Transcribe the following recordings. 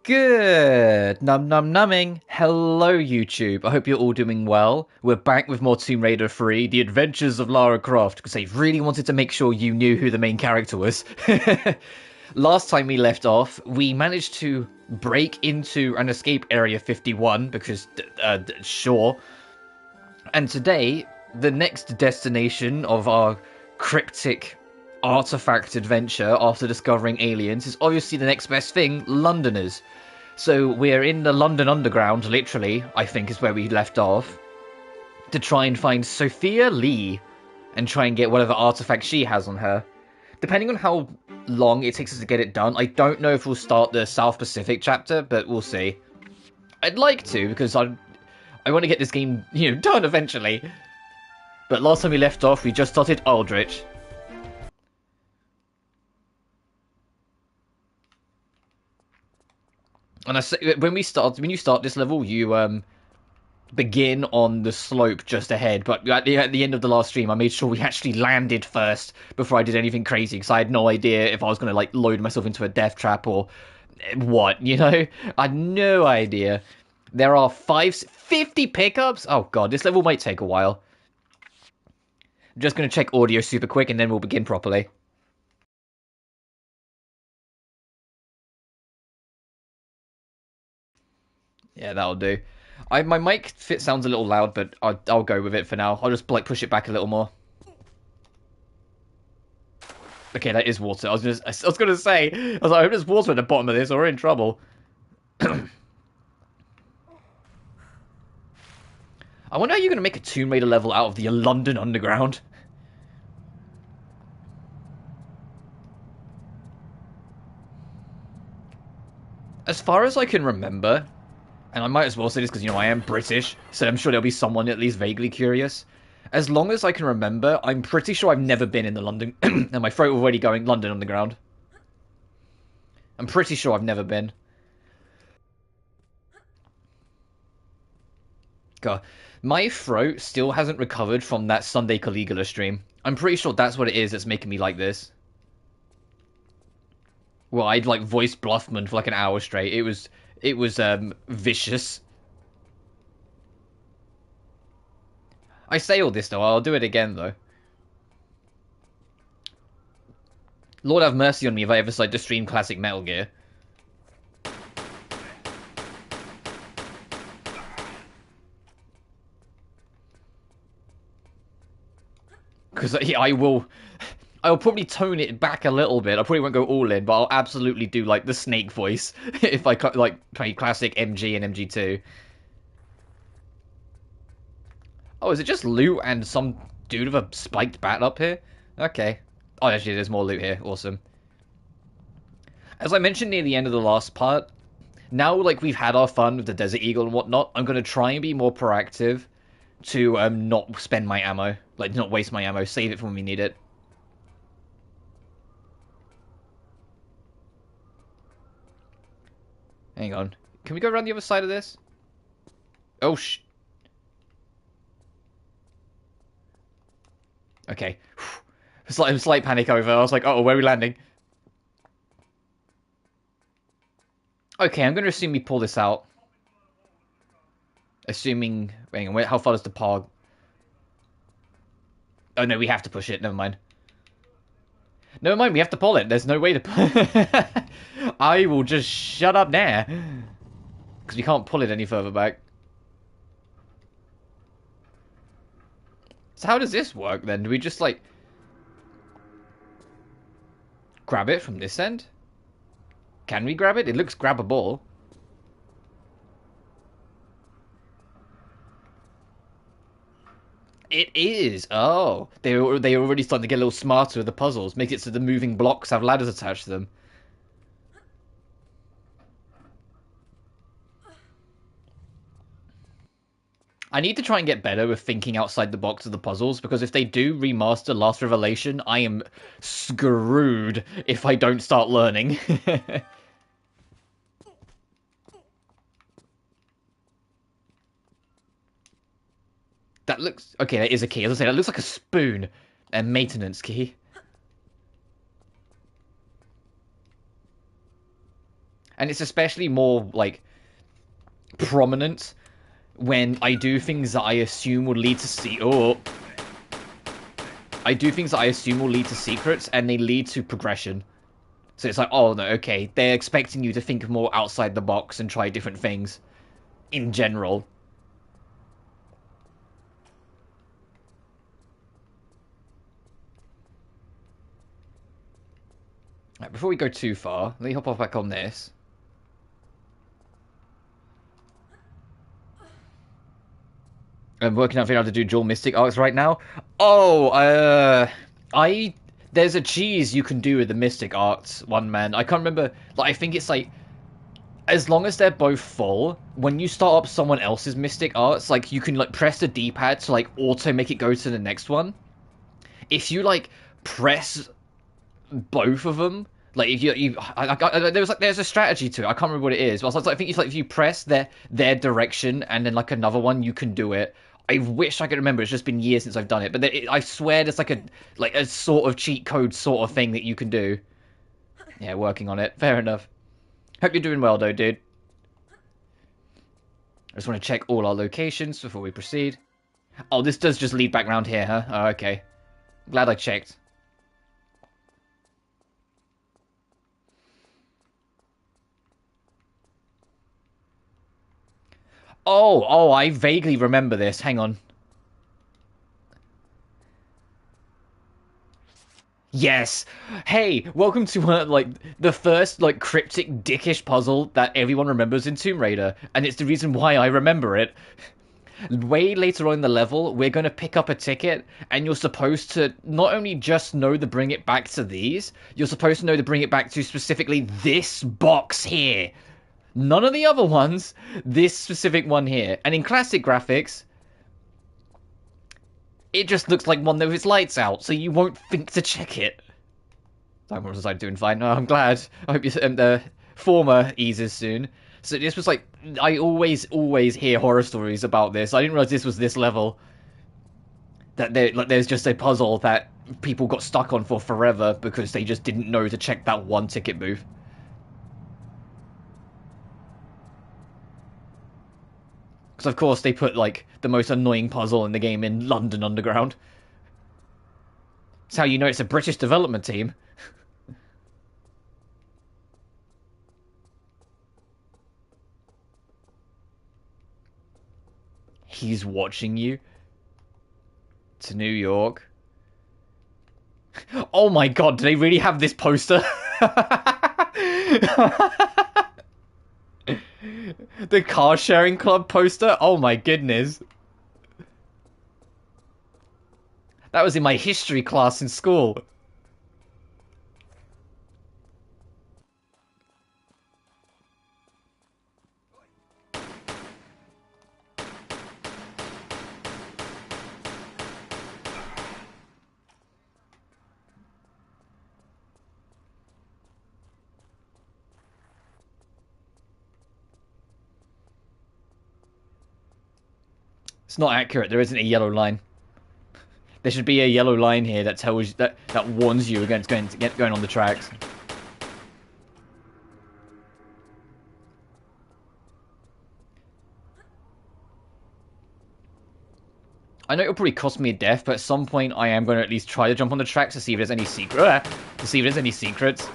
Good num num numbing. Hello YouTube. I hope you're all doing well. We're back with more Tomb Raider 3, The Adventures of Lara Croft, because I really wanted to make sure you knew who the main character was. Last time we left off, we managed to break into and escape Area 51, because, sure. And today, the next destination of our cryptic artifact adventure after discovering aliens is obviously the next best thing, Londoners. So we're in the London Underground, literally, I think is where we left off, to try and find Sophia Lee and try and get whatever artifact she has on her. Depending on how long it takes us to get it done, I don't know if we'll start the South Pacific chapter, but we'll see. I'd like to, because I want to get this game, done eventually. But last time we left off, we just started Aldrich. And when you start this level, you begin on the slope just ahead. But at the end of the last stream, I made sure we actually landed first before I did anything crazy, because I had no idea if I was going to load myself into a death trap or what. I had no idea. There are 50 pickups. Oh god, this level might take a while. I'm just going to check audio super quick, and then we'll begin properly. Yeah, that'll do. My mic sounds a little loud, but I'll go with it for now. I'll just push it back a little more. Okay, that is water. I was gonna say, I was like, I hope there's water at the bottom of this, or we're in trouble. I wonder how you're gonna make a Tomb Raider level out of the London Underground. As far as I can remember, and I might as well say this because, I am British, so I'm sure there'll be someone at least vaguely curious. As long as I can remember, I'm pretty sure I've never been in the London... and my throat already going London Underground. I'm pretty sure I've never been. God, my throat still hasn't recovered from that Sunday Caligula stream. I'm pretty sure that's what it is that's making me like this. Well, I'd voiced Bluffman for an hour straight. It was vicious. I say all this though, I'll do it again though. Lord have mercy on me if I ever decide to stream classic Metal Gear. Because I'll probably tone it back a little bit. I probably won't go all in, but I'll absolutely do the Snake voice if I play classic MG and MG2. Oh, is it just loot and some dude with a spiked bat up here? Okay. Oh, actually, there's more loot here. Awesome. As I mentioned near the end of the last part, now we've had our fun with the Desert Eagle and whatnot, I'm going to try and be more proactive to not spend my ammo. Not waste my ammo. Save it for when we need it. Hang on. Can we go around the other side of this? Oh, okay. Slight panic over. I was like, oh, where are we landing? Okay, I'm going to assume we pull this out. Assuming... Hang on, how far does the pog... Oh, no, we have to push it. Never mind. Never mind, we have to pull it. There's no way to... I will just shut up now. Because we can't pull it any further back. So how does this work, then? Do we just, grab it from this end? Can we grab it? It looks grabbable. It is! Oh. They're already starting to get a little smarter with the puzzles. Make it so the moving blocks have ladders attached to them. I need to try and get better with thinking outside the box of the puzzles, because if they do remaster Last Revelation, I am screwed if I don't start learning. That looks... Okay, that is a key. As I say, that looks like a spoon. A maintenance key. And it's especially more, like, prominent when I do things that I assume will lead to I do things that I assume will lead to secrets, and they lead to progression. So it's like, oh no, okay, they're expecting you to think more outside the box and try different things in general. Right, before we go too far, let me hop off back on this. I'm working out how to do dual mystic arcs right now. Oh, there's a cheese you can do with the mystic arcs, one man. I can't remember, like, I think it's like, as long as they're both full, when you start up someone else's mystic arts, like, you can, like, press the D-pad to, like, auto make it go to the next one. If you, like, press both of them, like, if there's a strategy to it. I can't remember what it is, but I think it's like if you press their direction and then, like, another one, you can do it. I wish I could remember. It's just been years since I've done it, but I swear there's like a sort of cheat code sort of thing that you can do. Yeah, working on it. Fair enough. Hope you're doing well, though, dude. I just want to check all our locations before we proceed. Oh, this does just lead back round here, huh? Oh, okay. Glad I checked. Oh, I vaguely remember this. Hang on. Yes. Hey, welcome to like the first like cryptic dickish puzzle that everyone remembers in Tomb Raider, and it's the reason why I remember it. Way later on in the level, we're going to pick up a ticket, and you're supposed to not only just know to bring it back to these, you're supposed to know to bring it back to specifically this box here. None of the other ones, this specific one here. And in classic graphics, it just looks like one with its lights out, so you won't think to check it. What was I doing fine? Oh, I'm glad. I hope the former eases soon. So this was like, I always hear horror stories about this. I didn't realize this was this level. That there's just a puzzle that people got stuck on for forever because they just didn't know to check that one ticket booth. Because of course they put like the most annoying puzzle in the game in London Underground. That's how you know it's a British development team. He's watching you. To New York. Oh my god, do they really have this poster? The car sharing club poster? Oh my goodness. That was in my history class in school. It's not accurate. There isn't a yellow line. There should be a yellow line here that tells that warns you against going on the tracks. I know it'll probably cost me a death, but at some point I am going to at least try to jump on the tracks to see if there's any secrets.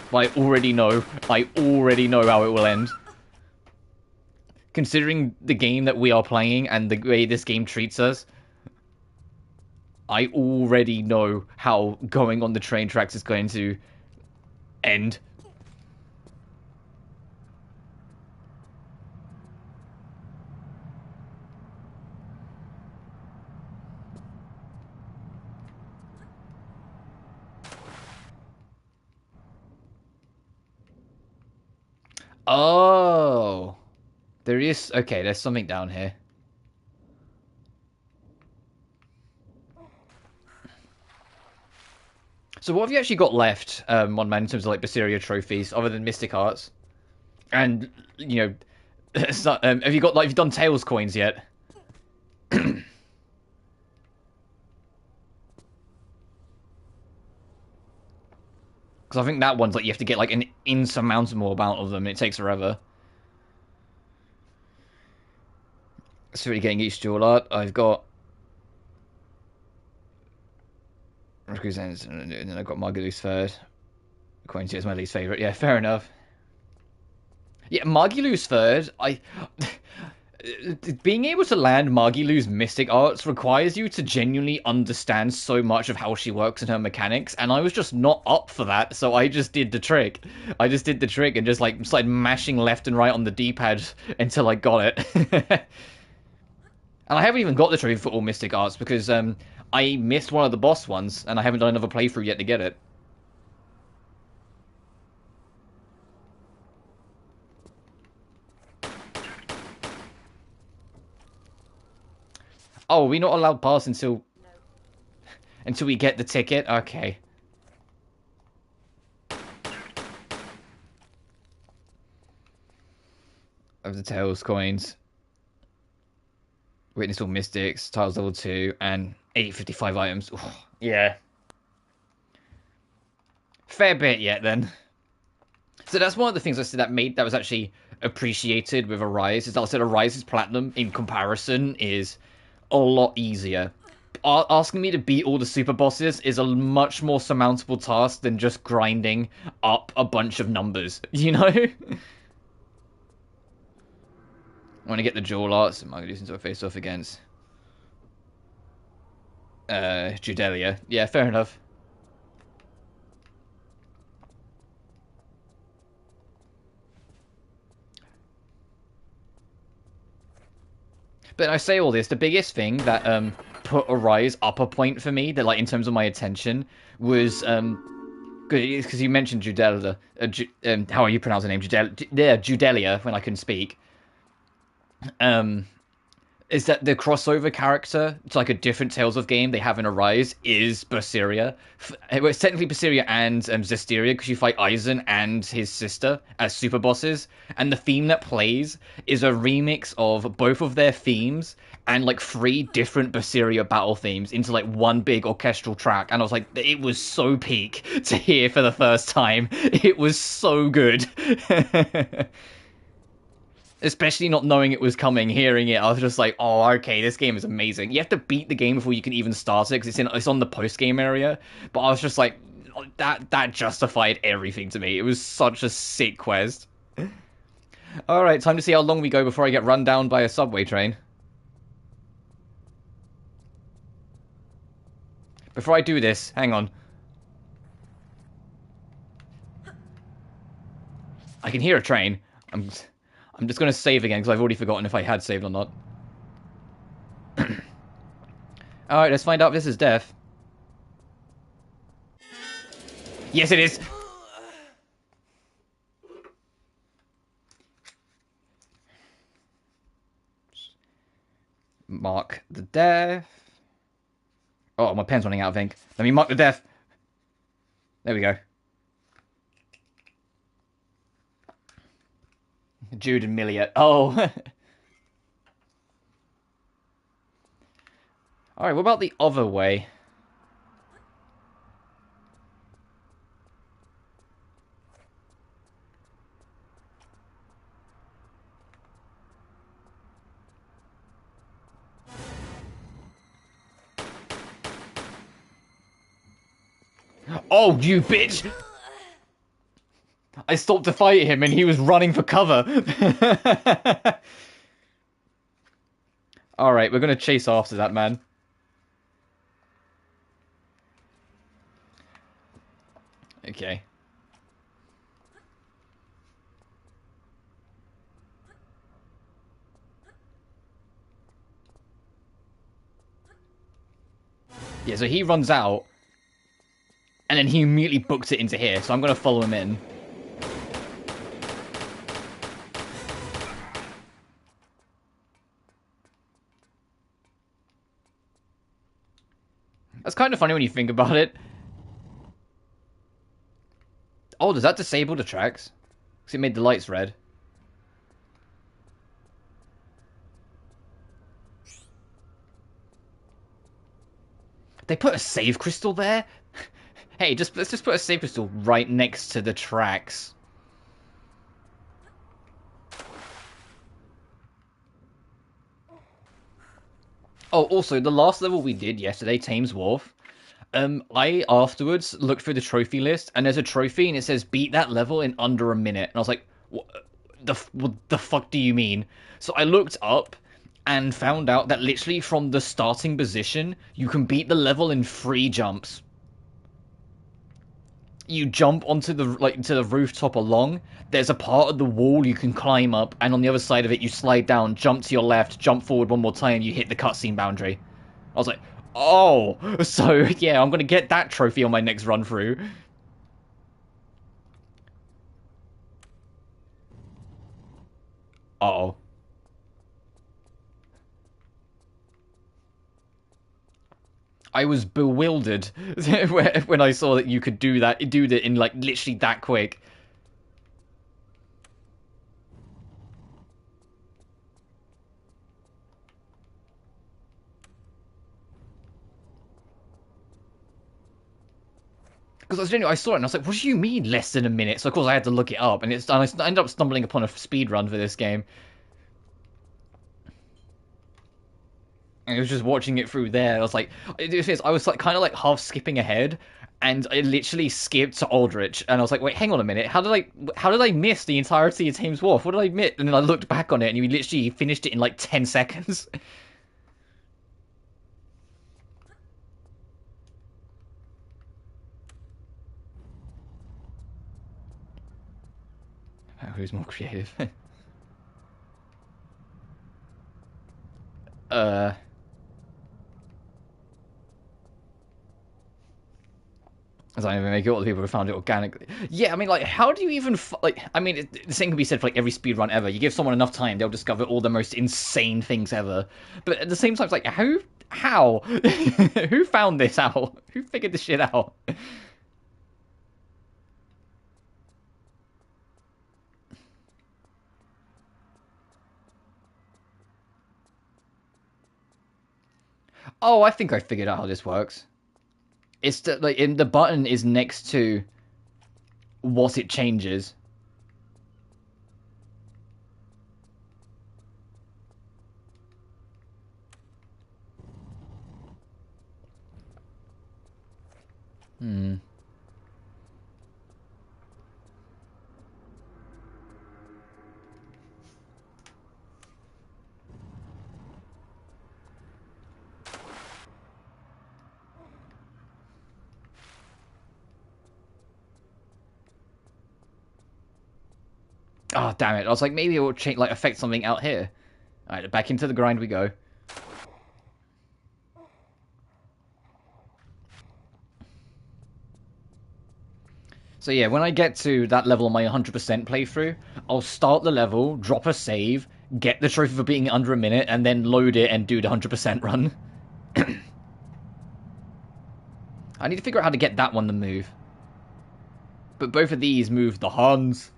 But I already know how it will end. Considering the game that we are playing and the way this game treats us, I already know how going on the train tracks is going to end. Oh, there is. Okay, there's something down here. So what have you actually got left, one man, in terms of like Berseria trophies, other than Mystic Hearts? And you know, it's not, have you done Tails coins yet? Because I think that one's like you have to get like an insurmountable amount of them. And it takes forever. So we're getting each dual art. I've got and then I've got Margulies third. According to you, is my least favorite. Yeah, fair enough. Yeah, Margilu's third. Being able to land Margilu's mystic arts requires you to genuinely understand so much of how she works and her mechanics, and I was just not up for that, so I just did the trick. I just did the trick and just like started mashing left and right on the D-pad until I got it. And I haven't even got the trophy for all mystic arts because I missed one of the boss ones, and I haven't done another playthrough yet to get it. Oh, we're not allowed pass until we get the ticket? Okay. Of the Tails coins. Witness all mystics, tiles level 2, and 855 items. Ooh, yeah. Fair bit yet then. So that's one of the things I said that was actually appreciated with Arise, is that I said Arise's platinum in comparison is a lot easier. Asking me to beat all the super bosses is a much more surmountable task than just grinding up a bunch of numbers, you know? I want to get the dual arts. Am I going to do face off against Judelia? Yeah, fair enough. But I say all this, the biggest thing that put Arise up a point for me, that like in terms of my attention, was because you mentioned Judelia. How are you pronouncing the name? Judelia, when I can speak. Is that the crossover character to like a different Tales of game they have in Arise is Berseria. Well, it's technically Berseria and Zestiria because you fight Aizen and his sister as super bosses, and the theme that plays is a remix of both of their themes and like 3 different Berseria battle themes into like one big orchestral track. And I was like, it was so peak to hear for the first time. It was so good. Especially not knowing it was coming, hearing it, I was just like, oh, okay, this game is amazing. You have to beat the game before you can even start it, because it's on the post-game area. But I was just like, that justified everything to me. It was such a sick quest. Alright, time to see how long we go before I get run down by a subway train. Before I do this, hang on. I can hear a train. I'm just going to save again, because I've already forgotten if I had saved or not. Alright, let's find out if this is death. Yes, it is! Mark the death. Oh, my pen's running out of ink. Let me mark the death. There we go. Jude and Millia. Oh. Alright, what about the other way? Oh, you bitch! I stopped to fight him and he was running for cover. Alright, we're gonna chase after that man. Okay. Yeah, so he runs out, and then he immediately books it into here, so I'm gonna follow him in. That's kind of funny when you think about it. Oh, does that disable the tracks? Because it made the lights red. They put a save crystal there? Hey, let's just put a save pistol right next to the tracks. Oh, also, the last level we did yesterday, Thames Wharf, I afterwards looked through the trophy list, and there's a trophy, and it says beat that level in under a minute. And I was like, what the fuck do you mean? So I looked up and found out that literally from the starting position, you can beat the level in 3 jumps. You jump onto to the rooftop along. There's a part of the wall you can climb up, and on the other side of it, you slide down, jump to your left, jump forward one more time, you hit the cutscene boundary. I was like, oh, so yeah, I'm gonna get that trophy on my next run through. Uh-oh. I was bewildered when I saw that you could do that in like literally that quick. Because I saw it and I was like, what do you mean less than a minute? So of course I had to look it up, and I ended up stumbling upon a speed run for this game. And I was just watching it through there. I was like, I was like kind of like half skipping ahead, and I literally skipped to Aldrich, and I was like, wait, hang on a minute, how did I miss the entirety of Thames Wharf? What did I miss? And then I looked back on it, and you literally finished it in like 10 seconds. Who's more creative? uh. As I even make it, all the people who found it organically. Yeah, I mean, like, how do you even like? I mean, the same can be said for like every speedrun ever. You give someone enough time, they'll discover all the most insane things ever. But at the same time, it's like, how, who found this out? Who figured this shit out? Oh, I think I figured out how this works. It's like the button is next to what it changes. Hmm. Oh, damn it. I was like, maybe it will change, like, affect something out here. Alright, back into the grind we go. So yeah, when I get to that level on my 100% playthrough, I'll start the level, drop a save, get the trophy for being under a minute, and then load it and do the 100% run. I need to figure out how to get that one to move. But both of these move the Huns.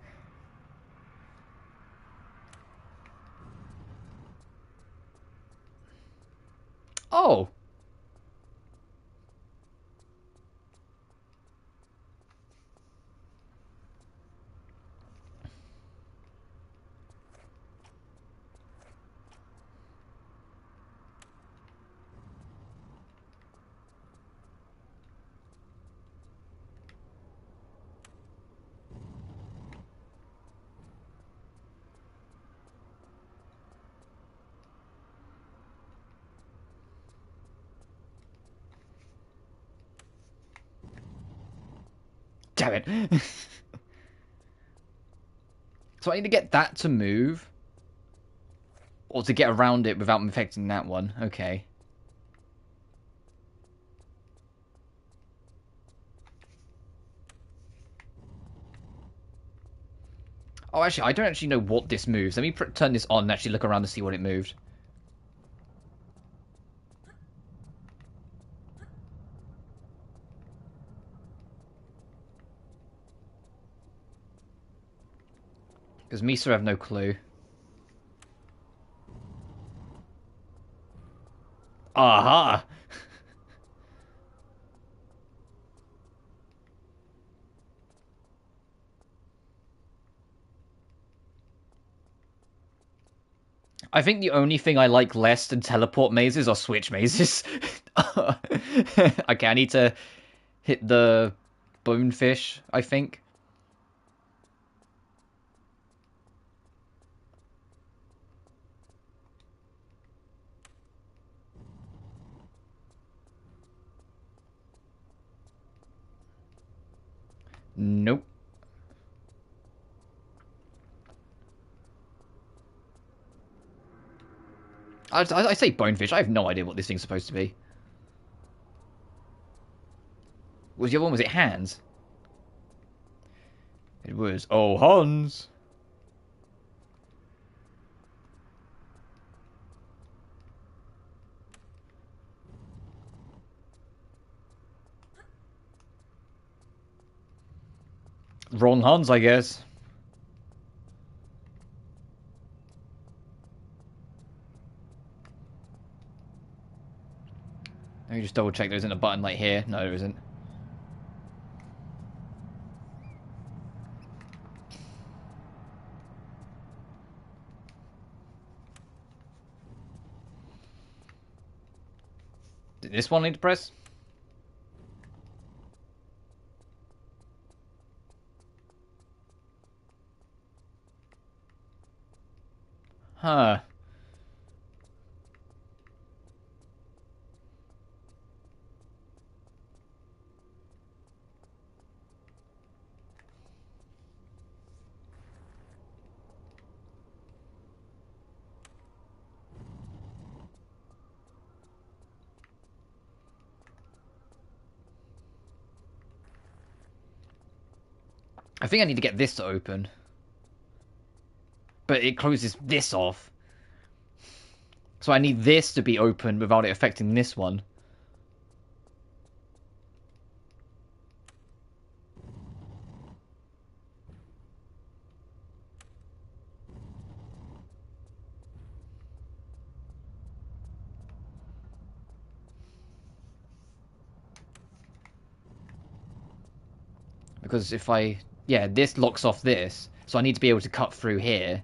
Oh. Damn it. So I need to get that to move. Or to get around it without infecting that one. Okay. Oh, actually, I don't actually know what this moves. Let me turn this on and actually look around to see what it moved. Because Misa have no clue. Aha! I think the only thing I like less than teleport mazes are switch mazes. Okay, I need to hit the bonefish, I think. Nope. I say bonefish. I have no idea what this thing's supposed to be. Was the other one? Was it hands? It was. Oh, Hans. Wrong Hans, I guess. Let me just double check there isn't a button like here. No, there isn't. Did this one need to press? Huh. I think I need to get this to open. But it closes this off. So I need this to be open without it affecting this one. Because if I... Yeah, this locks off this. So I need to be able to cut through here.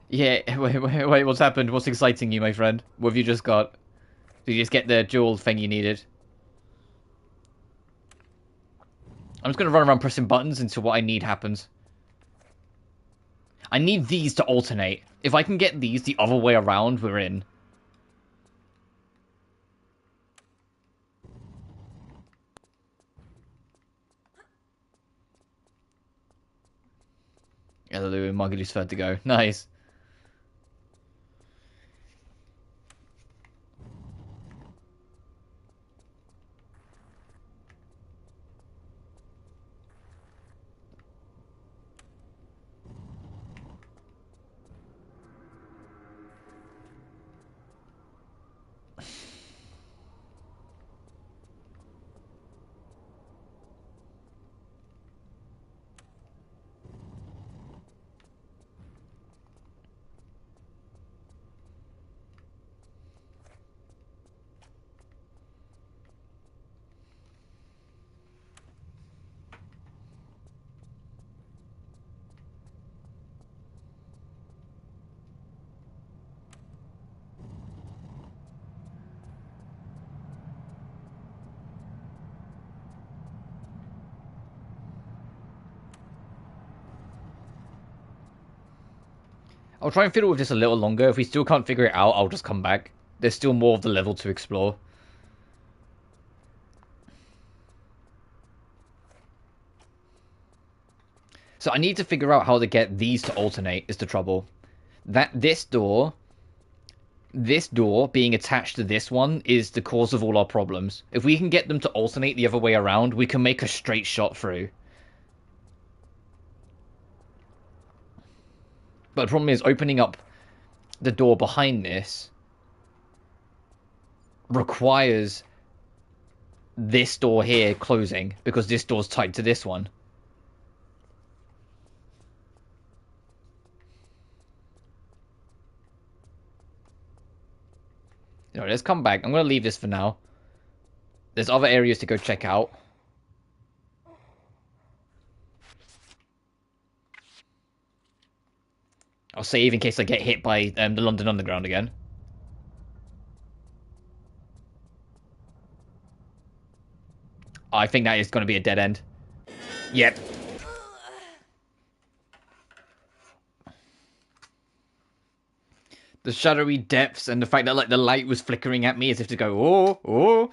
Yeah, wait, what's happened? What's exciting you, my friend? What have you just got? Did you just get the jewel thing you needed? I'm just going to run around pressing buttons until what I need happens. I need these to alternate. If I can get these the other way around, we're in. Hallelujah, Margulies third to go. Nice. I'll try and fiddle with this a little longer. If we still can't figure it out, I'll just come back. There's still more of the level to explore. So I need to figure out how to get these to alternate is the trouble. This door being attached to this one is the cause of all our problems. If we can get them to alternate the other way around, we can make a straight shot through. But the problem is opening up the door behind this requires this door here closing because this door's tied to this one. Alright, let's come back. I'm going to leave this for now. There's other areas to go check out. I'll save in case I get hit by the London Underground again. I think that is going to be a dead end. Yep. The shadowy depths and the fact that like the light was flickering at me as if to go, oh, oh.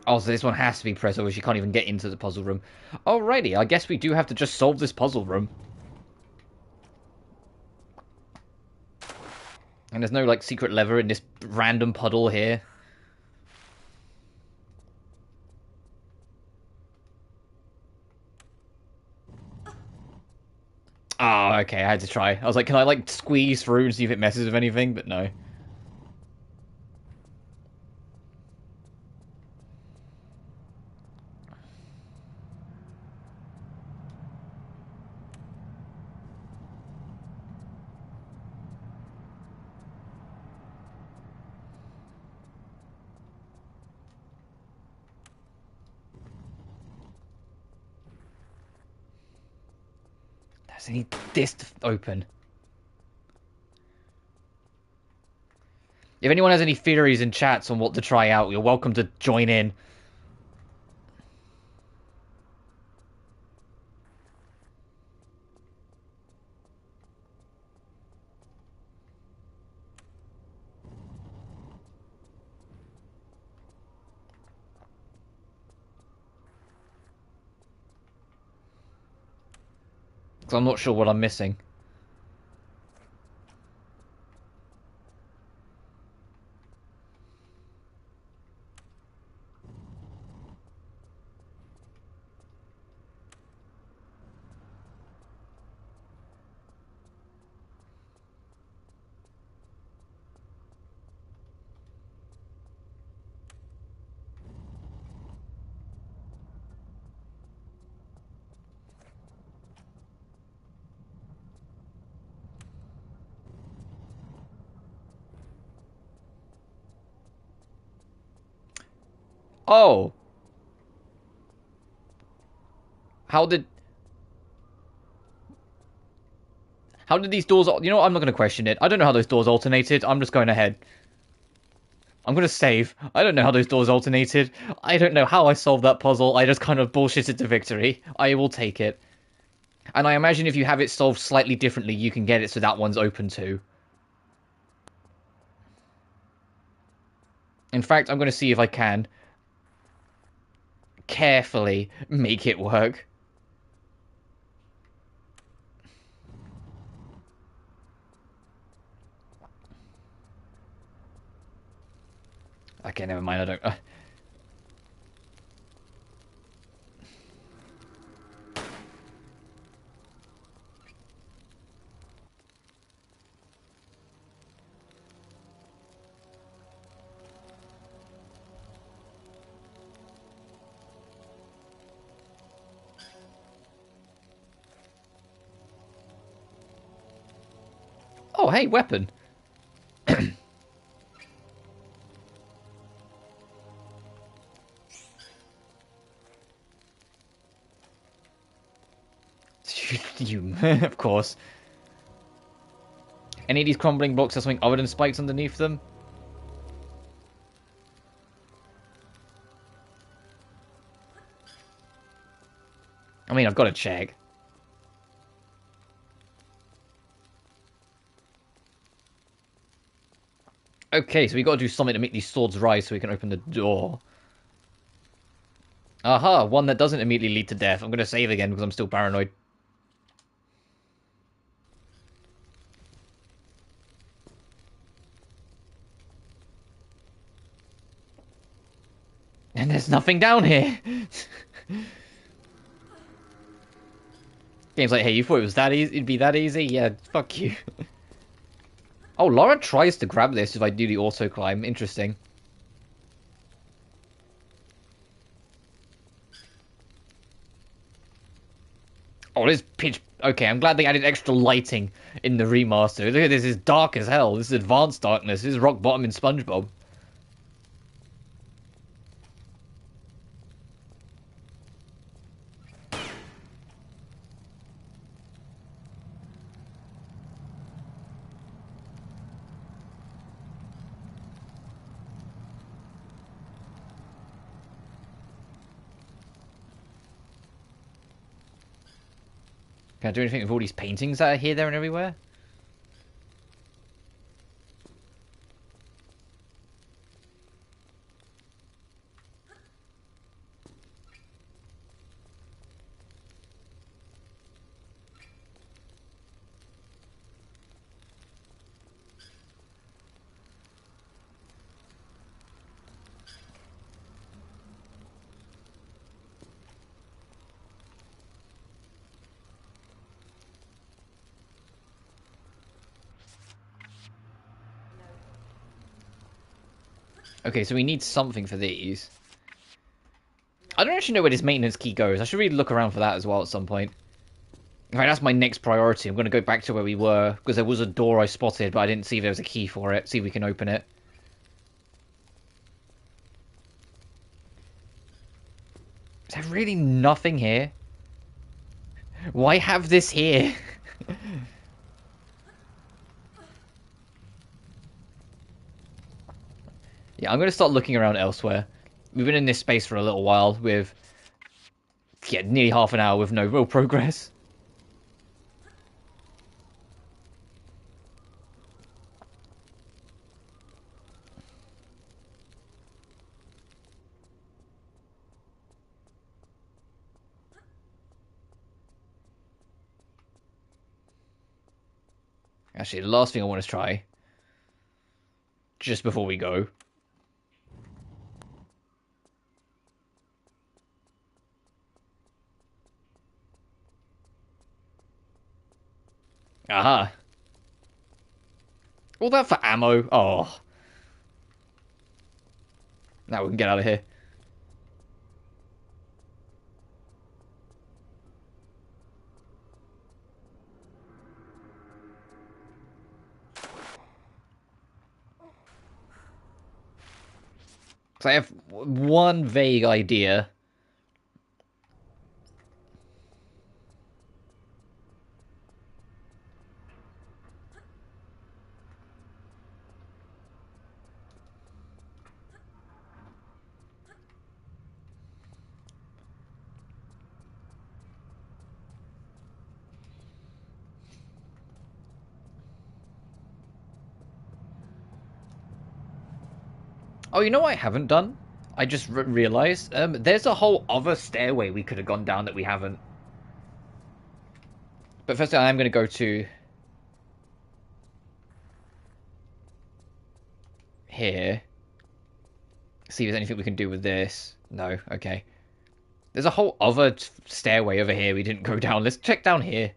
Oh, so this one has to be press, or she can't even get into the puzzle room. Alrighty, I guess we do have to just solve this puzzle room. And there's no, like, secret lever in this random puddle here. Oh, okay, I had to try. I was like, can I, like, squeeze through and see if it messes with anything? But no. I need this to open. If anyone has any theories in chats on what to try out, you're welcome to join in. Because I'm not sure what I'm missing. Oh! How did these doors... You know what? I'm not going to question it. I don't know how those doors alternated. I'm just going ahead. I'm going to save. I don't know how those doors alternated. I don't know how I solved that puzzle. I just kind of bullshitted to victory. I will take it. And I imagine if you have it solved slightly differently, you can get it so that one's open too. In fact, I'm going to see if I can carefully make it work. Okay, never mind, I don't... Oh, hey, weapon. You, of course. Any of these crumbling blocks have something other than spikes underneath them? I mean, I've got to check. Okay, so we got to do something to make these swords rise so we can open the door. Aha, one that doesn't immediately lead to death. I'm going to save again because I'm still paranoid. And there's nothing down here. Game's like, hey, you thought it was that easy? It'd be that easy? Yeah, fuck you. Oh, Laura tries to grab this if I do the auto climb. Interesting. Oh, this pitch. Okay, I'm glad they added extra lighting in the remaster. Look at this, it's dark as hell. This is advanced darkness. This is rock bottom in SpongeBob. Can I do anything with all these paintings that are here, there, and everywhere? Okay, so we need something for these. I don't actually know where this maintenance key goes. I should really look around for that as well at some point. In fact, that's my next priority. I'm going to go back to where we were, because there was a door I spotted, but I didn't see if there was a key for it. See if we can open it. Is there really nothing here? Why have this here? Yeah, I'm going to start looking around elsewhere. We've been in this space for a little while with... yeah, nearly half an hour with no real progress. Actually, the last thing I want to try, just before we go, aha. All that for ammo. Oh. Now we can get out of here. So I have one vague idea. Oh, you know what I haven't done? I just realized there's a whole other stairway we could have gone down that we haven't. But first I am going to go to here. See if there's anything we can do with this. No, okay. There's a whole other stairway over here we didn't go down. Let's check down here.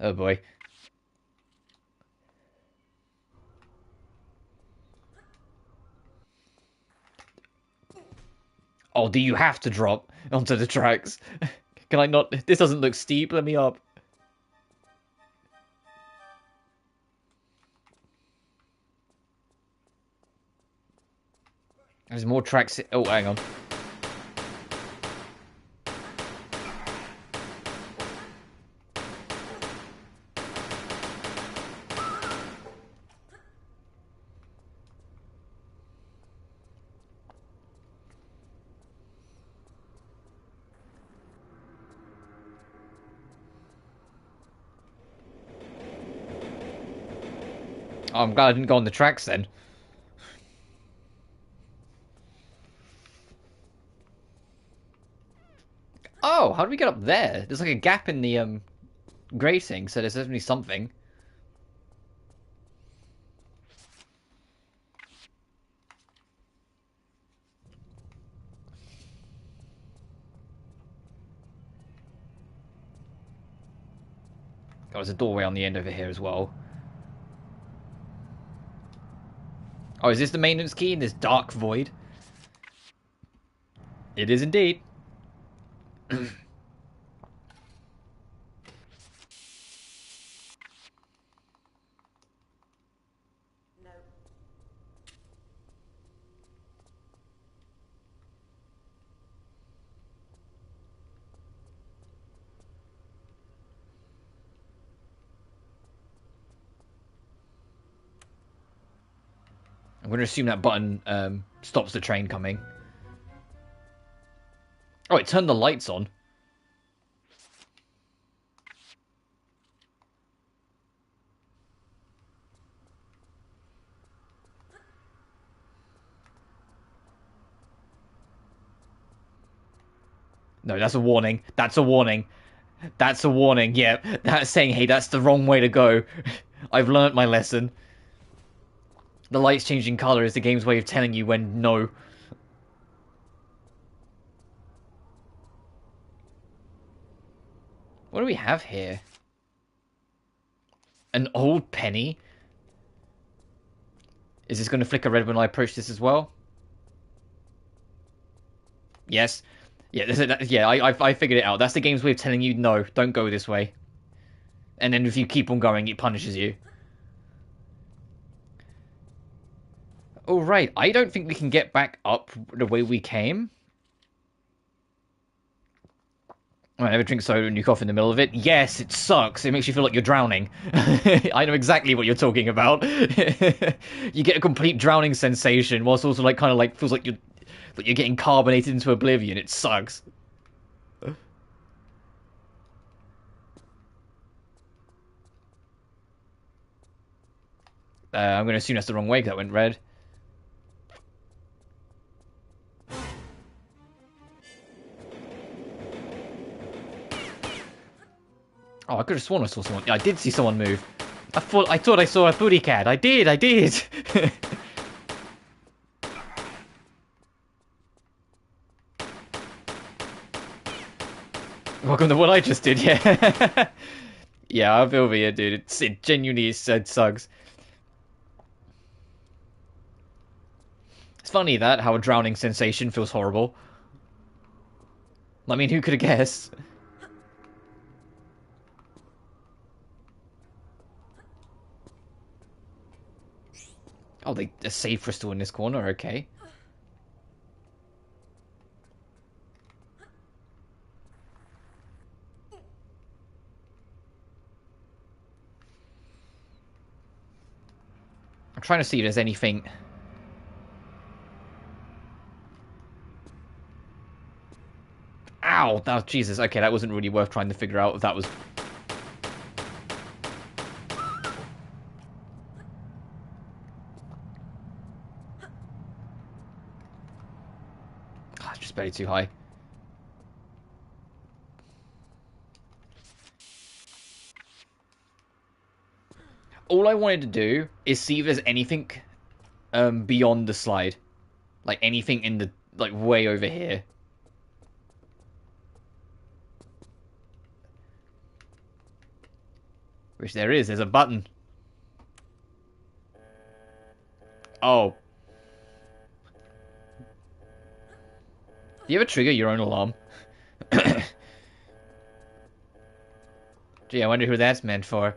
Oh boy. Oh, do you have to drop onto the tracks? Can I not? This doesn't look steep. Let me up. There's more tracks. Oh, hang on. Oh, I'm glad I didn't go on the tracks then. Oh, how do we get up there? There's like a gap in the grating, so there's definitely something. there's a doorway on the end over here as well. Oh, is this the maintenance key in this dark void? It is indeed. I'm going to assume that button stops the train coming. Oh, it turned the lights on. No, that's a warning. That's a warning. That's a warning. Yeah, that's saying, hey, that's the wrong way to go. I've learnt my lesson. The lights changing colour is the game's way of telling you when no. What do we have here? An old penny? Is this going to flicker red when I approach this as well? Yes. Yeah, I figured it out. That's the game's way of telling you, no, don't go this way. And then if you keep on going, it punishes you. Oh, right. I don't think we can get back up the way we came. I never drink soda and you cough in the middle of it. Yes, it sucks. It makes you feel like you're drowning. I know exactly what you're talking about. You get a complete drowning sensation, whilst also like kind of like feels like you're getting carbonated into oblivion. It sucks. I'm going to assume that's the wrong way because that went red. Oh, I could have sworn I saw someone. Yeah, I did see someone move. I thought I saw a booty cat. I did. Welcome to what I just did, yeah. Yeah, I'm over here, dude. It genuinely sucks. It's funny that, how a drowning sensation feels horrible. I mean, who could have guessed? Oh, a save crystal in this corner, okay. I'm trying to see if there's anything. Ow! Oh, Jesus. Okay, that wasn't really worth trying to figure out if that was. Oh, it's just barely too high. All I wanted to do is see if there's anything beyond the slide. Like anything in the, like, way over here. Which there is. There's a button. Oh. Do you ever trigger your own alarm? Gee, I wonder who that's meant for.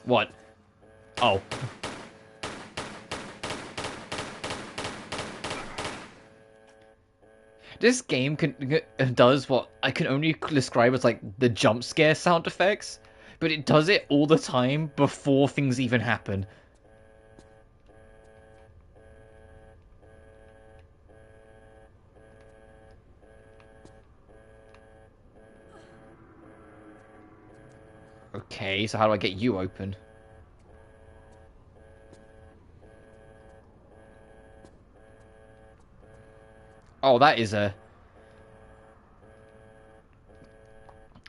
What? Oh. This game does what I can only describe as like the jump scare sound effects, but it does it all the time before things even happen. Okay, so how do I get you open? Oh, that is a...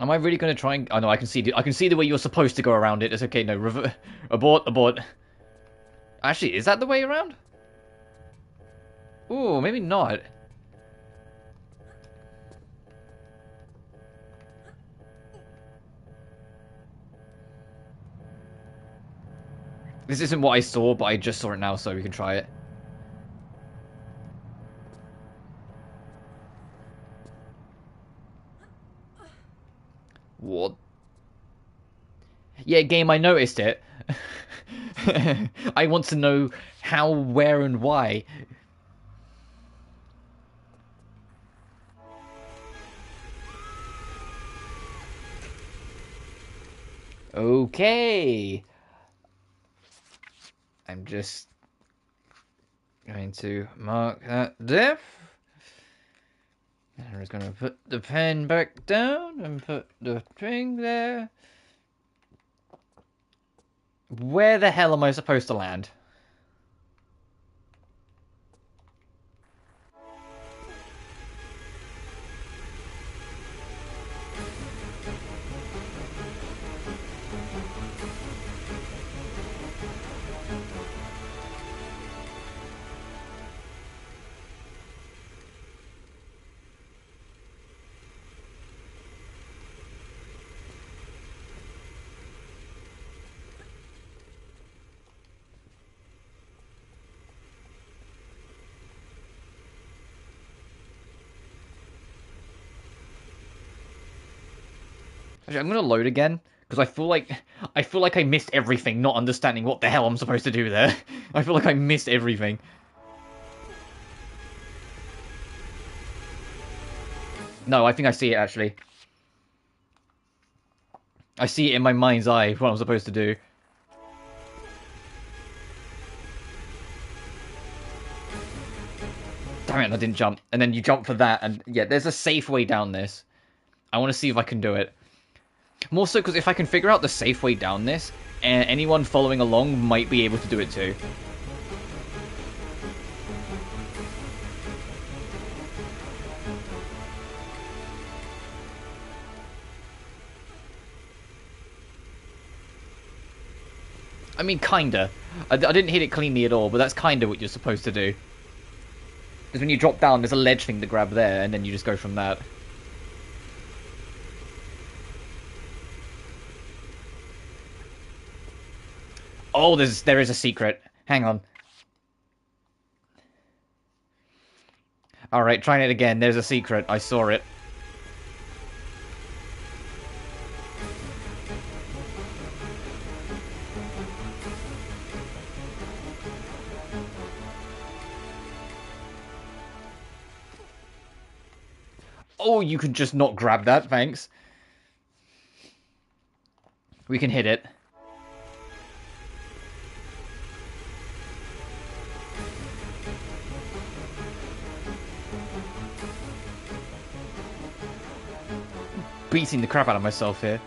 Am I really going to try and... Oh, no, I can see the way you're supposed to go around it. It's okay, no, abort, abort. Actually, is that the way around? Ooh, maybe not. This isn't what I saw, but I just saw it now, so we can try it. What? Yeah, game, I noticed it. I want to know how, where, and why. Okay. I'm just going to mark that diff. And I'm just going to put the pen back down and put the thing there. Where the hell am I supposed to land? Actually, I'm gonna load again because I feel like I missed everything, not understanding what the hell I'm supposed to do there. I feel like I missed everything. No, I think I see it actually. I see it in my mind's eye what I'm supposed to do. Damn it, I didn't jump. And then you jump for that, and yeah, there's a safe way down this. I want to see if I can do it. More so because if I can figure out the safe way down this, anyone following along might be able to do it too. I mean, kinda. I didn't hit it cleanly at all, but that's kinda what you're supposed to do. Because when you drop down, there's a ledge thing to grab there, and then you just go from that. Oh, there is a secret. Hang on. Alright, trying it again. There's a secret. I saw it. Oh, you could just not grab that, thanks. We can hit it. Beating the crap out of myself here.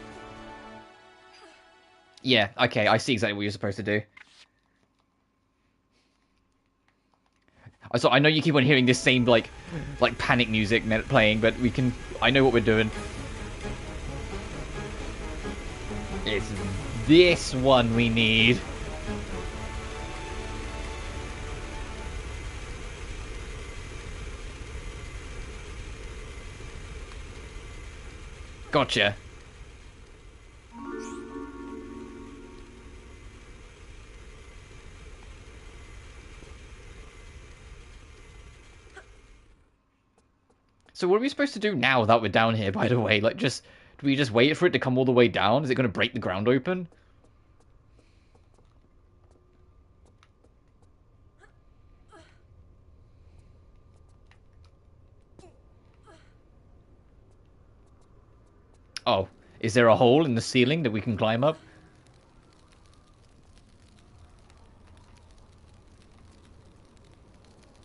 Yeah, okay, I see exactly what you're supposed to do. So I know you keep on hearing this same, like panic music playing, but I know what we're doing. It's this one we need. Gotcha. So what are we supposed to do now that we're down here, by the way? Like, do we just wait for it to come all the way down? Is it going to break the ground open? Oh, is there a hole in the ceiling that we can climb up?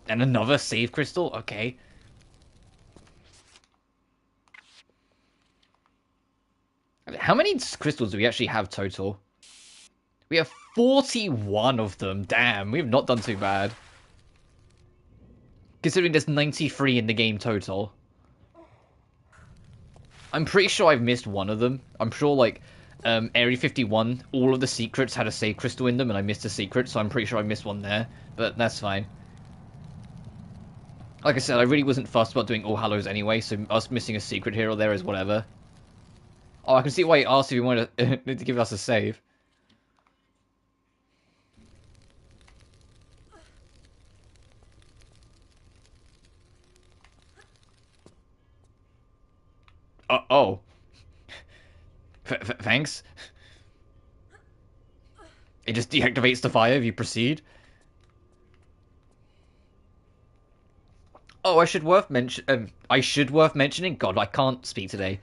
And another save crystal? Okay. How many crystals do we actually have total? We have 41 of them. Damn, we've not done too bad. Considering there's 93 in the game total. I'm pretty sure I've missed one of them. I'm sure, like, Area 51, all of the secrets had a save crystal in them, and I missed a secret, so I'm pretty sure I missed one there. But that's fine. Like I said, I really wasn't fussed about doing All Hallows anyway, so us missing a secret here or there is whatever. Oh, I can see why he asked if he wanted to give us a save. Oh. Thanks. It just deactivates the fire if you proceed. Oh, I should worth mentioning. God, I can't speak today.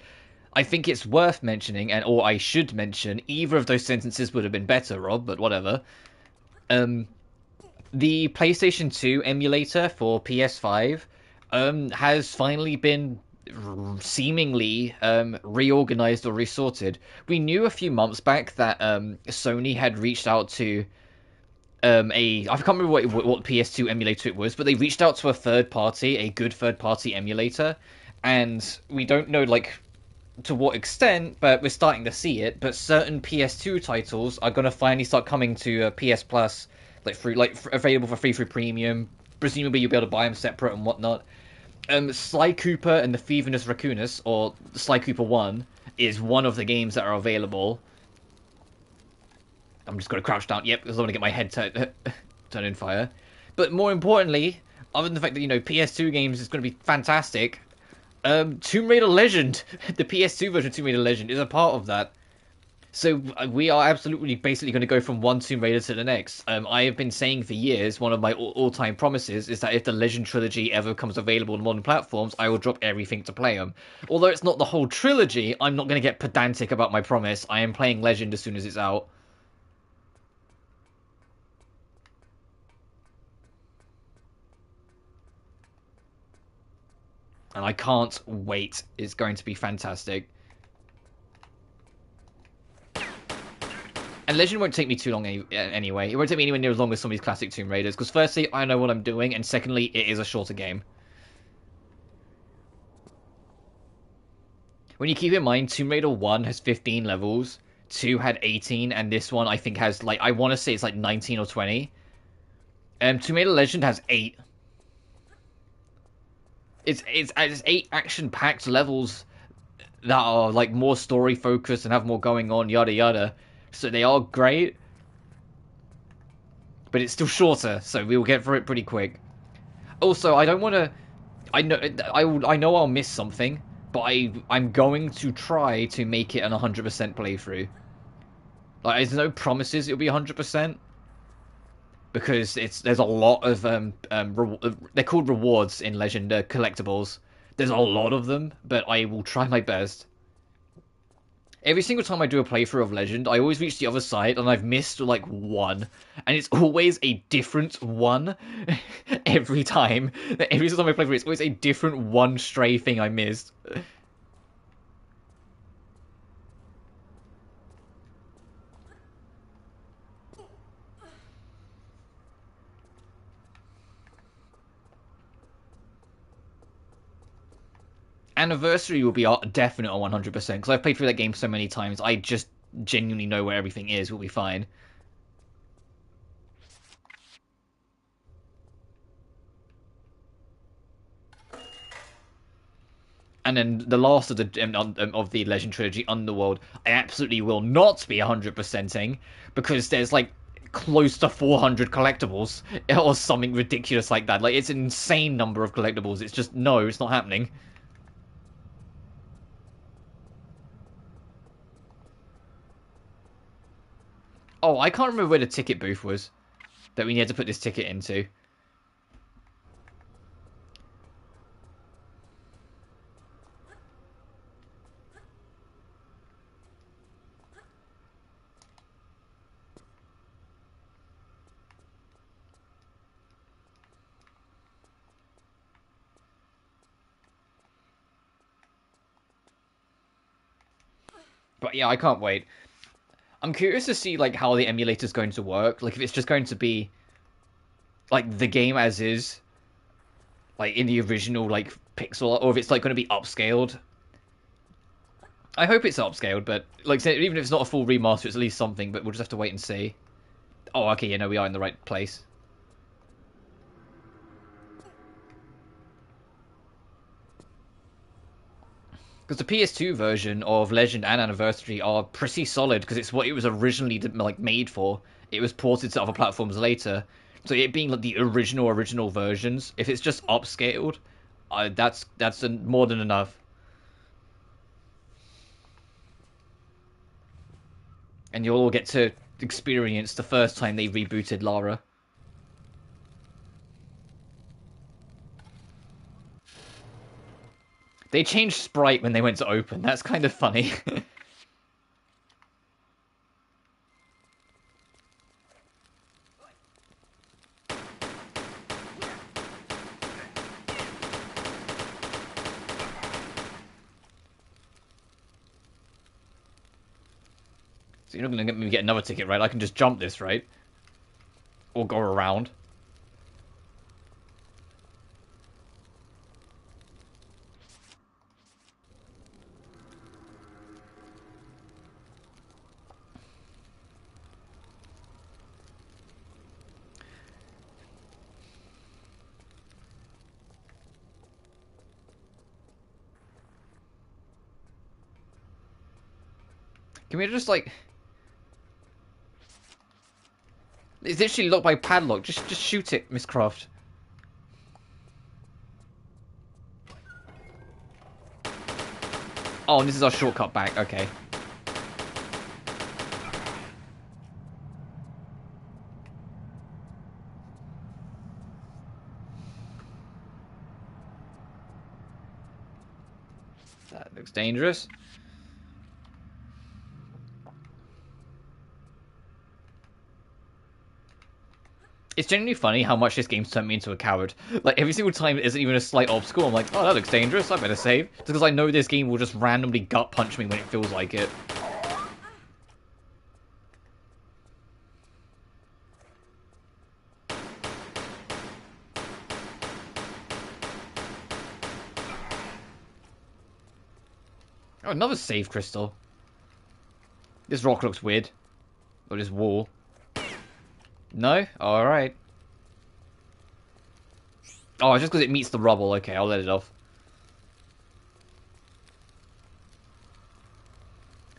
I think it's worth mentioning, or I should mention. Either of those sentences would have been better, Rob, but whatever. The PlayStation 2 emulator for PS5 has finally been seemingly reorganized or resorted. We knew a few months back that Sony had reached out to I can't remember what PS2 emulator it was, but they reached out to a good third party emulator, and we don't know like to what extent, but we're starting to see it. But certain PS2 titles are gonna finally start coming to PS Plus, available for free through premium. Presumably you'll be able to buy them separate and whatnot. Sly Cooper and the Thieving Raccoonus, or Sly Cooper 1, is one of the games that are available. I'm just going to crouch down, yep, because I want to get my head turn in fire. But more importantly, other than the fact that, PS2 games is going to be fantastic, Tomb Raider Legend, the PS2 version of Tomb Raider Legend, is a part of that. So we are absolutely basically going to go from one Tomb Raider to the next. I have been saying for years, one of my all-time promises is that if the Legend trilogy ever comes available on modern platforms, I will drop everything to play them. Although it's not the whole trilogy, I'm not going to get pedantic about my promise. I am playing Legend as soon as it's out. And I can't wait. It's going to be fantastic. And Legend won't take me too long anyway. It won't take me anywhere near as long as some of these classic Tomb Raiders, because firstly, I know what I'm doing, and secondly, it is a shorter game. When you keep in mind, Tomb Raider 1 has 15 levels, 2 had 18, and this one I think has, like, I want to say it's like 19 or 20. Tomb Raider Legend has 8. It's 8 action-packed levels that are, like, more story-focused and have more going on, yada yada. So they are great, but it's still shorter, so we will get through it pretty quick. Also, I don't want to. I know I'll miss something, but I'm going to try to make it an 100% playthrough. Like, there's no promises it'll be 100%, because there's a lot of they're called rewards in Legend, collectibles. There's a lot of them, but I will try my best. Every single time I do a playthrough of Legend, I always reach the other side, and I've missed, like, one. And it's always a different one every time. Every single time I play through, it's always a different one stray thing I missed. Anniversary will be definite on 100%, because I've played through that game so many times, I just genuinely know where everything is. We'll be fine. And then the last of the Legend trilogy, Underworld, I absolutely will not be 100%ing, because there's like close to 400 collectibles or something ridiculous like that. Like, it's an insane number of collectibles. It's just, no, it's not happening. Oh, I can't remember where the ticket booth was that we had to put this ticket into. But yeah, I can't wait. I'm curious to see, like, how the emulator's going to work. Like, if it's just going to be, like, the game as is. like in the original like pixel, or if it's like going to be upscaled. I hope it's upscaled, but like I said, even if it's not a full remaster, it's at least something. But we'll just have to wait and see. Oh, okay, yeah, no, we are in the right place. Because the PS2 version of Legend and Anniversary are pretty solid, because it's what it was originally like made for. It was ported to other platforms later, so it being like the original versions. If it's just upscaled, that's more than enough. And you'll all get to experience the first time they rebooted Lara. They changed sprite when they went to open. That's kind of funny. So you're not going to let me get another ticket, right? I can just jump this, right? Or go around. Can we just, like... It's literally locked by padlock. Just shoot it, Miss Croft. Oh, and this is our shortcut back. Okay. That looks dangerous. It's genuinely funny how much this game's turned me into a coward. Like, every single time it isn't even a slight obstacle, I'm like, oh, that looks dangerous, I better save. Just because I know this game will just randomly gut punch me when it feels like it. Oh, another save crystal. This rock looks weird. Or this wall. No? Alright. Oh, just because it meets the rubble. Okay, I'll let it off.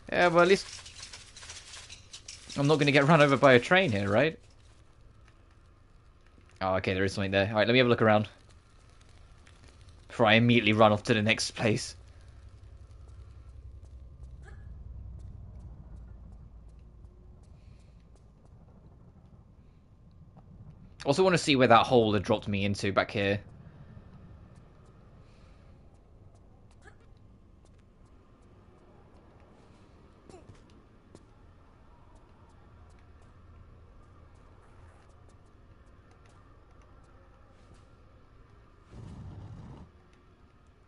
Yeah, well, at least I'm not going to get run over by a train here, right? Oh, okay, there is something there. Alright, let me have a look around. Before I immediately run off to the next place. Also want to see where that hole had dropped me into back here.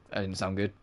That didn't sound good.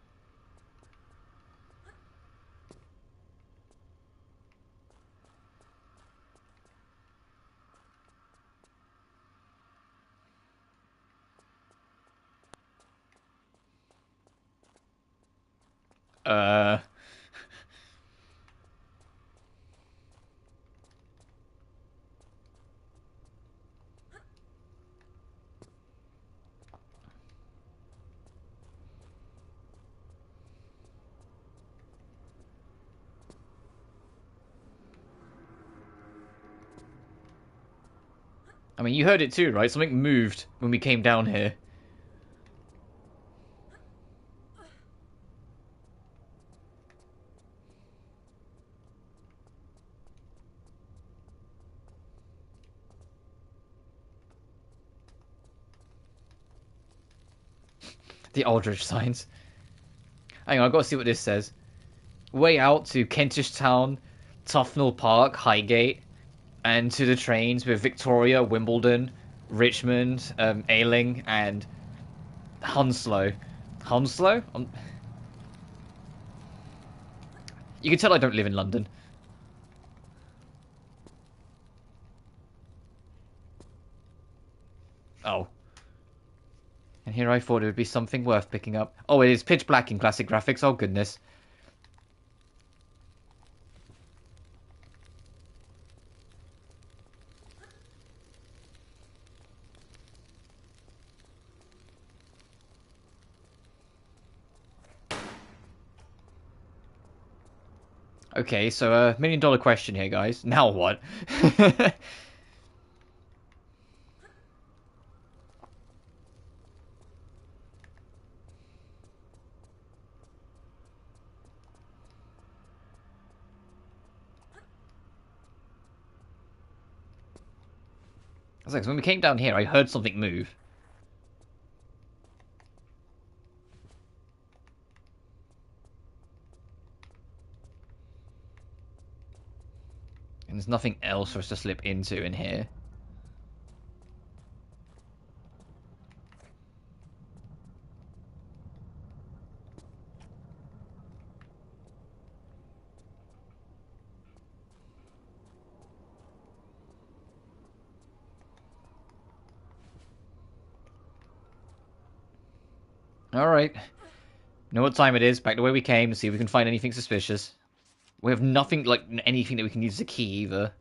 I mean, you heard it too, right? Something moved when we came down here. The Aldrich signs. Hang on, I've got to see what this says. Way out to Kentish Town, Tufnell Park, Highgate, and to the trains with Victoria, Wimbledon, Richmond, Ailing, and Hounslow. Hounslow? You can tell I don't live in London. Oh. And here I thought it would be something worth picking up. Oh, it is pitch black in classic graphics. Oh, goodness. Okay, so $1 million question here, guys. Now what? I was like, when we came down here, I heard something move. And there's nothing else for us to slip into in here. Alright. Know what time it is. Back the way we came. See if we can find anything suspicious. We have nothing, like, anything that we can use as a key, either.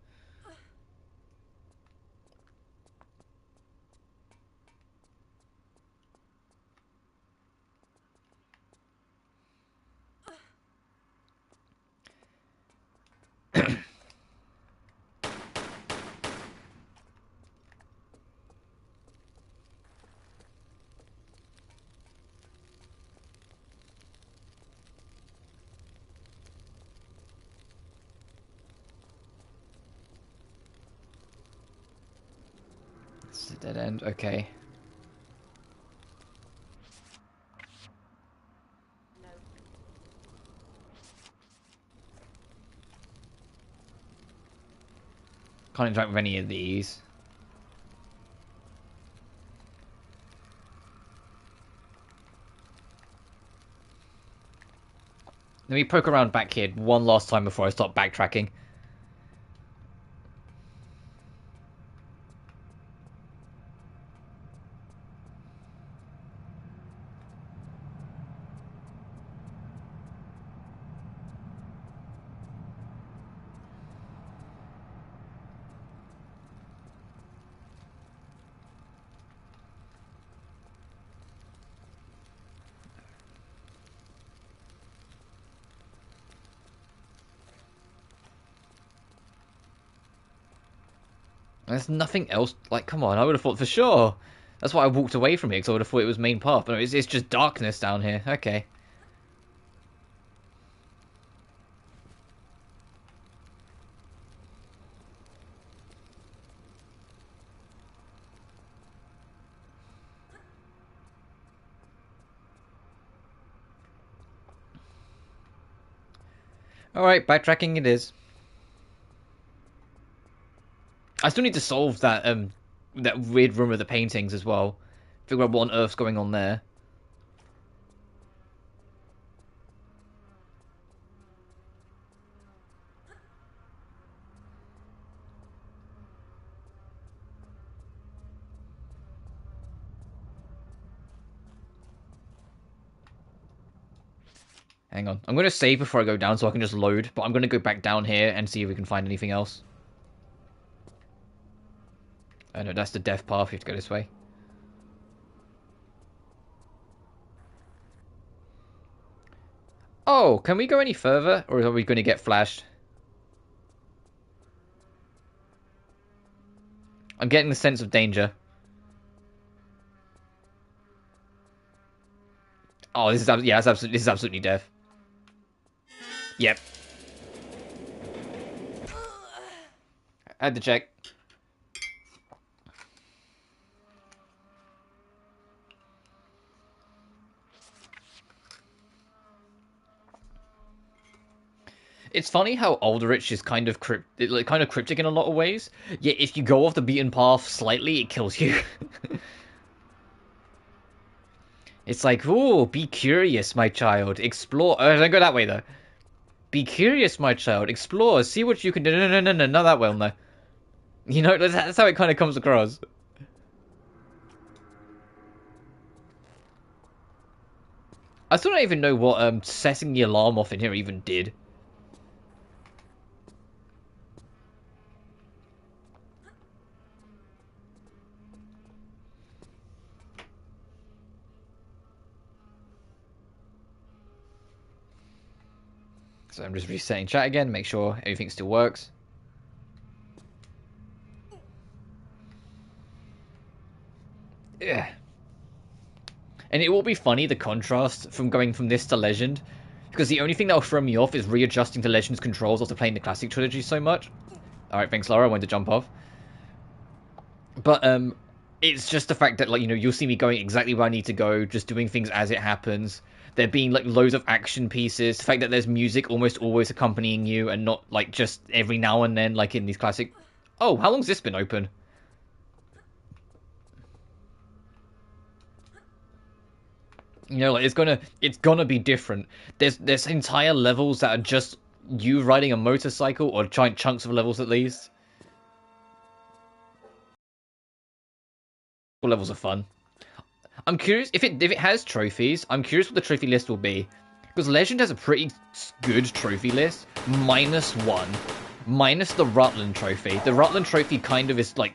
It's a dead end. Okay. Can't interact with any of these. Let me poke around back here one last time before I start backtracking. There's nothing else. Like, come on, I would have thought for sure. That's why I walked away from it, because I would have thought it was main path. But no, it's just darkness down here. Okay. Alright, backtracking it is. I still need to solve that that weird room of the paintings as well. Figure out what on earth's going on there. Hang on. I'm going to save before I go down so I can just load, but I'm going to go back down here and see if we can find anything else. Oh no, that's the death path. You have to go this way. Oh, can we go any further? Or are we going to get flashed? I'm getting the sense of danger. Oh, this is yeah, this is absolutely death. Yep. I had to check. It's funny how Alderich is kind of cryptic in a lot of ways. Yet if you go off the beaten path slightly, it kills you. It's like, ooh, be curious, my child. Explore. Don't go that way though. Be curious, my child. Explore. See what you can do. No, not that way, no. You know, that's how it kind of comes across. I still don't even know what setting the alarm off in here even did. So I'm just resetting chat again, make sure everything still works. Yeah. And it will be funny, the contrast from going from this to Legend. Because the only thing that'll throw me off is readjusting to Legend's controls after playing the Classic Trilogy so much. Alright, thanks Laura, I wanted to jump off. But, it's just the fact that, like, you know, you'll see me going exactly where I need to go, just doing things as it happens. There being, like, loads of action pieces. The fact that there's music almost always accompanying you, and not, like, just every now and then, like in these classic... Oh, how long's this been open? You know, like, it's gonna be different. There's entire levels that are just you riding a motorcycle, or giant chunks of levels at least. Levels are fun. I'm curious if it has trophies. I'm curious what the trophy list will be, because Legend has a pretty good trophy list, -1, minus the Rutland trophy. The Rutland trophy kind of is like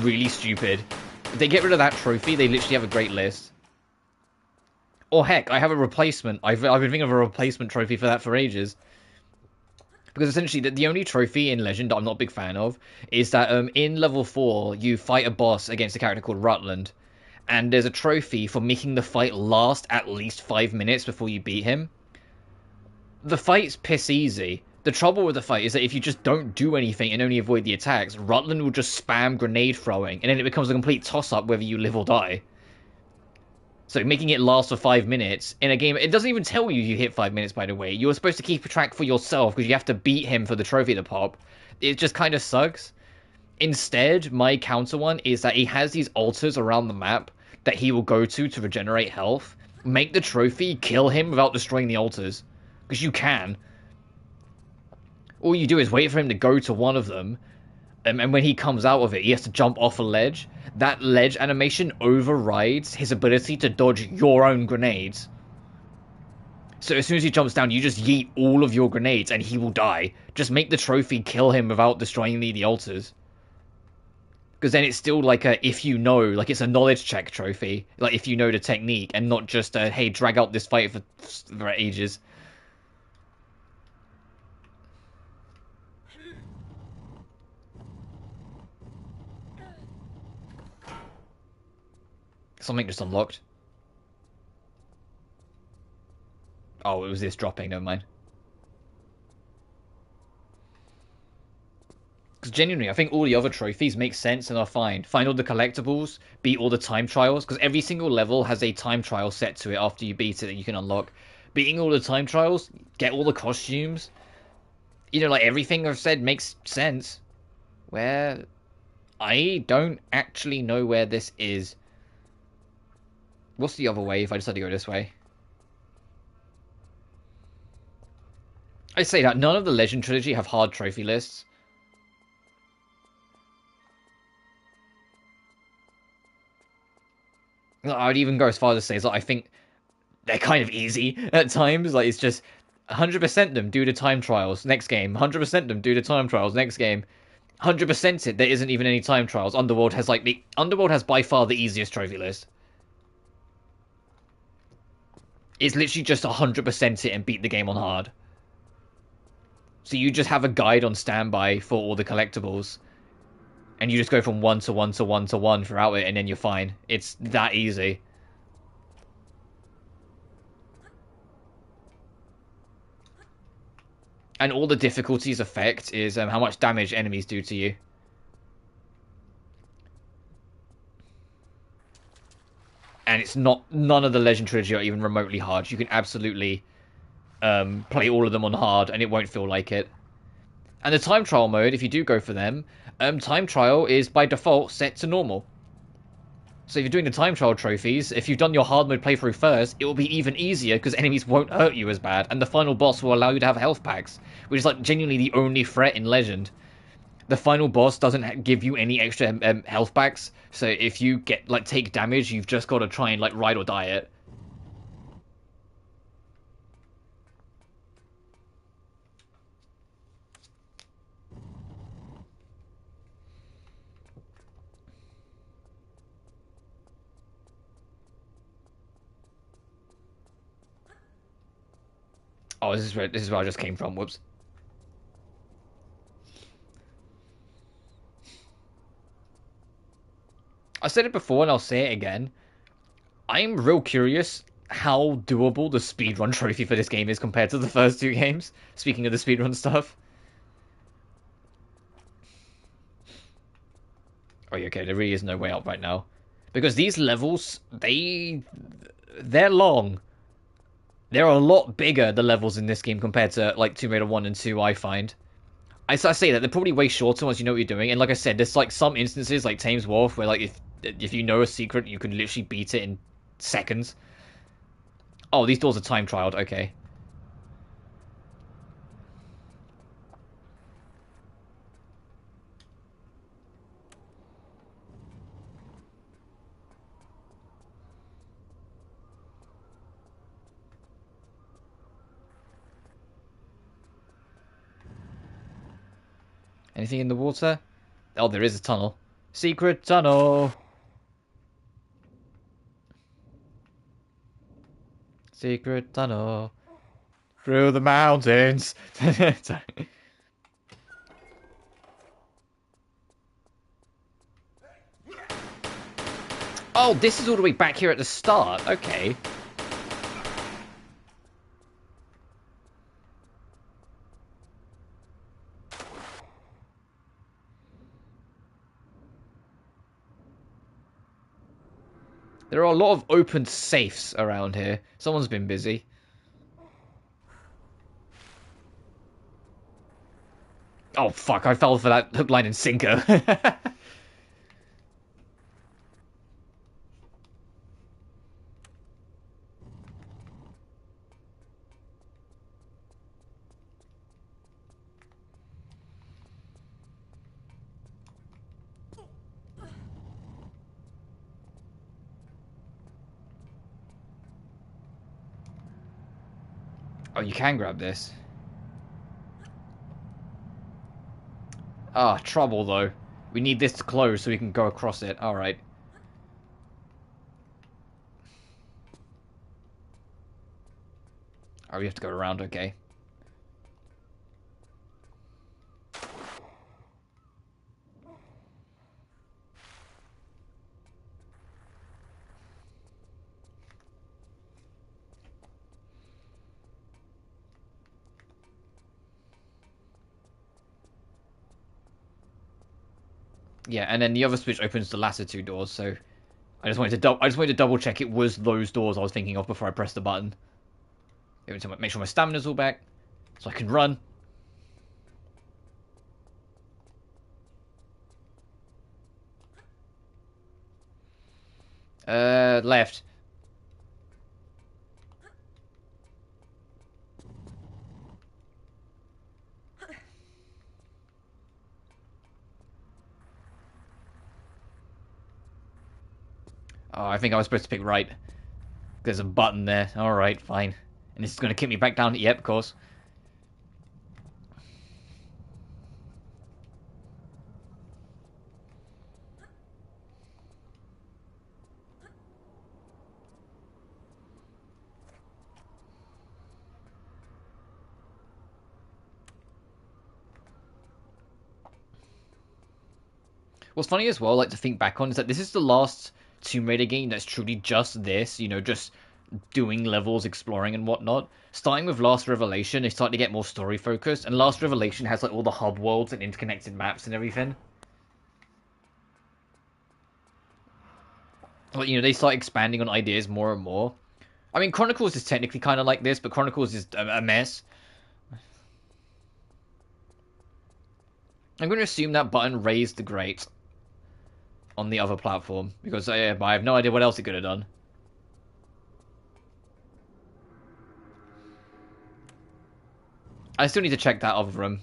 really stupid. If they get rid of that trophy, they literally have a great list. Or heck, I have a replacement. I've been thinking of a replacement trophy for that for ages. Because essentially, the only trophy in Legend that I'm not a big fan of is that in level 4, you fight a boss against a character called Rutland. And there's a trophy for making the fight last at least 5 minutes before you beat him. The fight's piss easy. The trouble with the fight is that if you just don't do anything and only avoid the attacks, Rutland will just spam grenade throwing, and then it becomes a complete toss-up whether you live or die. So making it last for 5 minutes in a game, it doesn't even tell you hit 5 minutes, by the way. You're supposed to keep a track for yourself because you have to beat him for the trophy to pop. It just kind of sucks. Instead, my counter one is that he has these altars around the map that he will go to regenerate health. Make the trophy, kill him without destroying the altars. Because you can. All you do is wait for him to go to one of them, and when he comes out of it, he has to jump off a ledge. That ledge animation overrides his ability to dodge your own grenades. So as soon as he jumps down, you just yeet all of your grenades and he will die. Just make the trophy kill him without destroying the altars. Because then it's still like a, if you know, like it's a knowledge check trophy. Like if you know the technique and not just a, hey, drag out this fight for ages. Something just unlocked. Oh, it was this dropping, never mind. Because genuinely, I think all the other trophies make sense and are fine. Find all the collectibles, beat all the time trials, because every single level has a time trial set to it after you beat it that you can unlock. Beating all the time trials, get all the costumes. You know, like everything I've said makes sense. Where... I don't actually know where this is. What's the other way if I decide to go this way? I say that none of the Legend Trilogy have hard trophy lists. I would even go as far as to say, is that I think they're kind of easy at times. Like, it's just 100% them, do the time trials, next game. 100% them, do the time trials, next game. 100% it, there isn't even any time trials. Underworld has by far the easiest trophy list. It's literally just 100% it and beat the game on hard. So you just have a guide on standby for all the collectibles. And you just go from 1 to 1 to 1 to 1 throughout it, and then you're fine. It's that easy. And all the difficulties affect is how much damage enemies do to you. And it's not... None of the Legend Trilogy are even remotely hard. You can absolutely play all of them on hard, and it won't feel like it. And the time trial mode, if you do go for them, time trial is by default set to normal. So if you're doing the time trial trophies, if you've done your hard mode playthrough first, it will be even easier because enemies won't hurt you as bad, and the final boss will allow you to have health packs, which is like genuinely the only threat in Legend. The final boss doesn't give you any extra health packs, so if you get take damage, you've just got to try and ride or die it. Oh, this is where I just came from. Whoops. I said it before and I'll say it again. I'm real curious how doable the speedrun trophy for this game is compared to the first two games. Speaking of the speedrun stuff. Oh, okay, there really is no way out right now. Because these levels, they're long. They're a lot bigger, the levels in this game, compared to, like, Tomb Raider 1 and 2, I find. I say that, they're probably way shorter once you know what you're doing. And like I said, there's, like, some instances, like Thames Wharf, where, like, if you know a secret, you can literally beat it in seconds. Oh, these doors are time-trialed, okay. Anything in the water? Oh, there is a tunnel. Secret tunnel! Secret tunnel. Through the mountains! Sorry. Oh, this is all the way back here at the start. Okay. There are a lot of open safes around here. Someone's been busy. Oh, fuck. I fell for that hook, line, and sinker. Oh, you can grab this. Ah, trouble, though. We need this to close so we can go across it. Alright. Oh, we have to go around, okay. Yeah, and then the other switch opens the latter two doors, so... I just wanted to double check it was those doors I was thinking of before I pressed the button. Make sure my stamina's all back, so I can run. Left. Oh, I think I was supposed to pick right. There's a button there. Alright, fine. And this is going to kick me back down. Yep, of course. What's funny as well, like to think back on, is that this is the last Tomb Raider game that's truly just this, you know, just doing levels, exploring and whatnot. Starting with Last Revelation, they start to get more story focused, and Last Revelation has like all the hub worlds and interconnected maps and everything. Like, you know, they start expanding on ideas more and more. I mean, Chronicles is technically kind of like this, but Chronicles is a mess. I'm going to assume that button raised the grate on the other platform, because I have no idea what else it could have done. I still need to check that other room.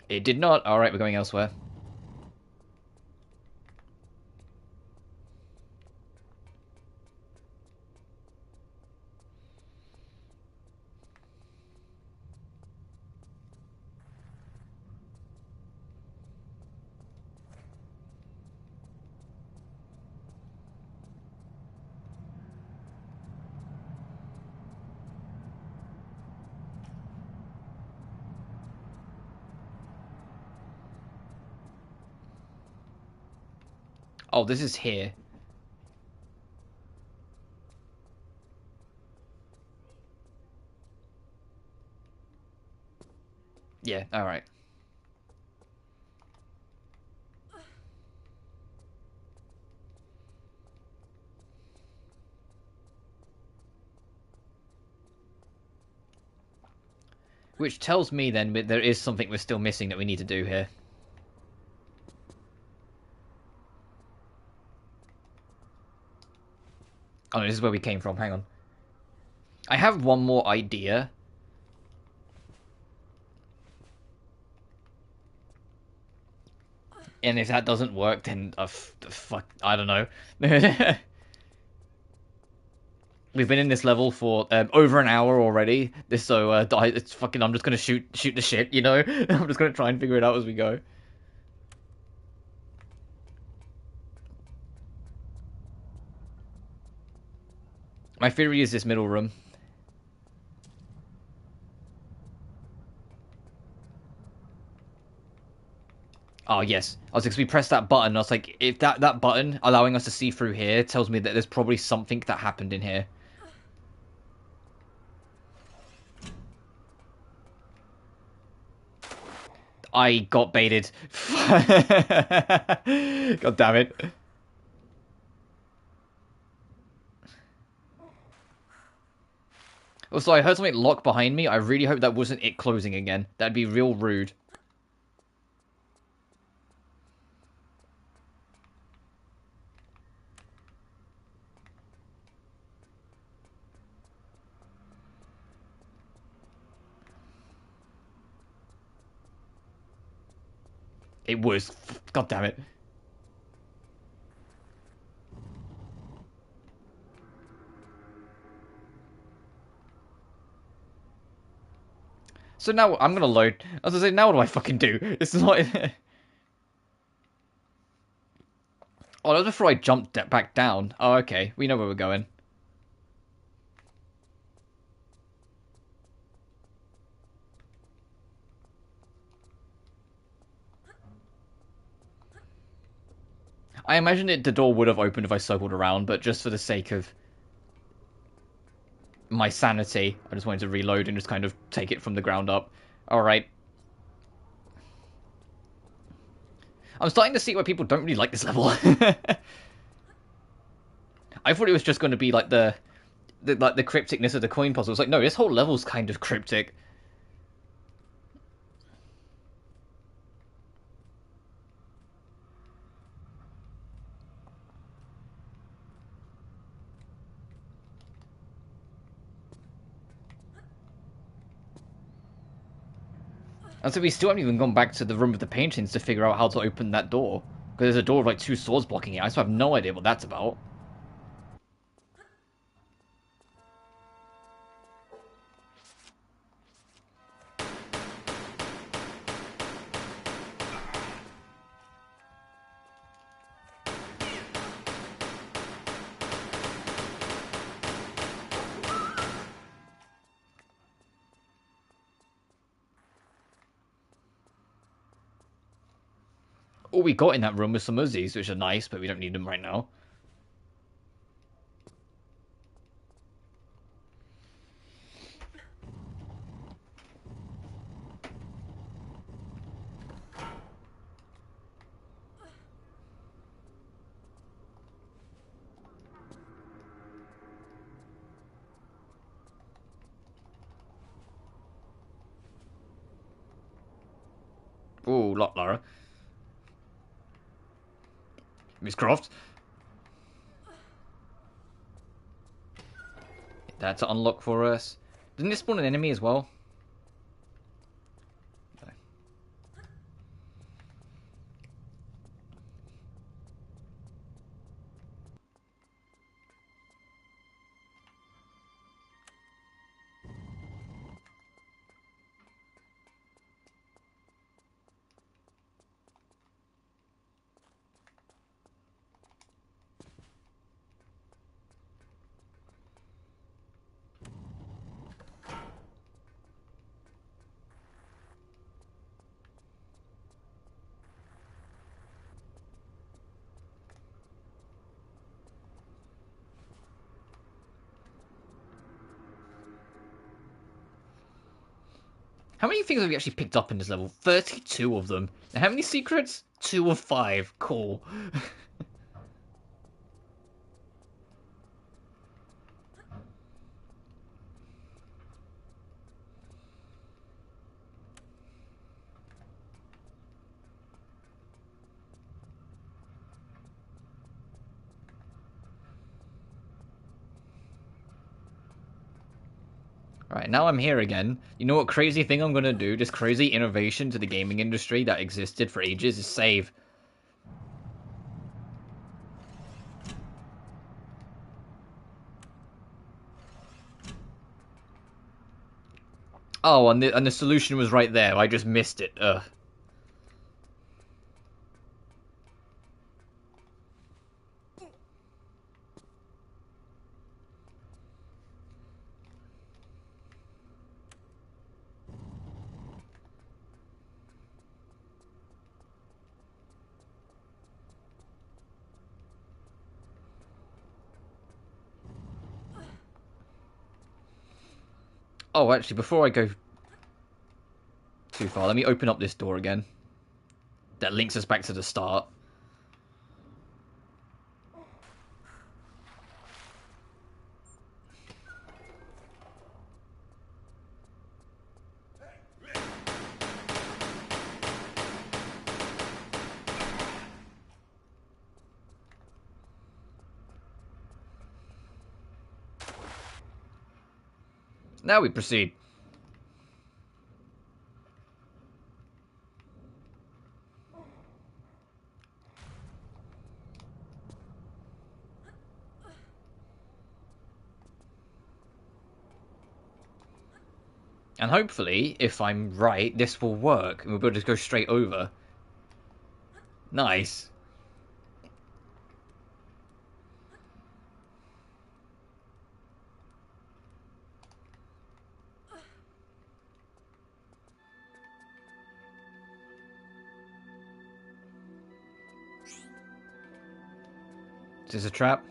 It did not. Alright, we're going elsewhere. Oh, this is here. Yeah, alright. Which tells me then that there is something we're still missing that we need to do here. Oh, no, this is where we came from. Hang on. I have one more idea. And if that doesn't work, then fuck, I don't know. We've been in this level for over an hour already. It's fucking. I'm just gonna shoot the shit, you know. I'm just gonna try and figure it out as we go. My theory is this middle room. Oh, yes. I was like, 'cause we pressed that button. I was like, if that button allowing us to see through here tells me that there's probably something that happened in here. I got baited. God damn it. Also, I heard something lock behind me. I really hope that wasn't it closing again. That'd be real rude. It was. God damn it. So now I'm gonna load. I was gonna say, now what do I fucking do? It's not. Oh, that was before I jumped back down. Oh, okay. We know where we're going. I imagine the door would have opened if I circled around, but just for the sake of my sanity, I just wanted to reload and just kind of take it from the ground up. Alright. I'm starting to see why people don't really like this level. I thought it was just going to be like the crypticness of the coin puzzle. It's like, no, this whole level's kind of cryptic. And so we still haven't even gone back to the room of the paintings to figure out how to open that door. Because there's a door with like two swords blocking it. I still have no idea what that's about. All we got in that room was some Uzis, which are nice, but we don't need them right now. Ooh, lot Lara. Miss Croft. That's to unlock for us. Didn't it spawn an enemy as well? How many things have we actually picked up in this level? 32 of them. And how many secrets? 2 of 5. Cool. Right, now I'm here again. You know what crazy thing I'm gonna do? This crazy innovation to the gaming industry that existed for ages is save. Oh, and the solution was right there. I just missed it. Ugh. Oh, actually, before I go too far, let me open up this door again. That links us back to the start. Now we proceed. And hopefully, if I'm right, this will work. And we'll be able to go straight over. Nice. Is this a trap?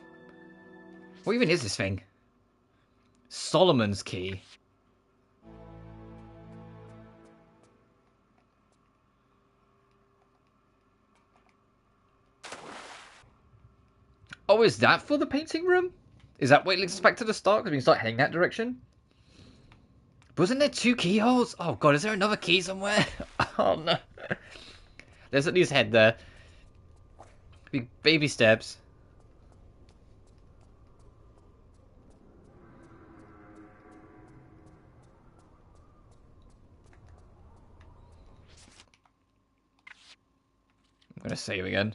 What even is this thing? Solomon's key. Oh, is that for the painting room? Is that what links us back to the start? Because we can start heading that direction? Wasn't there 2 keyholes? Oh god, is there another key somewhere? Oh no. Let's at least head there. Big baby steps. I'm gonna save again.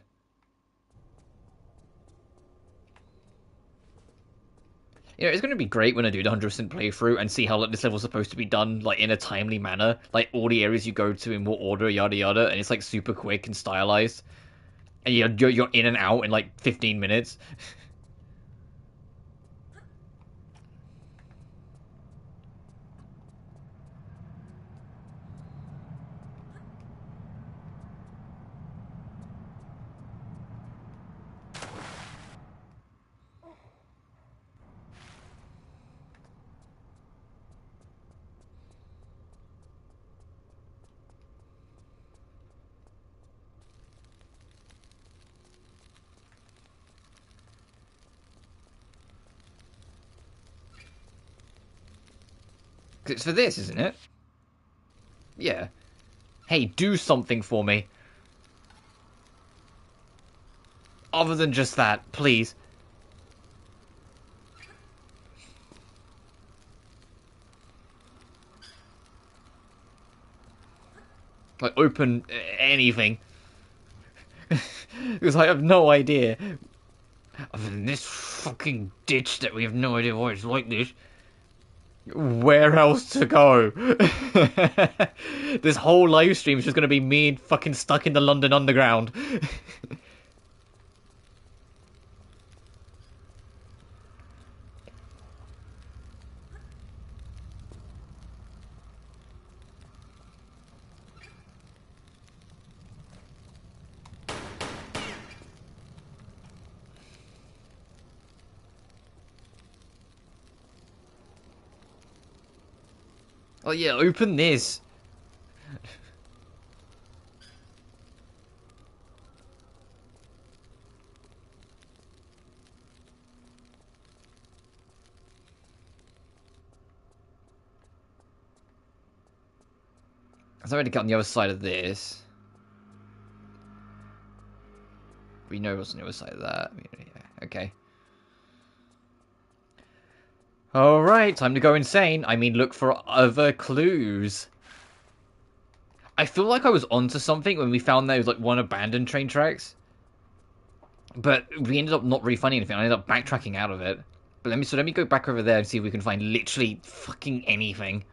You know, it's going to be great when I do the 100% playthrough and see how like, this level's supposed to be done, like, in a timely manner. Like, all the areas you go to in what order, yada yada, and it's, like, super quick and stylized. And you're in and out in, like, 15 minutes. It's for this, isn't it? Yeah. Hey, do something for me. Other than just that, please. Like, open anything. Because I have no idea. Other than this fucking ditch that we have no idea why it's like this. Where else to go? This whole live stream is just gonna be me fucking stuck in the London Underground. Oh yeah, open this. I've already got on the other side of this. We know what's on the other side of that. Yeah, okay. Alright, time to go insane. I mean, look for other clues. I feel like I was onto something when we found there was like one abandoned train tracks. But we ended up not really finding anything. I ended up backtracking out of it. But let me go back over there and see if we can find literally fucking anything.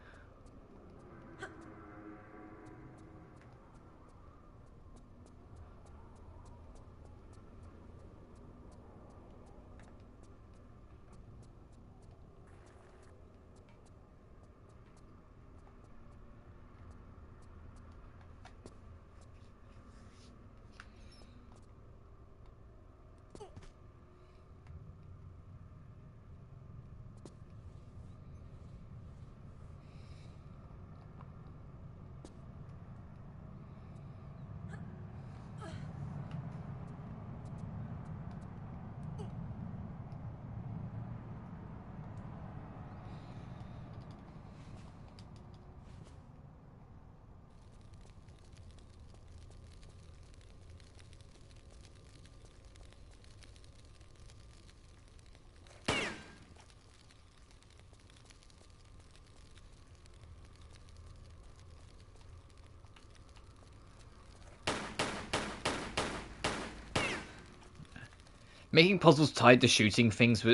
Making puzzles tied to shooting things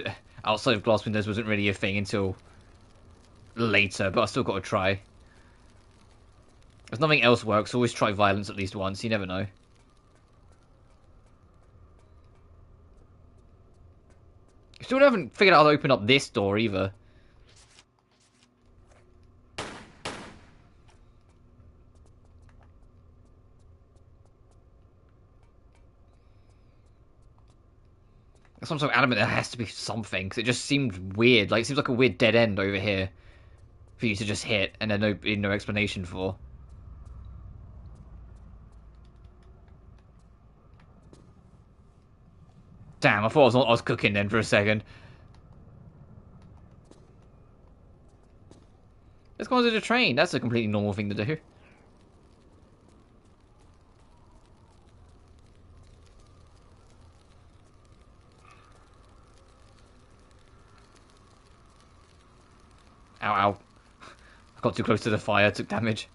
outside of glass windows wasn't really a thing until later, but I still got to try. If nothing else works, always try violence at least once, you never know. Still haven't figured out how to open up this door either. That's why I'm so adamant there has to be something, because it just seemed weird. Like, it seems like a weird dead end over here for you to just hit, and then no explanation for. Damn, I thought I was cooking then for a second. Let's go onto the train. That's a completely normal thing to do. Ow, ow. I got too close to the fire, took damage.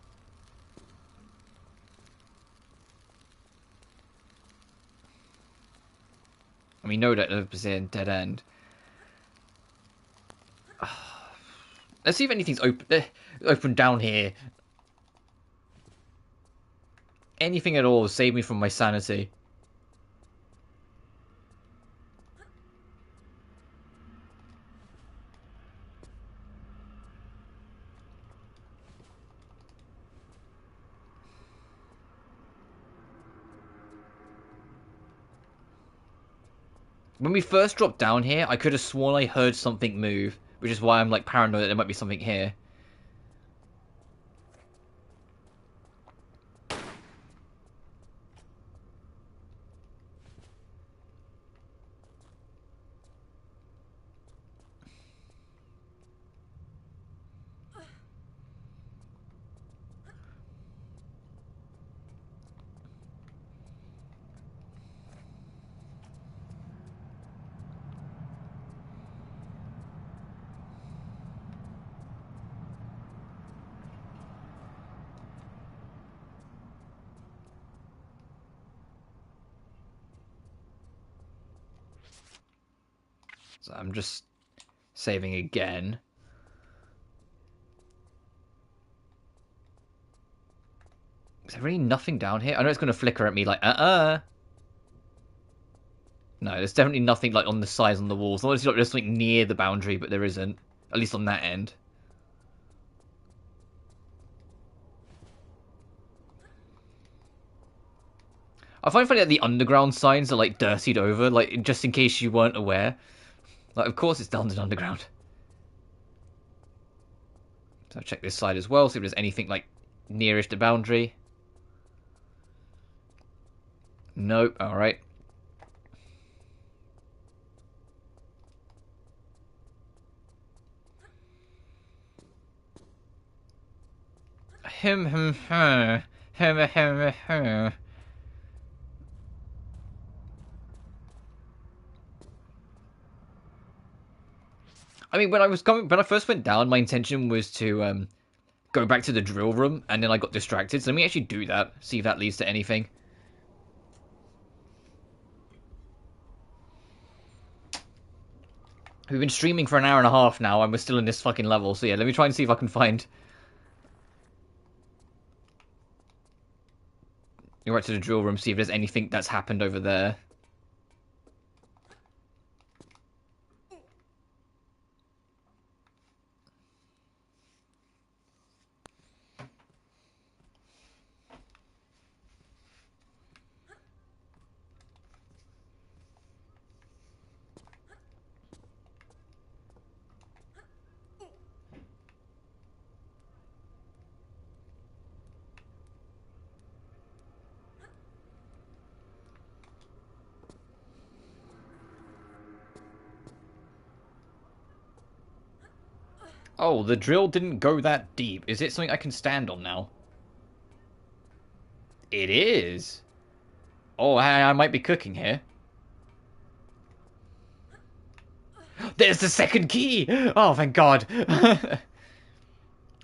And we know that it was a dead end. Let's see if anything's open down here. Anything at all save me from my sanity. When we first dropped down here, I could have sworn I heard something move, which is why I'm like paranoid that there might be something here. So I'm just saving again. Is there really nothing down here? I know it's going to flicker at me like, No, there's definitely nothing like on the sides on the walls. There's something near the boundary, but there isn't. At least on that end. I find funny that the underground signs are like dirtied over, like just in case you weren't aware. Like, of course it's London Underground. So I'll check this side as well, see if there's anything like Nearest the boundary. Nope, alright. I mean, when I first went down, my intention was to go back to the drill room, and then I got distracted. So let me actually do that. See if that leads to anything. We've been streaming for an hour and a half now, and we're still in this fucking level. So yeah, let me try and see if I can find. Go right to the drill room, see if there's anything that's happened over there. Oh, the drill didn't go that deep. Is it something I can stand on now? It is. Oh, I might be cooking here. There's the second key! Oh, thank God.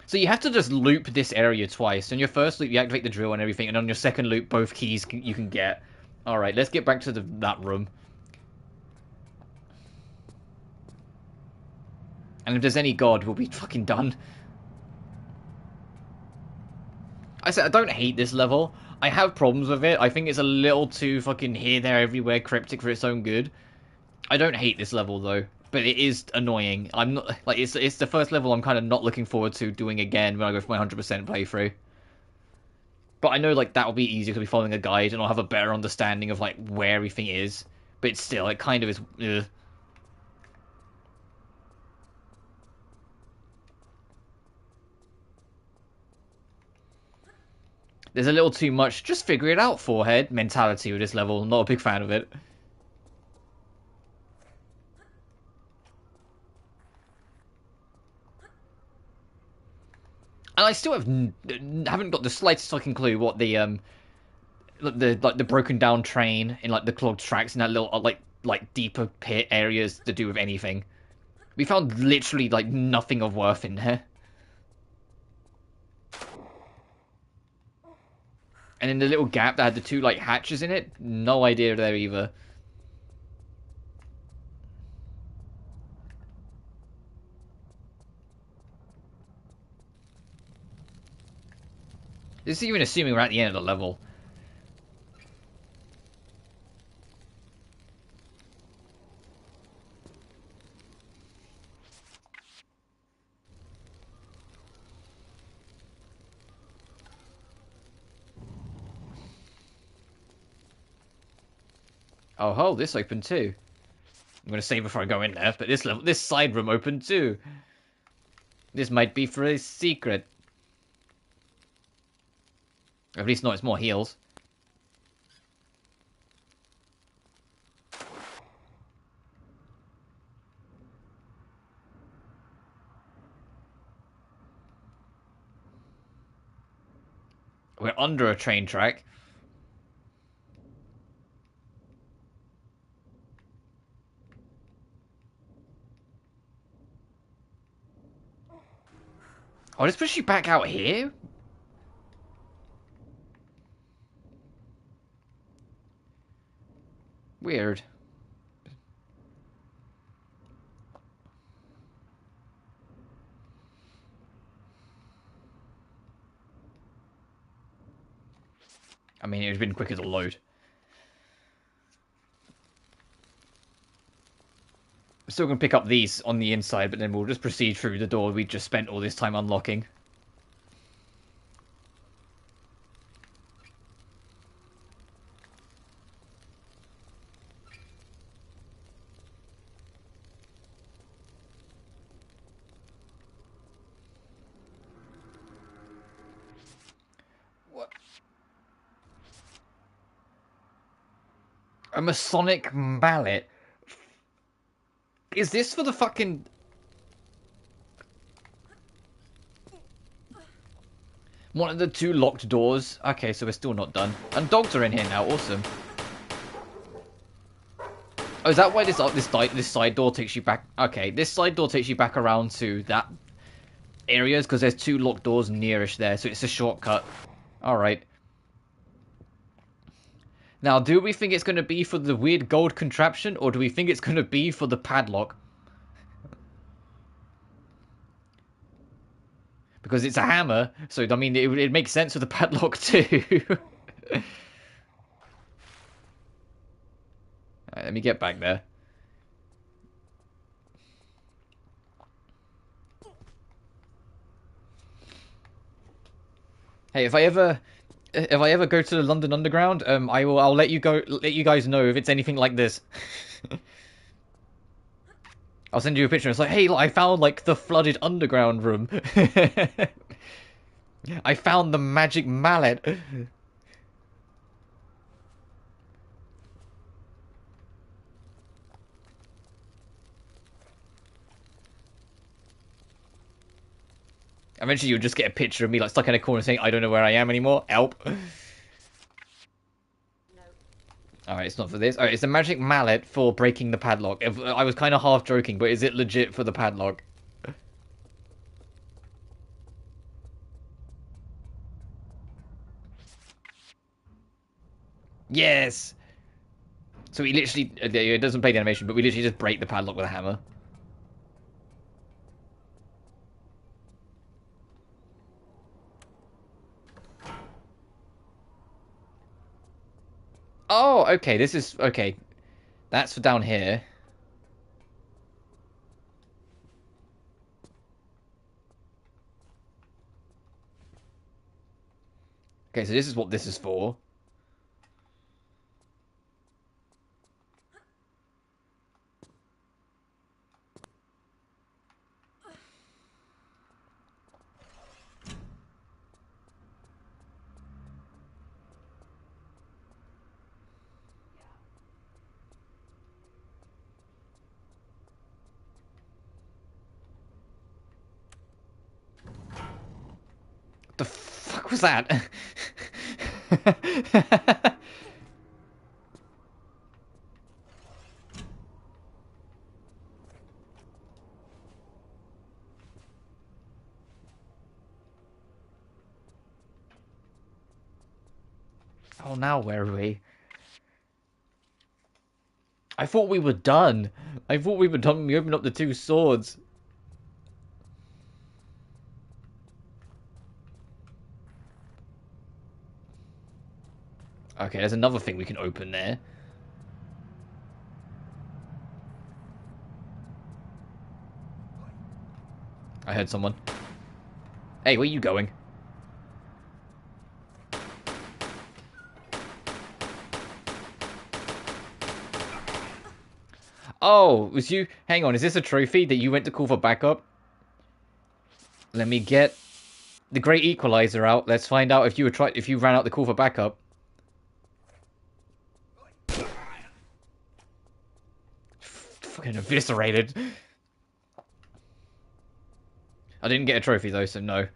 So you have to just loop this area twice. On your first loop, you activate the drill and everything, and on your second loop, both keys you can get. Alright, let's get back to that room. And if there's any god, we'll be fucking done. I said, I don't hate this level. I have problems with it. I think it's a little too fucking here, there, everywhere cryptic for its own good. I don't hate this level, though. But it is annoying. I'm not... Like, it's the first level I'm kind of not looking forward to doing again when I go for my 100% playthrough. But I know, like, that'll be easier because I'll be following a guide and I'll have a better understanding of, like, where everything is. But still, it kind of is... Ugh. There's a little too much just figure it out forehead mentality with this level. Not a big fan of it. And I still haven't got the slightest fucking clue what the broken down train in like the clogged tracks in that little like deeper pit areas to do with anything. We found literally like nothing of worth in there. And in the little gap that had the two like hatches in it, no idea there either. This is even assuming we're at the end of the level. Oh ho, this opened too. I'm gonna save before I go in there, but this side room opened too. This might be for a secret. At least not, it's more heals. We're under a train track. Oh, let's push you back out here? Weird. I mean, it's been quicker to load. We're still going to pick up these on the inside, but then we'll just proceed through the door we just spent all this time unlocking. A Masonic mallet. Is this for the fucking... One of the 2 locked doors. Okay, so we're still not done. And dogs are in here now. Awesome. Oh, is that why this side door takes you back? Okay, this side door takes you back around to that areas because there's 2 locked doors nearish there, so it's a shortcut. All right. Now, do we think it's going to be for the weird gold contraption, or do we think it's going to be for the padlock? Because it's a hammer, so, I mean, it makes sense for the padlock, too. Alright, let me get back there. Hey, if I ever go to the London Underground, I'll let you guys know if it's anything like this. I'll send you a picture. It's like, hey, I found like the flooded underground room. I found the magic mallet. Eventually, you'll just get a picture of me like stuck in a corner saying, "I don't know where I am anymore. Help." Alright, it's not for this. Alright, it's a magic mallet for breaking the padlock. I was kind of half joking, but is it legit for the padlock? Yes! So we literally... it doesn't play the animation, but we literally just break the padlock with a hammer. Oh, okay, this is... Okay. That's for down here. Okay, so this is what this is for. What the fuck was that? Oh, now where are we? I thought we were done. I thought we were done when we opened up the 2 swords. Okay, there's another thing we can open there. I heard someone. Hey, where are you going? Oh, was you... Hang on, is this a trophy that you went to call for backup? Let me get the Great Equalizer out. Let's find out if you ran out the call for backup. Fucking eviscerated. I didn't get a trophy though, so no.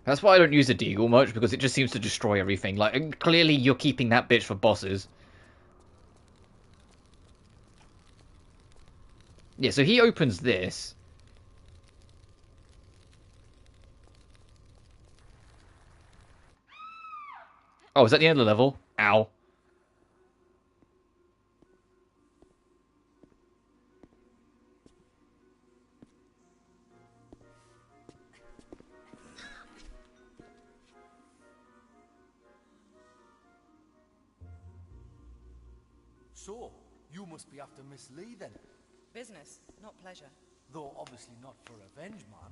That's why I don't use the deagle much, because it just seems to destroy everything. Like, clearly you're keeping that bitch for bosses. Yeah, so he opens this. Oh, is that the end of the level? Ow. So, you must be after Miss Lee then? Business, not pleasure. Though obviously not for revenge, man.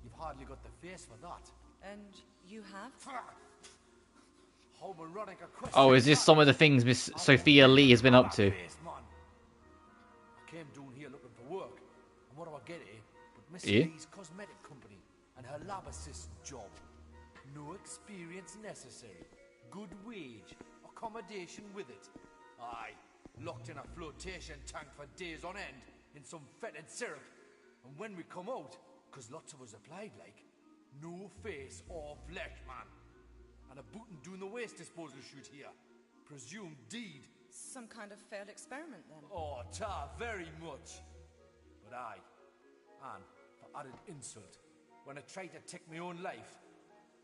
You've hardly got the face for that. And you have? How moronic a question. Oh, is this some of the things Miss Sophia Lee has been up to? I came down here looking for work. Miss Yeah? Lee's cosmetic company and her lab assistant job. No experience necessary. Good wage. Accommodation with it. Aye, locked in a flotation tank for days on end in some fetid syrup. And when we come out, 'cause lots of us applied like, no face or flesh, man. And a bootin' doing the waste disposal shoot here. Presumed deed. Some kind of failed experiment, then. Oh, ta, very much. But aye, and for added insult, when I tried to take my own life,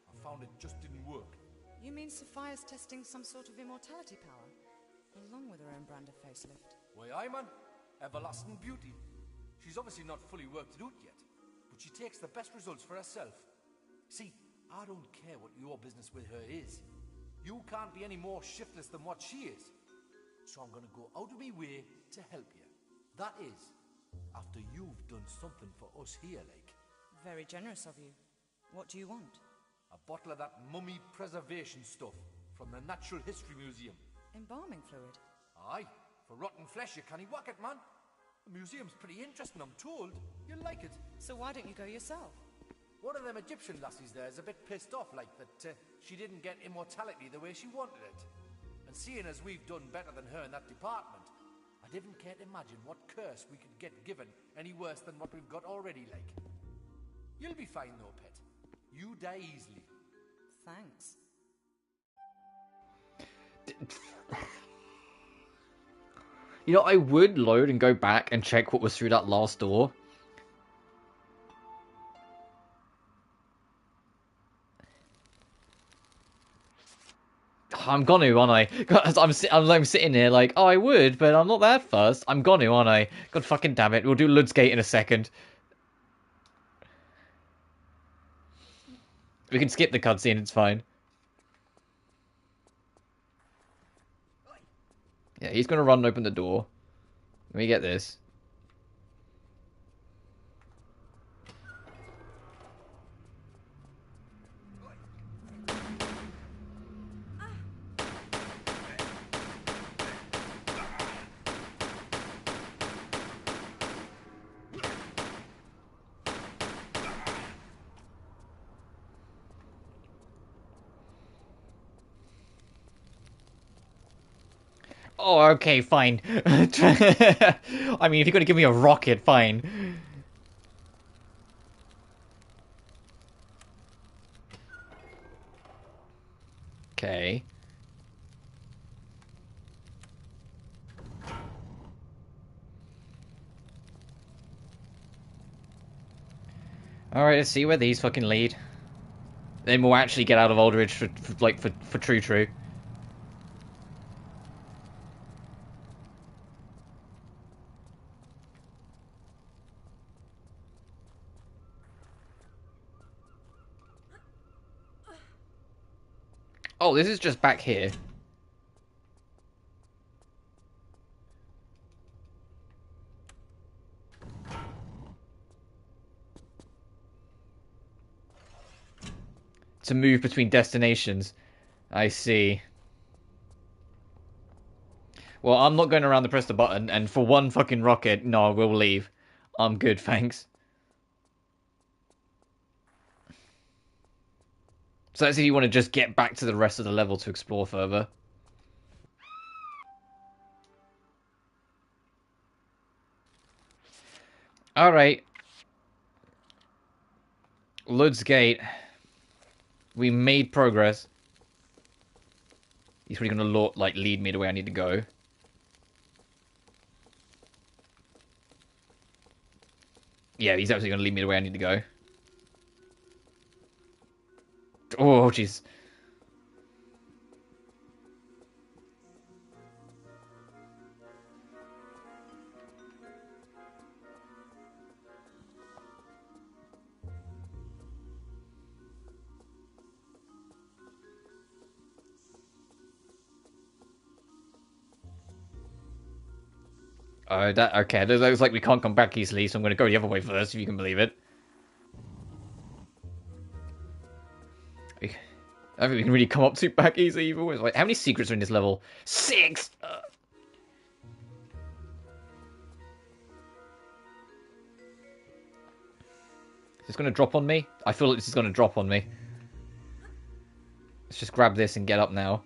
I found it just didn't work. You mean Sophia's testing some sort of immortality power, along with her own brand of facelift? Why, aye, man. Everlasting beauty. She's obviously not fully worked it out yet, but she takes the best results for herself. See, I don't care what your business with her is. You can't be any more shiftless than what she is. So I'm gonna go out of my way to help you. That is, after you've done something for us here, like. Very generous of you. What do you want? A bottle of that mummy preservation stuff from the Natural History Museum. Embalming fluid? Aye, for rotten flesh you can't whack it, man. The museum's pretty interesting, I'm told. You'll like it. So why don't you go yourself? One of them Egyptian lassies there is a bit pissed off, like, that she didn't get immortality the way she wanted it. And seeing as we've done better than her in that department, I didn't care to imagine what curse we could get given any worse than what we've got already, like. You'll be fine though, pet. You die easily. Thanks. You know, I would load and go back and check what was through that last door. I'm gonna, aren't I? 'Cause I'm sitting here like, oh, I would, but I'm not that fast. I'm gonna, aren't I? God fucking damn it. We'll do Lud's Gate in a second. We can skip the cutscene, it's fine. Yeah, he's gonna run and open the door. Let me get this. Oh, okay, fine. I mean, if you're gonna give me a rocket, fine. Okay. Alright, let's see where these fucking lead. Then we'll actually get out of Aldridge for true. Oh, this is just back here. To move between destinations. I see. Well, I'm not going around to press the button, and for one fucking rocket, no, we'll leave. I'm good, thanks. So that's if you want to just get back to the rest of the level to explore further. Alright. Lud's Gate. We made progress. He's really gonna lead me the way I need to go. Yeah, he's absolutely gonna lead me the way I need to go. Oh, jeez. Oh, okay. It looks like we can't come back easily, so I'm going to go the other way first, if you can believe it. I don't think we can really come up to back easily either. Like, how many secrets are in this level? 6! Is this going to drop on me? I feel like this is going to drop on me. Let's just grab this and get up now.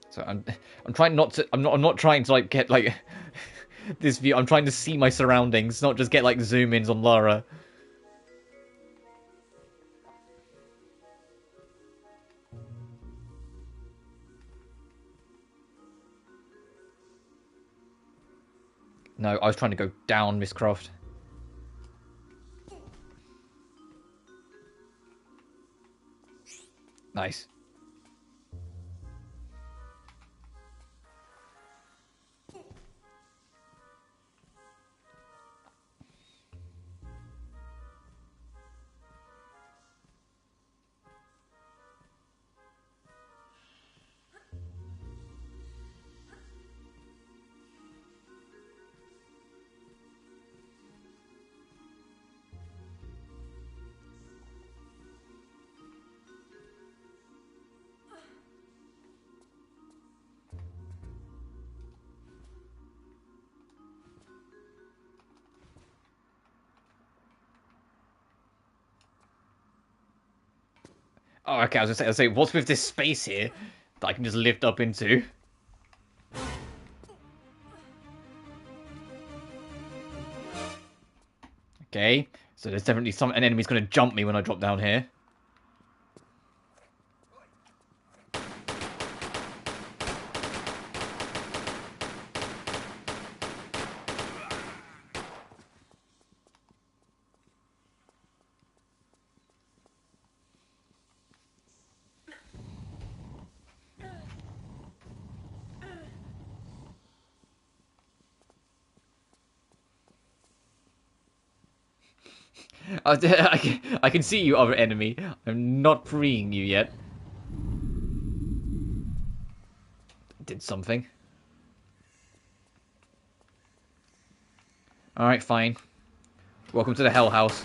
So I'm trying not to I'm not trying to like get like this view. I'm trying to see my surroundings, not just get like zoom ins on Lara. No, I was trying to go down, Miss Croft. Nice. Oh, okay, I was gonna say, what's with this space here that I can just lift up into? Okay, so there's definitely an enemy's gonna jump me when I drop down here. I can see you, other enemy. I'm not freeing you yet. Did something. Alright, fine. Welcome to the Hell House.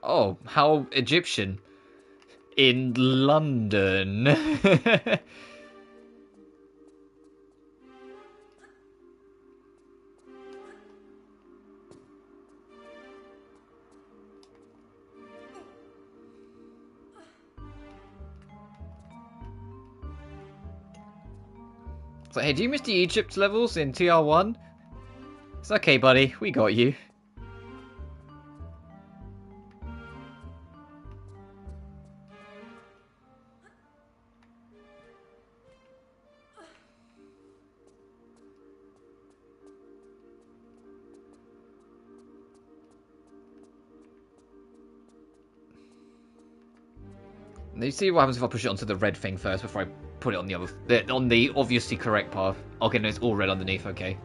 Oh, how Egyptian. In London. So, hey, do you miss the Egypt levels in TR1? It's okay, buddy. We got you. Now you see what happens if I push it onto the red thing first before I put it on on the obviously correct path. Okay, no, it's all red underneath. Okay.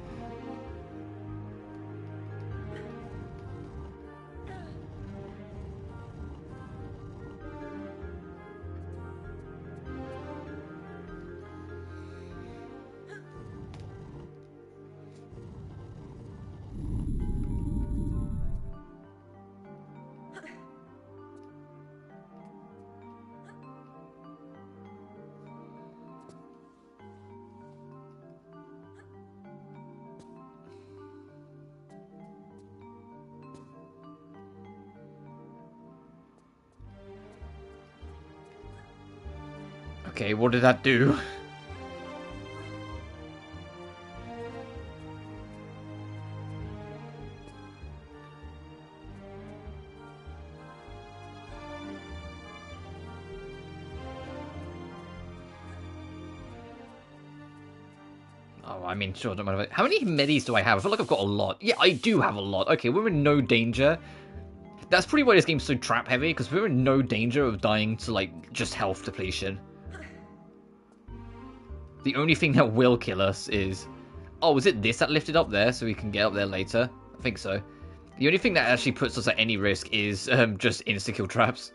Okay, what did that do? Oh, I mean, sure, don't matter. How many medis do I have? I feel like I've got a lot. Yeah, I do have a lot. Okay, we're in no danger. That's probably why this game's so trap heavy, because we're in no danger of dying to, like, just health depletion. The only thing that will kill us is... Oh, was it this that lifted up there so we can get up there later? I think so. The only thing that actually puts us at any risk is just insta-kill traps.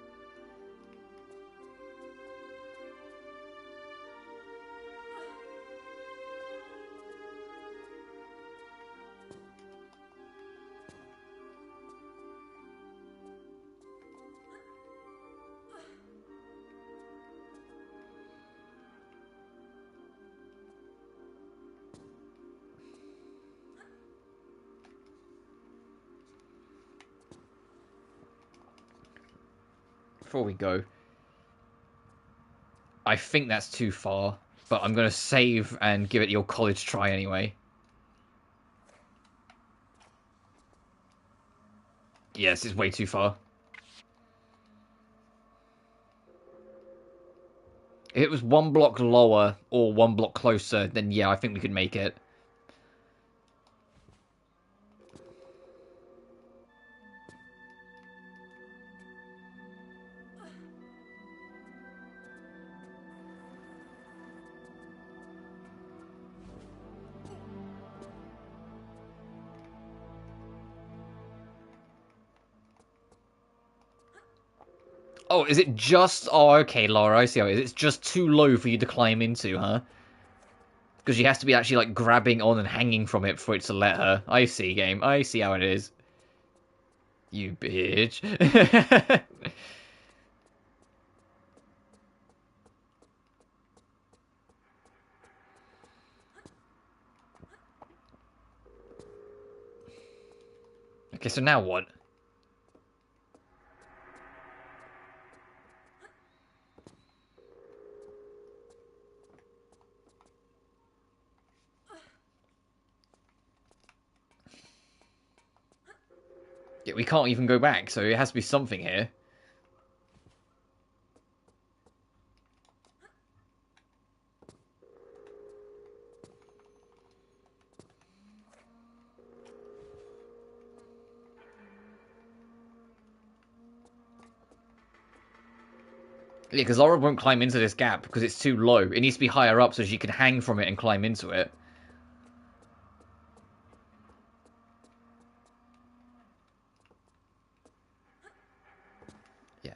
Before we go, I think that's too far, but I'm going to save and give it your college try anyway. Yes, it's way too far. If it was one block lower or one block closer, then yeah, I think we could make it. Oh, is it just... Oh, okay, Laura, I see how it is. It's just too low for you to climb into, huh? Because she has to be actually, like, grabbing on and hanging from it for it to let her. I see, game. I see how it is. You bitch. Okay, so now what? Yeah, we can't even go back, so it has to be something here. Yeah, because Laura won't climb into this gap because it's too low. It needs to be higher up so she can hang from it and climb into it. Yeah.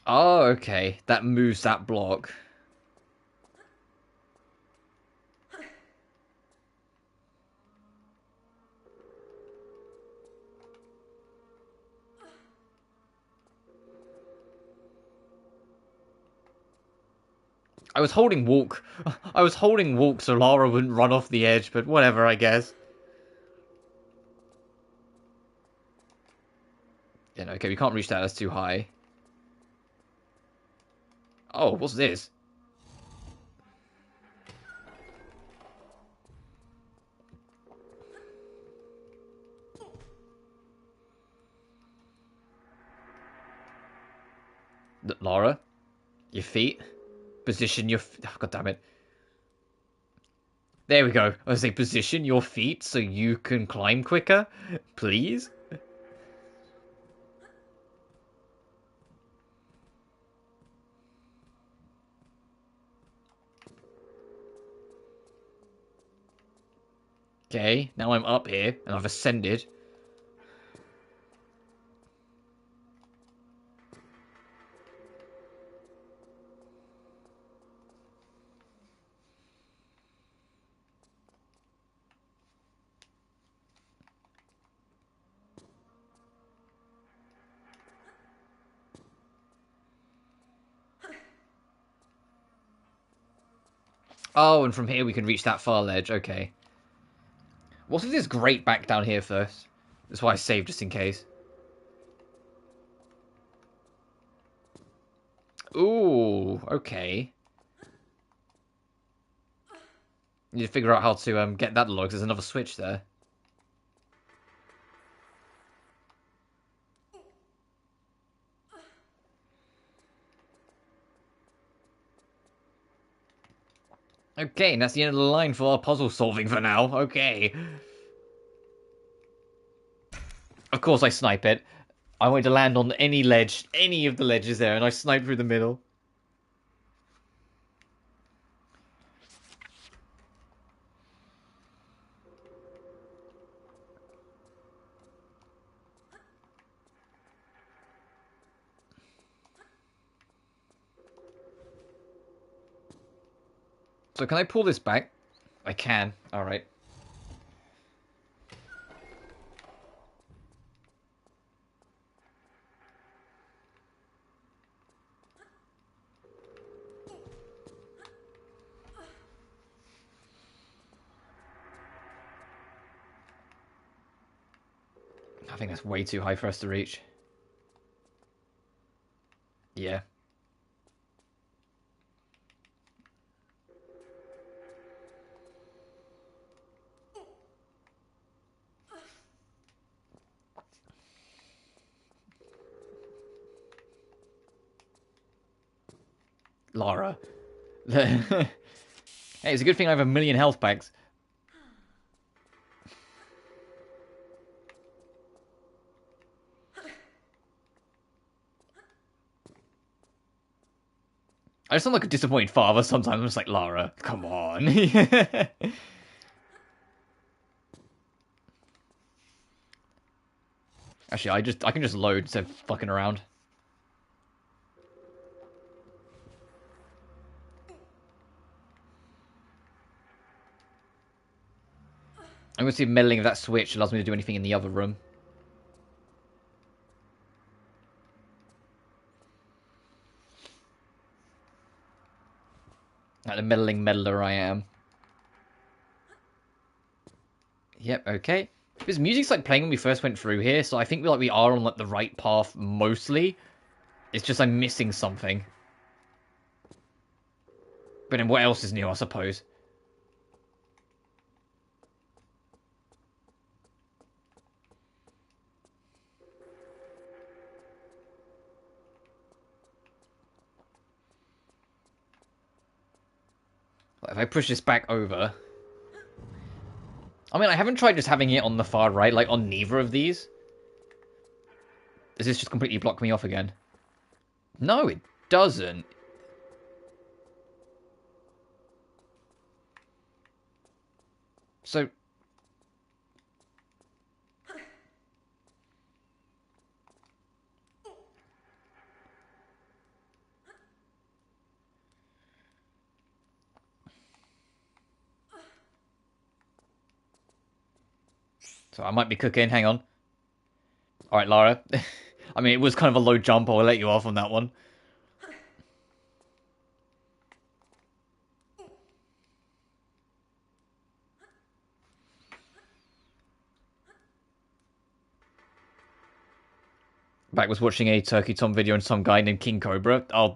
Oh, okay. That moves that block. I was holding walk. I was holding walk so Lara wouldn't run off the edge, but whatever, I guess. Yeah, no, okay, we can't reach that. That's too high. Oh, what's this? Lara? Your feet? Position your... Oh, God damn it. There we go. I was say position your feet so you can climb quicker. Please? Okay, now I'm up here and I've ascended. Oh, and from here we can reach that far ledge. Okay. What if there's great back down here first? That's why I saved just in case. Ooh, okay. Need to figure out how to get that locked. There's another switch there. Okay, and that's the end of the line for our puzzle solving for now. Okay. Of course I snipe it. I wanted to land on any ledge, any of the ledges there, and I snipe through the middle. So can I pull this back? I can. Alright. I think that's way too high for us to reach. Yeah. Lara. Hey, it's a good thing I have a million health packs. I just sound like a disappointed father sometimes. I'm just like, Lara, come on. Actually, I can just load instead of fucking around. I'm gonna see if meddling of that switch allows me to do anything in the other room. Like the meddling meddler I am. Yep, okay. This music's like playing when we first went through here, so I think we are on like the right path mostly. It's just I'm missing something. But then what else is new, I suppose? Like, if I push this back over... I mean, I haven't tried just having it on the far right, like on neither of these. Does this just completely block me off again? No, it doesn't. So... So I might be cooking, hang on. Alright, Lara. I mean, it was kind of a low jump, I'll let you off on that one. Back was watching a Turkey Tom video and some guy named King Cobra. Oh,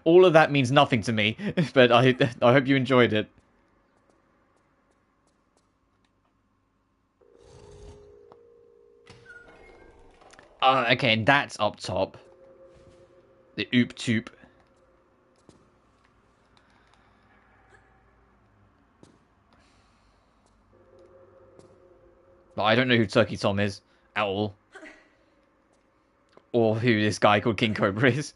all of that means nothing to me, but I hope you enjoyed it. Okay, and that's up top. The Oop Toop. But I don't know who Turkey Tom is at all. Or who this guy called King Cobra is.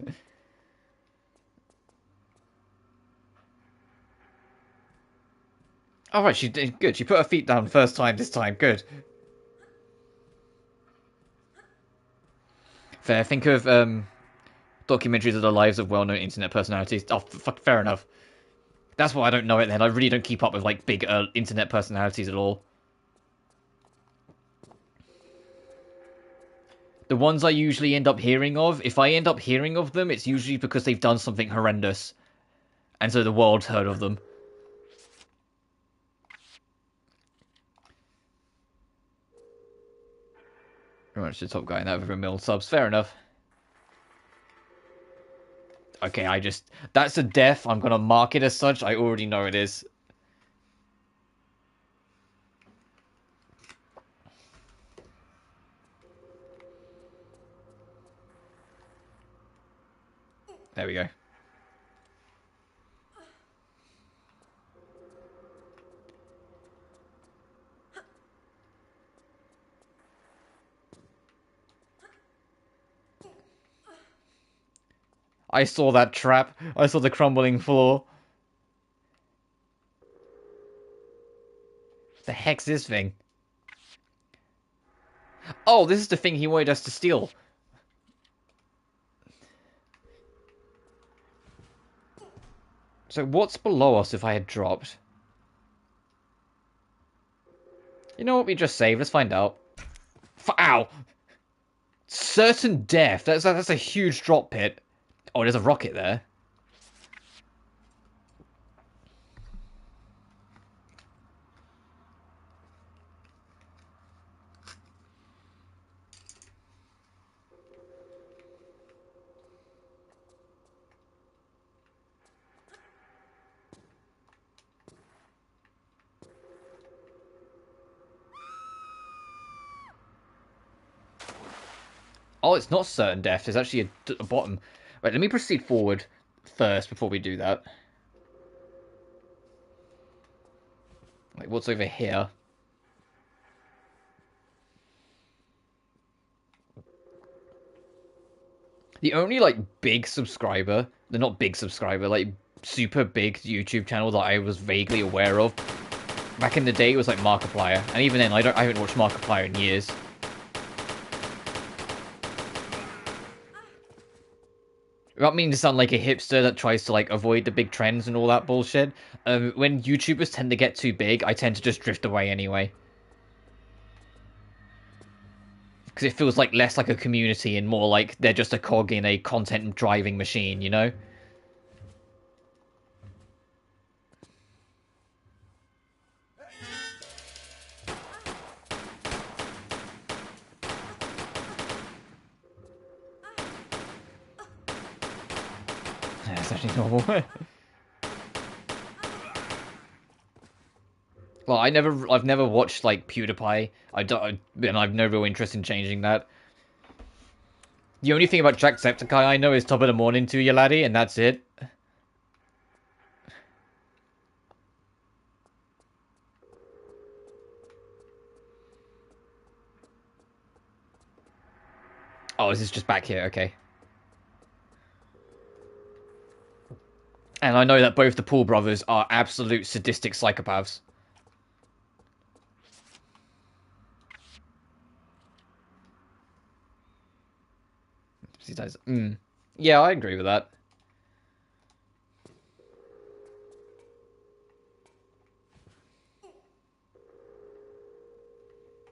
Alright, she did good. She put her feet down first time this time. Good. Fair. Think of documentaries of the lives of well-known internet personalities. Oh, fair enough. That's why I don't know it then. I really don't keep up with like big internet personalities at all. The ones I usually end up hearing of, if I end up hearing of them, it's usually because they've done something horrendous. And so the world's heard of them. Pretty much the top guy in that with a mil subs. Fair enough. Okay, that's a death. I'm gonna mark it as such. I already know it is. There we go. I saw that trap. I saw the crumbling floor. The heck's this thing? Oh, this is the thing he wanted us to steal. So what's below us if I had dropped? You know what we just saved? Let's find out. Ow! Certain death. That's a huge drop pit. Oh, there's a rocket there. Oh, it's not certain death. There's actually a bottom. Right, let me proceed forward first before we do that. Like, what's over here? The only, like, big subscriber, they're not big subscriber, like, super big YouTube channel that I was vaguely aware of back in the day was, like, Markiplier. And even then, I haven't watched Markiplier in years. Without meaning to sound like a hipster that tries to, like, avoid the big trends and all that bullshit, when YouTubers tend to get too big, I tend to just drift away anyway. Because it feels like less like a community and more like they're just a cog in a content-driving machine, you know? That's actually normal. Well, I've never watched, like, PewDiePie. And I've no real interest in changing that. The only thing about Jacksepticeye I know is top of the morning to you, laddie, and that's it. Oh, is this just back here? Okay. And I know that both the Paul brothers are absolute sadistic psychopaths. Yeah, I agree with that.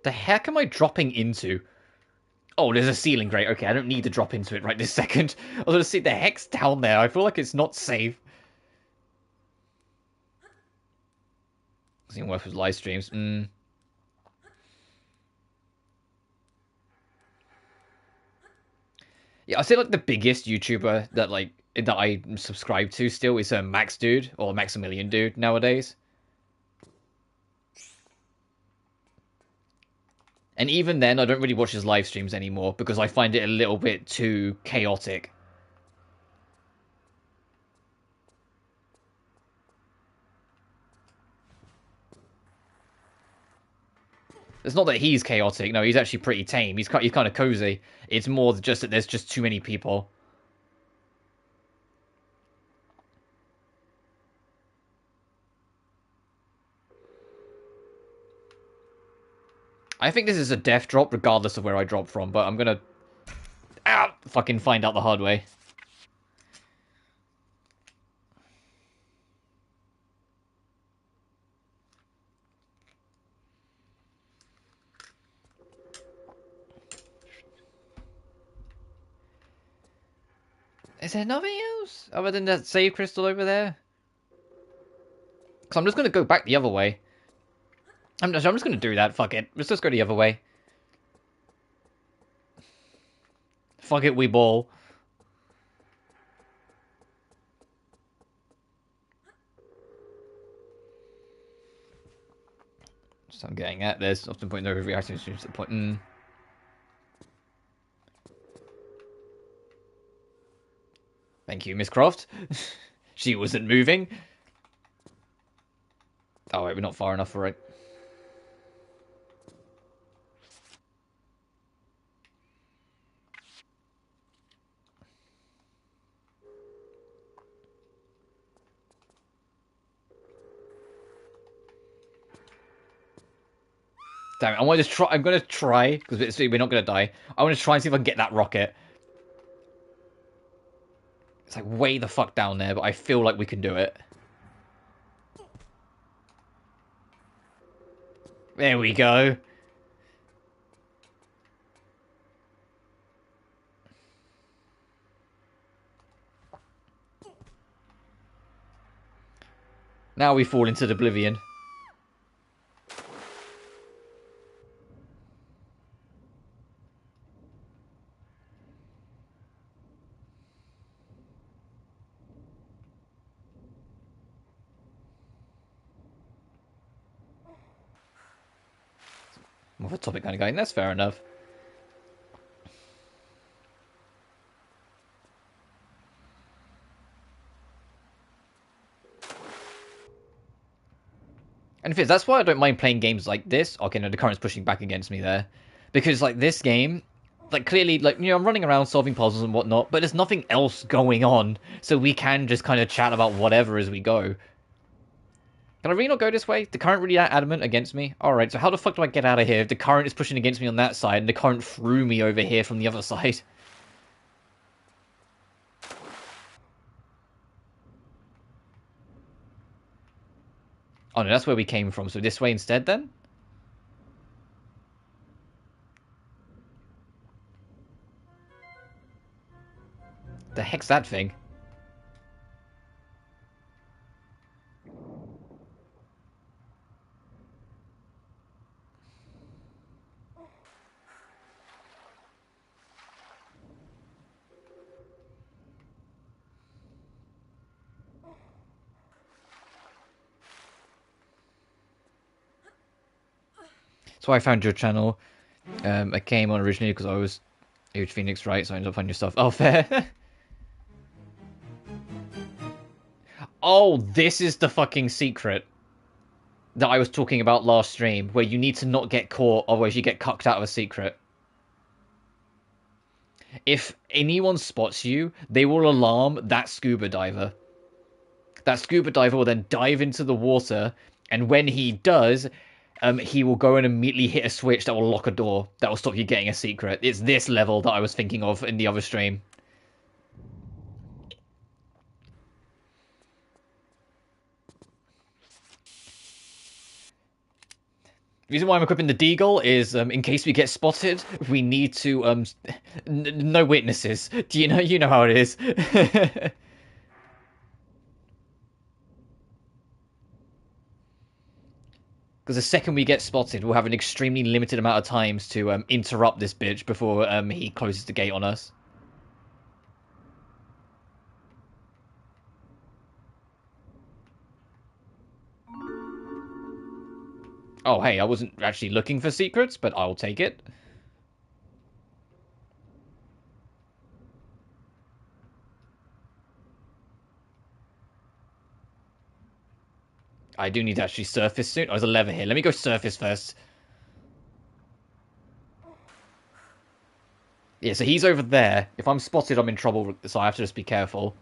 The heck am I dropping into? Oh, there's a ceiling grate. Okay, I don't need to drop into it right this second. I was gonna see the heck's down there. I feel like it's not safe. Seeing Waifus live streams. Yeah, I say like the biggest YouTuber that I subscribe to still is Max Dude or Maximilian Dude nowadays. And even then, I don't really watch his live streams anymore because I find it a little bit too chaotic. It's not that he's chaotic. No, he's actually pretty tame. He's kind of cozy. It's more just that there's just too many people. I think this is a death drop regardless of where I drop from, but I'm gonna fucking find out the hard way. Is there nothing else other than that save crystal over there? Because I'm just gonna go back the other way. I'm just gonna do that. Fuck it. Let's just go the other way. Fuck it, we ball. So I'm getting at this. Often point no reacting to the point. Thank you, Miss Croft. She wasn't moving. Oh wait, we're not far enough for it. Damn it, I want to try. I'm gonna try because we're not gonna die. I want to try and see if I can get that rocket. It's like way the fuck down there, but I feel like we can do it. There we go. Now we fall into oblivion. More of a topic kind of guy, and that's fair enough. And if that's why I don't mind playing games like this. Okay, no, the current's pushing back against me there. Because, like, this game, like, clearly, like, you know, I'm running around solving puzzles and whatnot, but there's nothing else going on. So we can just kind of chat about whatever as we go. Can I really not go this way? The current really adamant against me? Alright, so how the fuck do I get out of here if the current is pushing against me on that side and the current threw me over here from the other side? Oh no, that's where we came from, so this way instead then? The heck's that thing? So I found your channel. I came on originally because I was a huge Phoenix, right? So I ended up finding your stuff. Oh, fair. Oh, this is the fucking secret that I was talking about last stream, where you need to not get caught, otherwise you get cucked out of a secret. If anyone spots you, they will alarm that scuba diver. That scuba diver will then dive into the water, and when he does, he will go and immediately hit a switch that will lock a door. That will stop you getting a secret. It's this level that I was thinking of in the other stream. The reason why I'm equipping the Deagle is, in case we get spotted, we need to, no witnesses. Do you know how it is. Because the second we get spotted, we'll have an extremely limited amount of times to, interrupt this bitch before, he closes the gate on us. Oh, hey, I wasn't actually looking for secrets, but I'll take it. I do need to actually surface soon. Oh, there's a lever here. Let me go surface first. Yeah, so he's over there. If I'm spotted, I'm in trouble, so I have to just be careful.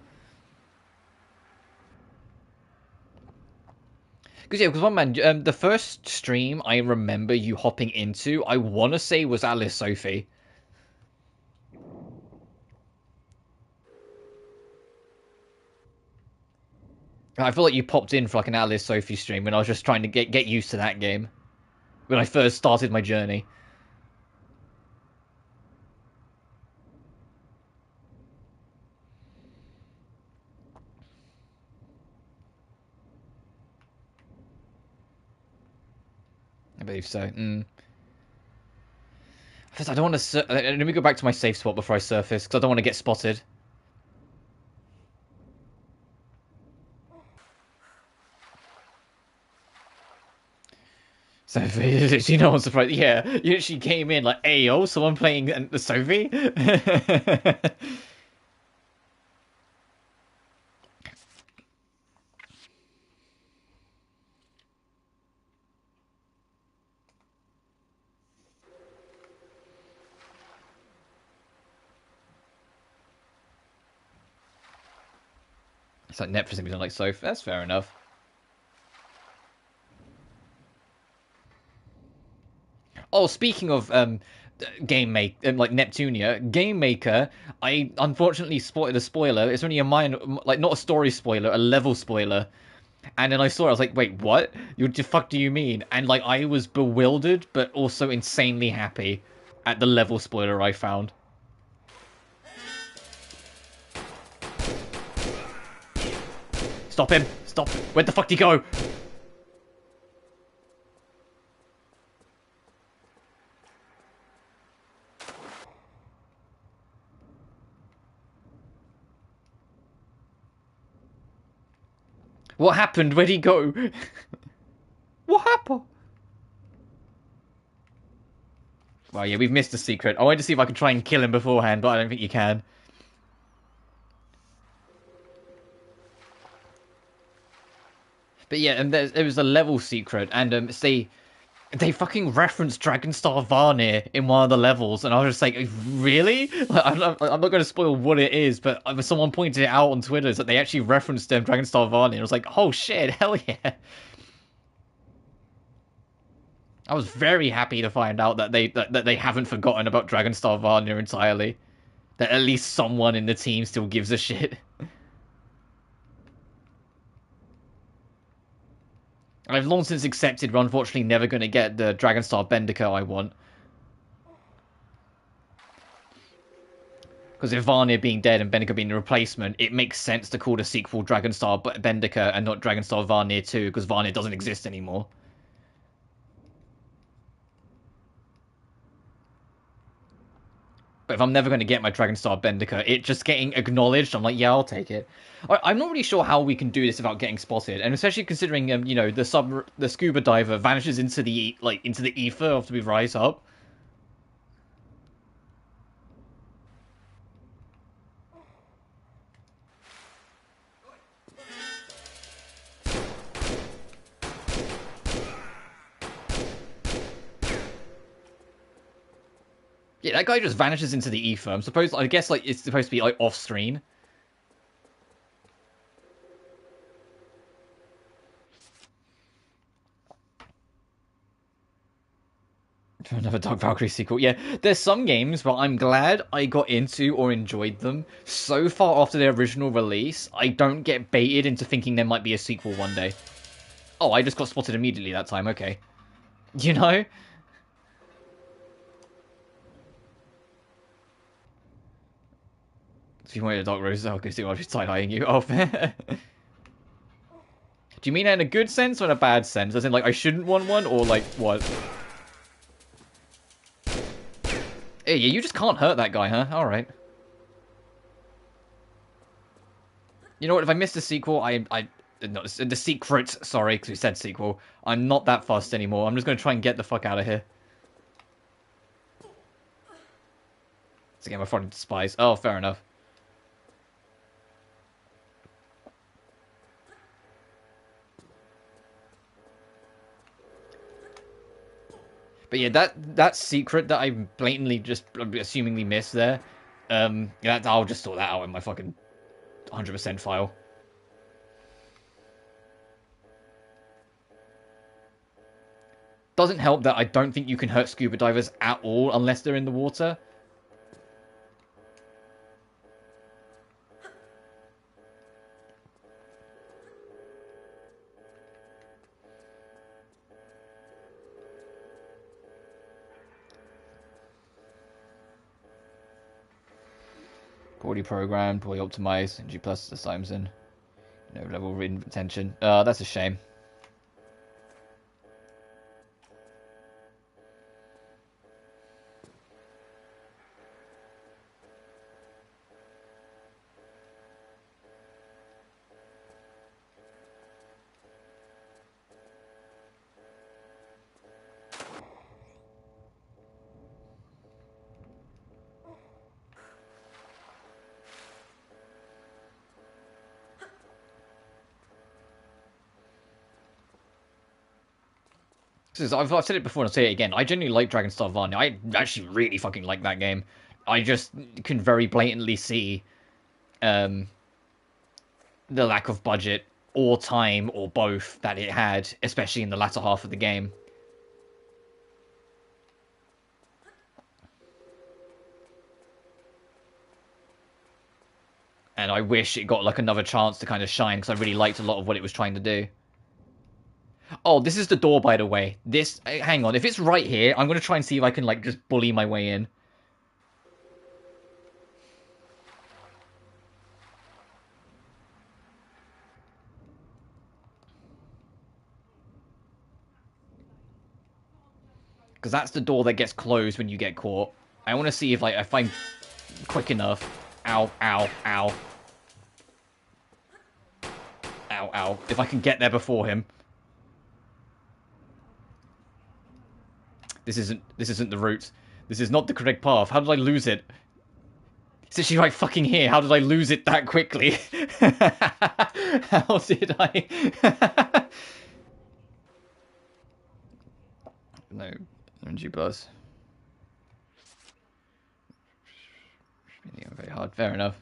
Because, yeah, because one man, the first stream I remember you hopping into, I want to say was Alice Sophie. I feel like you popped in for like an Alice Sophie stream when I was just trying to get used to that game. When I first started my journey. I believe so. First, I don't want to... let me go back to my safe spot before I surface, because I don't want to get spotted. Sophie, you know, I'm surprised. Yeah, she came in like, hey, yo, someone playing the Sophie? It's like Netflix and we don't like Sophie. That's fair enough. Oh, speaking of like Neptunia, Game Maker, I unfortunately spotted a spoiler. It's only a minor, like not a story spoiler, a level spoiler. And then I saw it, I was like, wait, what? What the fuck do you mean? And like, I was bewildered, but also insanely happy at the level spoiler I found. Stop him! Stop! Where the fuck did he go? What happened? Where'd he go? What happened? Well, yeah, we've missed a secret. I wanted to see if I could try and kill him beforehand, but I don't think you can. But yeah, and there was a level secret, and they fucking referenced Dragonstar Varnir in one of the levels, and I was just like, really? Like, I'm not going to spoil what it is, but someone pointed it out on Twitter that they actually referenced Dragonstar Varnir, and I was like, oh shit, hell yeah. I was very happy to find out that they haven't forgotten about Dragonstar Varnir entirely. That at least someone in the team still gives a shit. I've long since accepted we're unfortunately never going to get the Dragonstar Bendica I want. Because if Varnir being dead and Bendica being the replacement, it makes sense to call the sequel Dragonstar Bendica and not Dragonstar Varnir 2, because Varnir doesn't exist anymore. But if I'm never going to get my Dragonstar Bendica, it just getting acknowledged, I'm like, yeah, I'll take it. I'm not really sure how we can do this without getting spotted, and especially considering, you know, the scuba diver vanishes into the ether after we rise up. Yeah, that guy just vanishes into the ether. I guess, like, it's supposed to be, like, off-screen. Another Dark Valkyrie sequel. Yeah, there's some games where I'm glad I got into or enjoyed them so far after their original release, I don't get baited into thinking there might be a sequel one day. Oh, I just got spotted immediately that time, okay. You know? If you wanted a Dark Rose, I'll go see why she's side-eyeing you. Oh, fair. Do you mean that in a good sense or in a bad sense? As in, like, I shouldn't want one, or, like, what? Hey, you just can't hurt that guy, huh? Alright. You know what, if I missed the sequel, no, the secret, sorry, because we said sequel. I'm not that fussed anymore. I'm just going to try and get the fuck out of here. It's a game I fucking despise. Oh, fair enough. But yeah, that secret that I blatantly just assumingly missed there, I'll just sort that out in my fucking 100% file. Doesn't help that I don't think you can hurt scuba divers at all unless they're in the water. Poorly programmed, poorly optimized, G plus the Simonson. No level of retention. That's a shame. I've said it before and I'll say it again. I genuinely like Dragonstar Varnir. I actually really fucking like that game. I just can very blatantly see the lack of budget or time or both that it had, especially in the latter half of the game. And I wish it got like another chance to kind of shine, because I really liked a lot of what it was trying to do. Oh, this is the door, by the way. This, hang on, if it's right here, I'm going to try and see if I can like just bully my way in. Because that's the door that gets closed when you get caught. I want to see if, like, if I'm quick enough. Ow, ow, ow. Ow, ow. If I can get there before him. This isn't the route. This is not the correct path. How did I lose it? It's actually right fucking here. How did I lose it that quickly? How did I? No. Energy buzz. Very hard. Fair enough.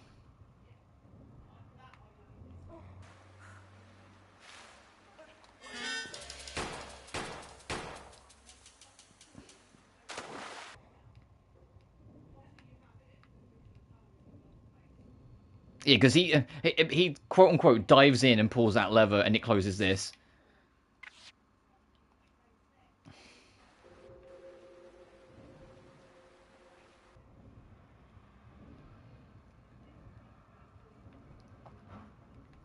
Yeah, because he quote unquote dives in and pulls that lever, and it closes this.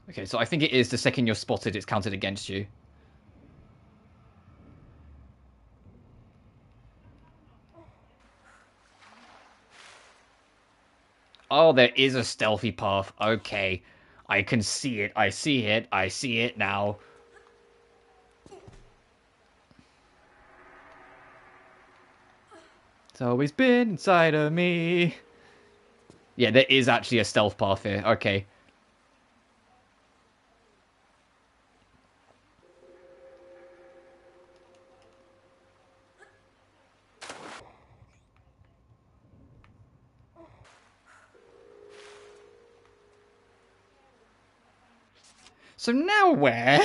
Okay, so I think it is the second you're spotted, it's counted against you. Oh, there is a stealthy path. Okay. I can see it. I see it. I see it now. It's always been inside of me. Yeah, there is actually a stealth path here. Okay. So now where?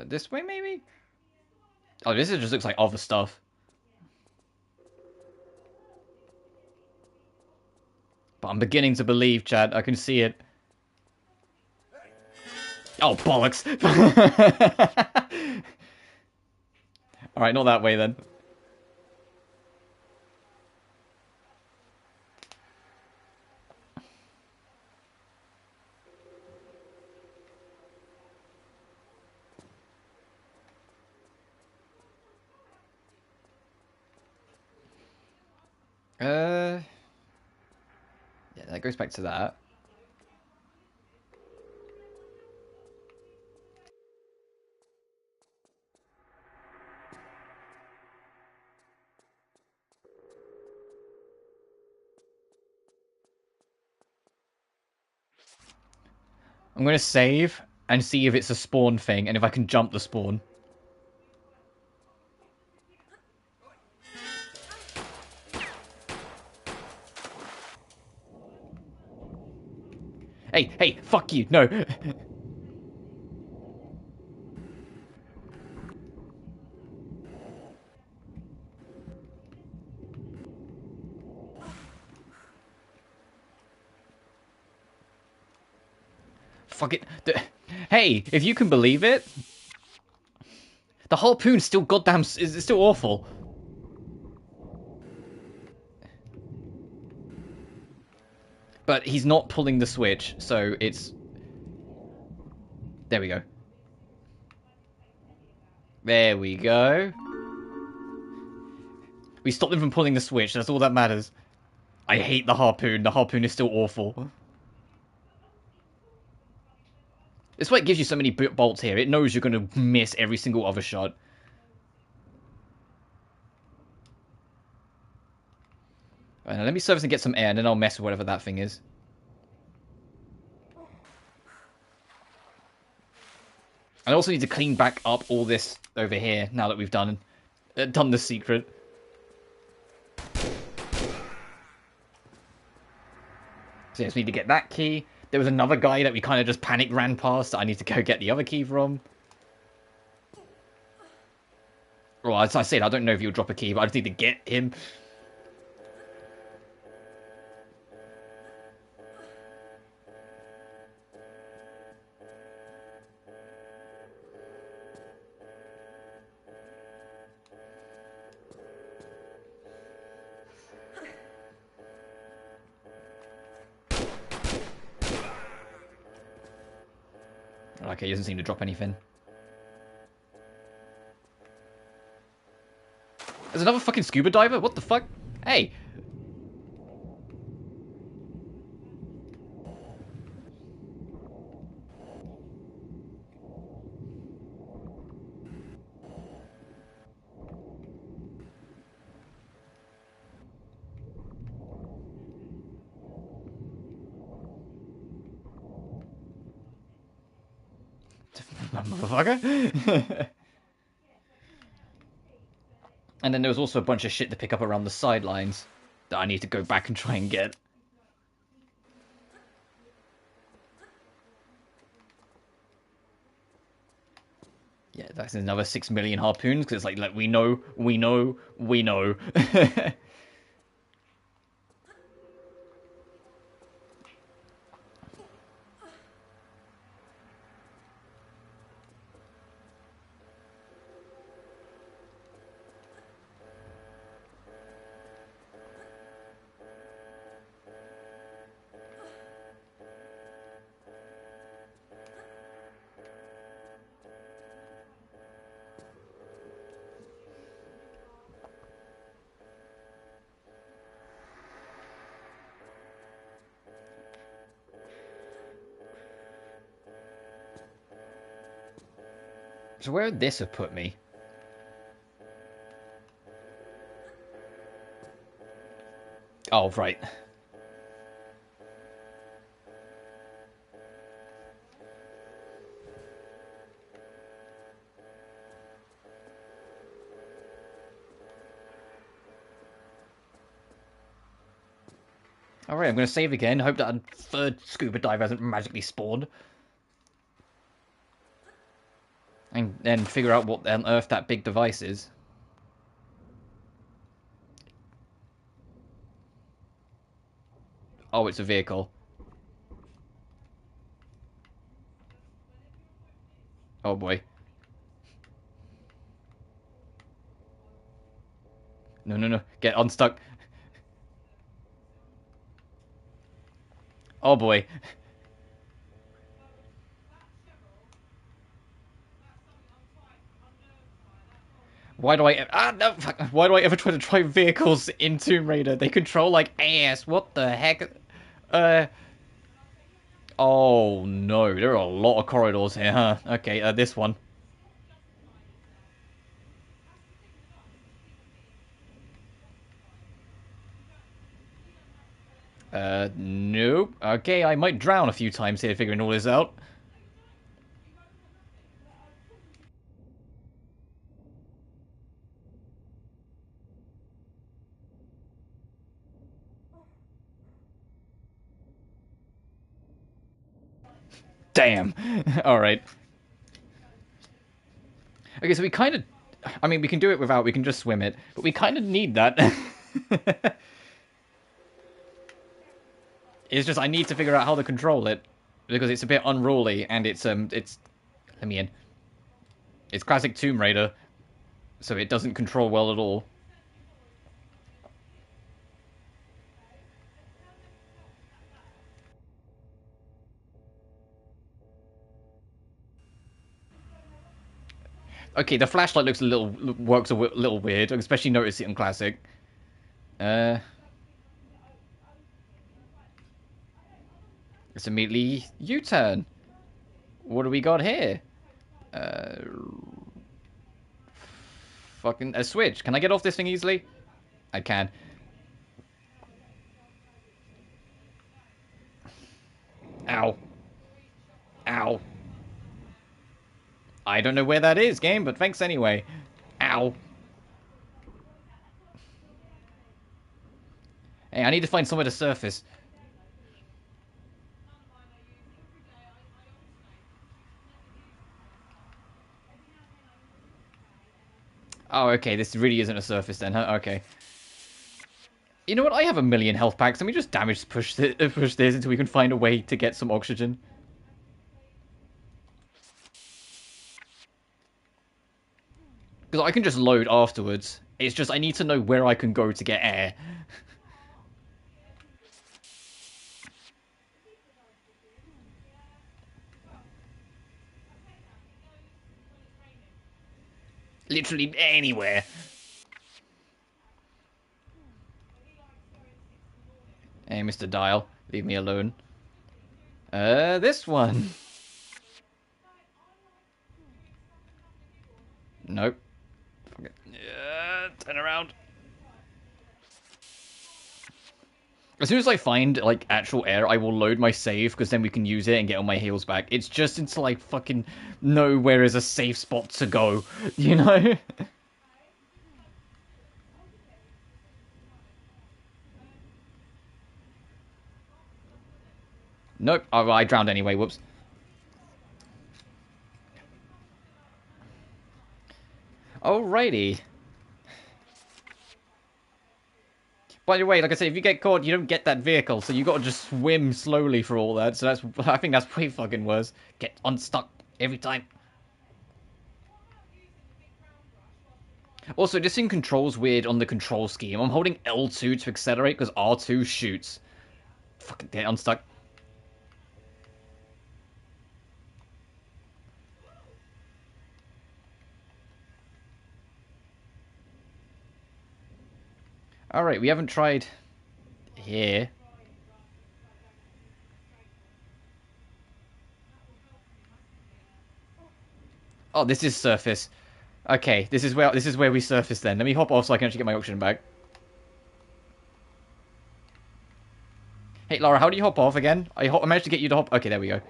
This way maybe? Oh, this just looks like other stuff. But I'm beginning to believe, Chad. I can see it. Oh, bollocks! Alright, not that way then. Yeah, that goes back to that. I'm gonna save and see if it's a spawn thing, and if I can jump the spawn. Hey, hey, fuck you, no. Fuck it. Hey, if you can believe it, the harpoon's still goddamn, is still awful. But he's not pulling the switch, so it's... There we go. There we go. We stopped him from pulling the switch, that's all that matters. I hate the harpoon. The harpoon is still awful. That's why it gives you so many bolts here. It knows you're going to miss every single other shot. Right, now let me service and get some air, and then I'll mess with whatever that thing is. I also need to clean back up all this over here now that we've done the secret. So I just need to get that key. There was another guy that we kind of just panic ran past that I need to go get the other key from. Well, as I said, I don't know if he'll drop a key, but I just need to get him. Okay, he doesn't seem to drop anything. There's another fucking scuba diver? What the fuck? Hey! Motherfucker. And then there was also a bunch of shit to pick up around the sidelines that I need to go back and try and get. Yeah, that's another 6 million harpoons, because it's like we know. So where would this have put me? Oh, right. Alright, I'm going to save again. Hope that a third scuba diver hasn't magically spawned. And then figure out what on earth that big device is. Oh, it's a vehicle. Oh boy. No. Get unstuck. Oh boy. Why do I... no, fuck. Why do I ever try to drive vehicles in Tomb Raider? They control like ass. What the heck? Oh no, there are a lot of corridors here, huh? Okay, this one. Nope. Okay, I might drown a few times here figuring all this out. Damn. Alright. Okay, so we kind of... I mean, we can do it without, we can just swim it, but we kind of need that. It's just I need to figure out how to control it, because it's a bit unruly, and it's... Let me in. It's classic Tomb Raider, so it doesn't control well at all. Okay, the flashlight works a little weird, especially notice it in classic. It's immediately U-turn. What do we got here? Fucking a switch. Can I get off this thing easily? I can. Ow. Ow. I don't know where that is, game, but thanks anyway. Ow. Hey, I need to find somewhere to surface. Oh, okay, this really isn't a surface then, huh? Okay. You know what? I have a million health packs. Let me just push this until we can find a way to get some oxygen. Because I can just load afterwards. It's just I need to know where I can go to get air. Literally anywhere. Hey, Mr. Dial, leave me alone. This one. Nope. Turn around. As soon as I find, like, actual air, I will load my save, because then we can use it and get all my heals back. It's just until I fucking know where is a safe spot to go, you know? Nope. Oh, well, I drowned anyway, whoops. Alrighty. By the way, like I said, if you get caught, you don't get that vehicle, so you gotta just swim slowly for all that, so that's, I think that's way fucking worse. Get unstuck every time. Also, this thing controls weird on the control scheme. I'm holding L2 to accelerate, because R2 shoots. Fucking get unstuck. Alright, we haven't tried here. Oh, this is surface. Okay, this is where we surface then. Let me hop off so I can actually get my oxygen back. Hey, Lara, how do you hop off again? I managed to get you to hop. Okay, there we go.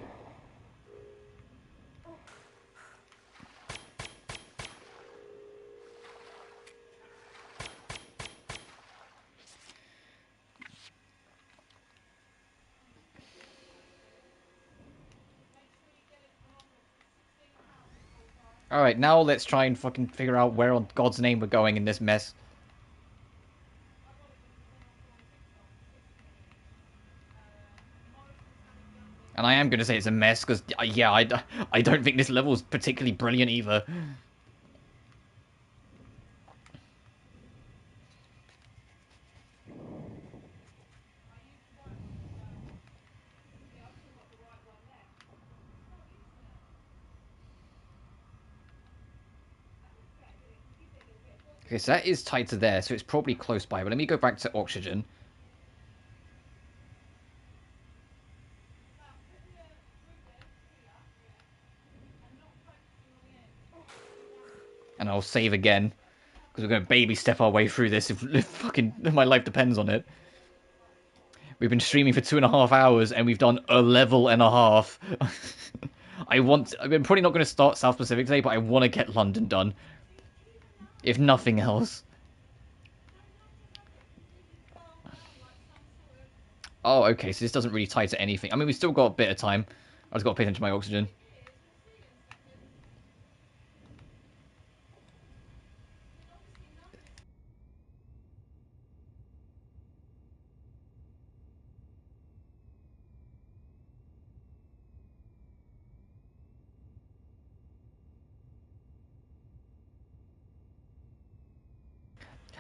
Alright, now let's try and fucking figure out where on God's name we're going in this mess. And I am going to say it's a mess, because, yeah, I don't think this level is particularly brilliant either. Okay, so that is tied to there, so it's probably close by. But let me go back to oxygen. And I'll save again. Because we're going to baby step our way through this if fucking my life depends on it. We've been streaming for 2.5 hours and we've done a level and a half. I'm probably not going to start South Pacific today, but I want to get London done. If nothing else. Oh, okay, so this doesn't really tie to anything. I mean, we've still got a bit of time. I just got to pay attention to my oxygen.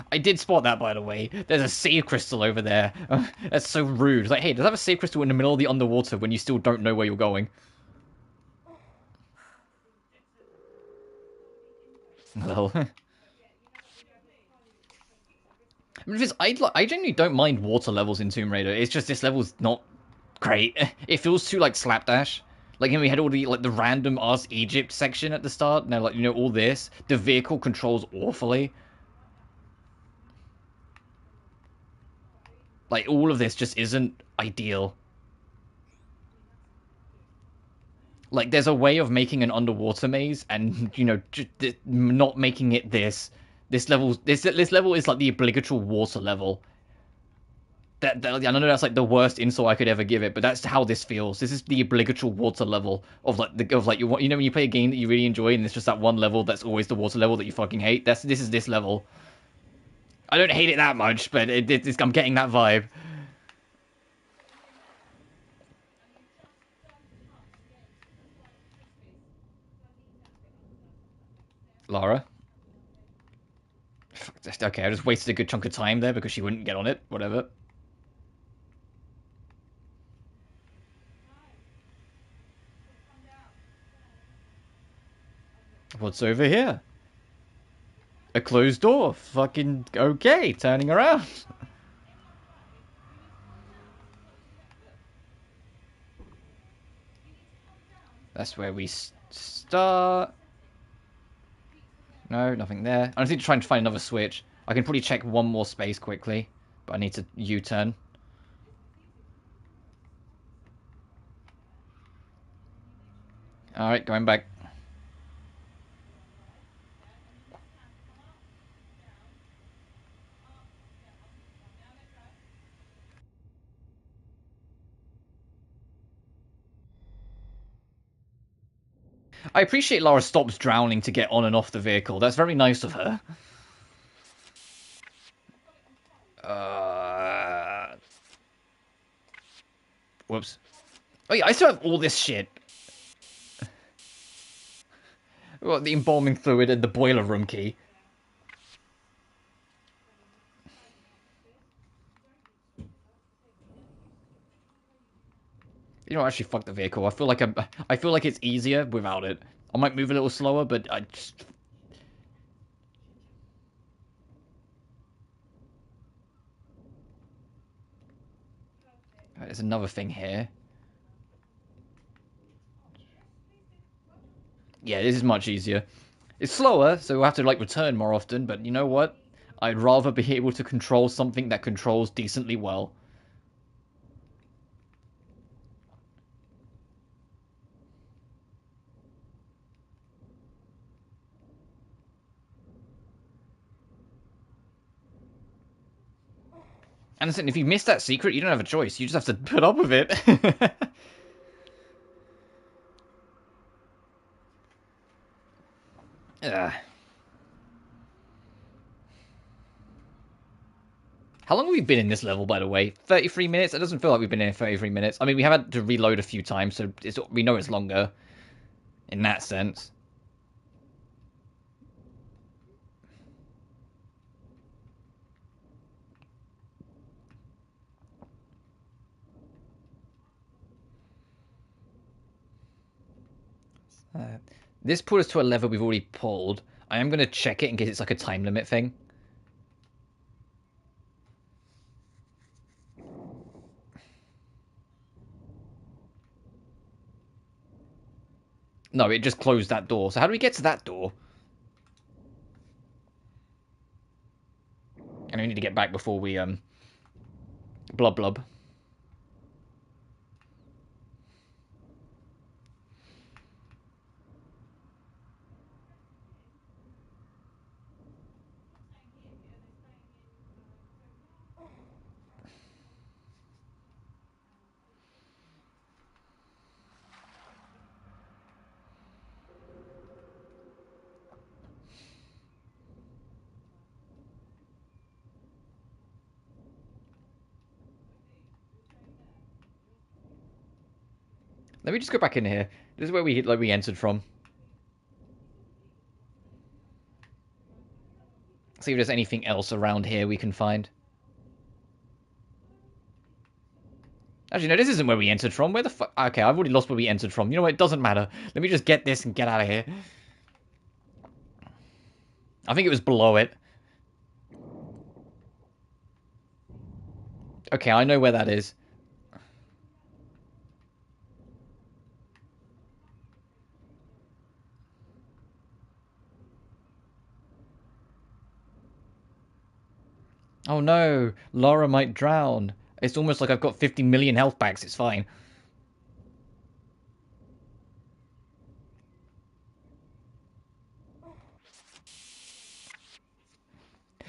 I did spot that, by the way. There's a save crystal over there. That's so rude. It's like, hey, does that have a save crystal in the middle of the underwater when you still don't know where you're going? Well, I mean, I genuinely don't mind water levels in Tomb Raider. It's just this level's not great. It feels too like slapdash. Like, we had all the like the random Ask Egypt section at the start. Now, like, all this. The vehicle controls awfully. Like, all of this just isn't ideal. Like, there's a way of making an underwater maze, and you know, not making it this. This level is like the obligatory water level. I know that's like the worst insult I could ever give it, but that's how this feels. This is the obligatory water level of like you know when you play a game that you really enjoy and it's just that one level that's always the water level that you fucking hate. This is this level. I don't hate it that much, but I'm getting that vibe. Lara. Okay, I just wasted a good chunk of time there because she wouldn't get on it. Whatever. What's over here? A closed door. Fucking okay. Turning around. That's where we start. No, nothing there. I just need to try and find another switch. I can probably check one more space quickly, but I need to U-turn. Alright, going back. I appreciate Lara stops drowning to get on and off the vehicle. That's very nice of her. Whoops. Oh yeah, I still have all this shit. Well, the embalming fluid and the boiler room key. You know, actually, fuck the vehicle. I feel like it's easier without it. I might move a little slower, but I just. There's another thing here. Yeah, this is much easier. It's slower, so we'll have to like return more often. But you know what? I'd rather be able to control something that controls decently well. And listen, if you miss that secret, you don't have a choice. You just have to put up with it. How long have we been in this level, by the way? 33 minutes? It doesn't feel like we've been in 33 minutes. I mean, we have had to reload a few times, so we know it's longer. In that sense. This put us to a level we've already pulled. I am going to check it in case it's like a time limit thing. No, it just closed that door. So how do we get to that door? And we need to get back before we, blub blub. Let me just go back in here. This is where we entered from. See if there's anything else around here we can find. Actually, no, this isn't where we entered from. Where the fuck? Okay, I've already lost where we entered from. You know what? It doesn't matter. Let me just get this and get out of here. I think it was below it. Okay, I know where that is. Oh no, Laura might drown. It's almost like I've got 50 million health packs. It's fine.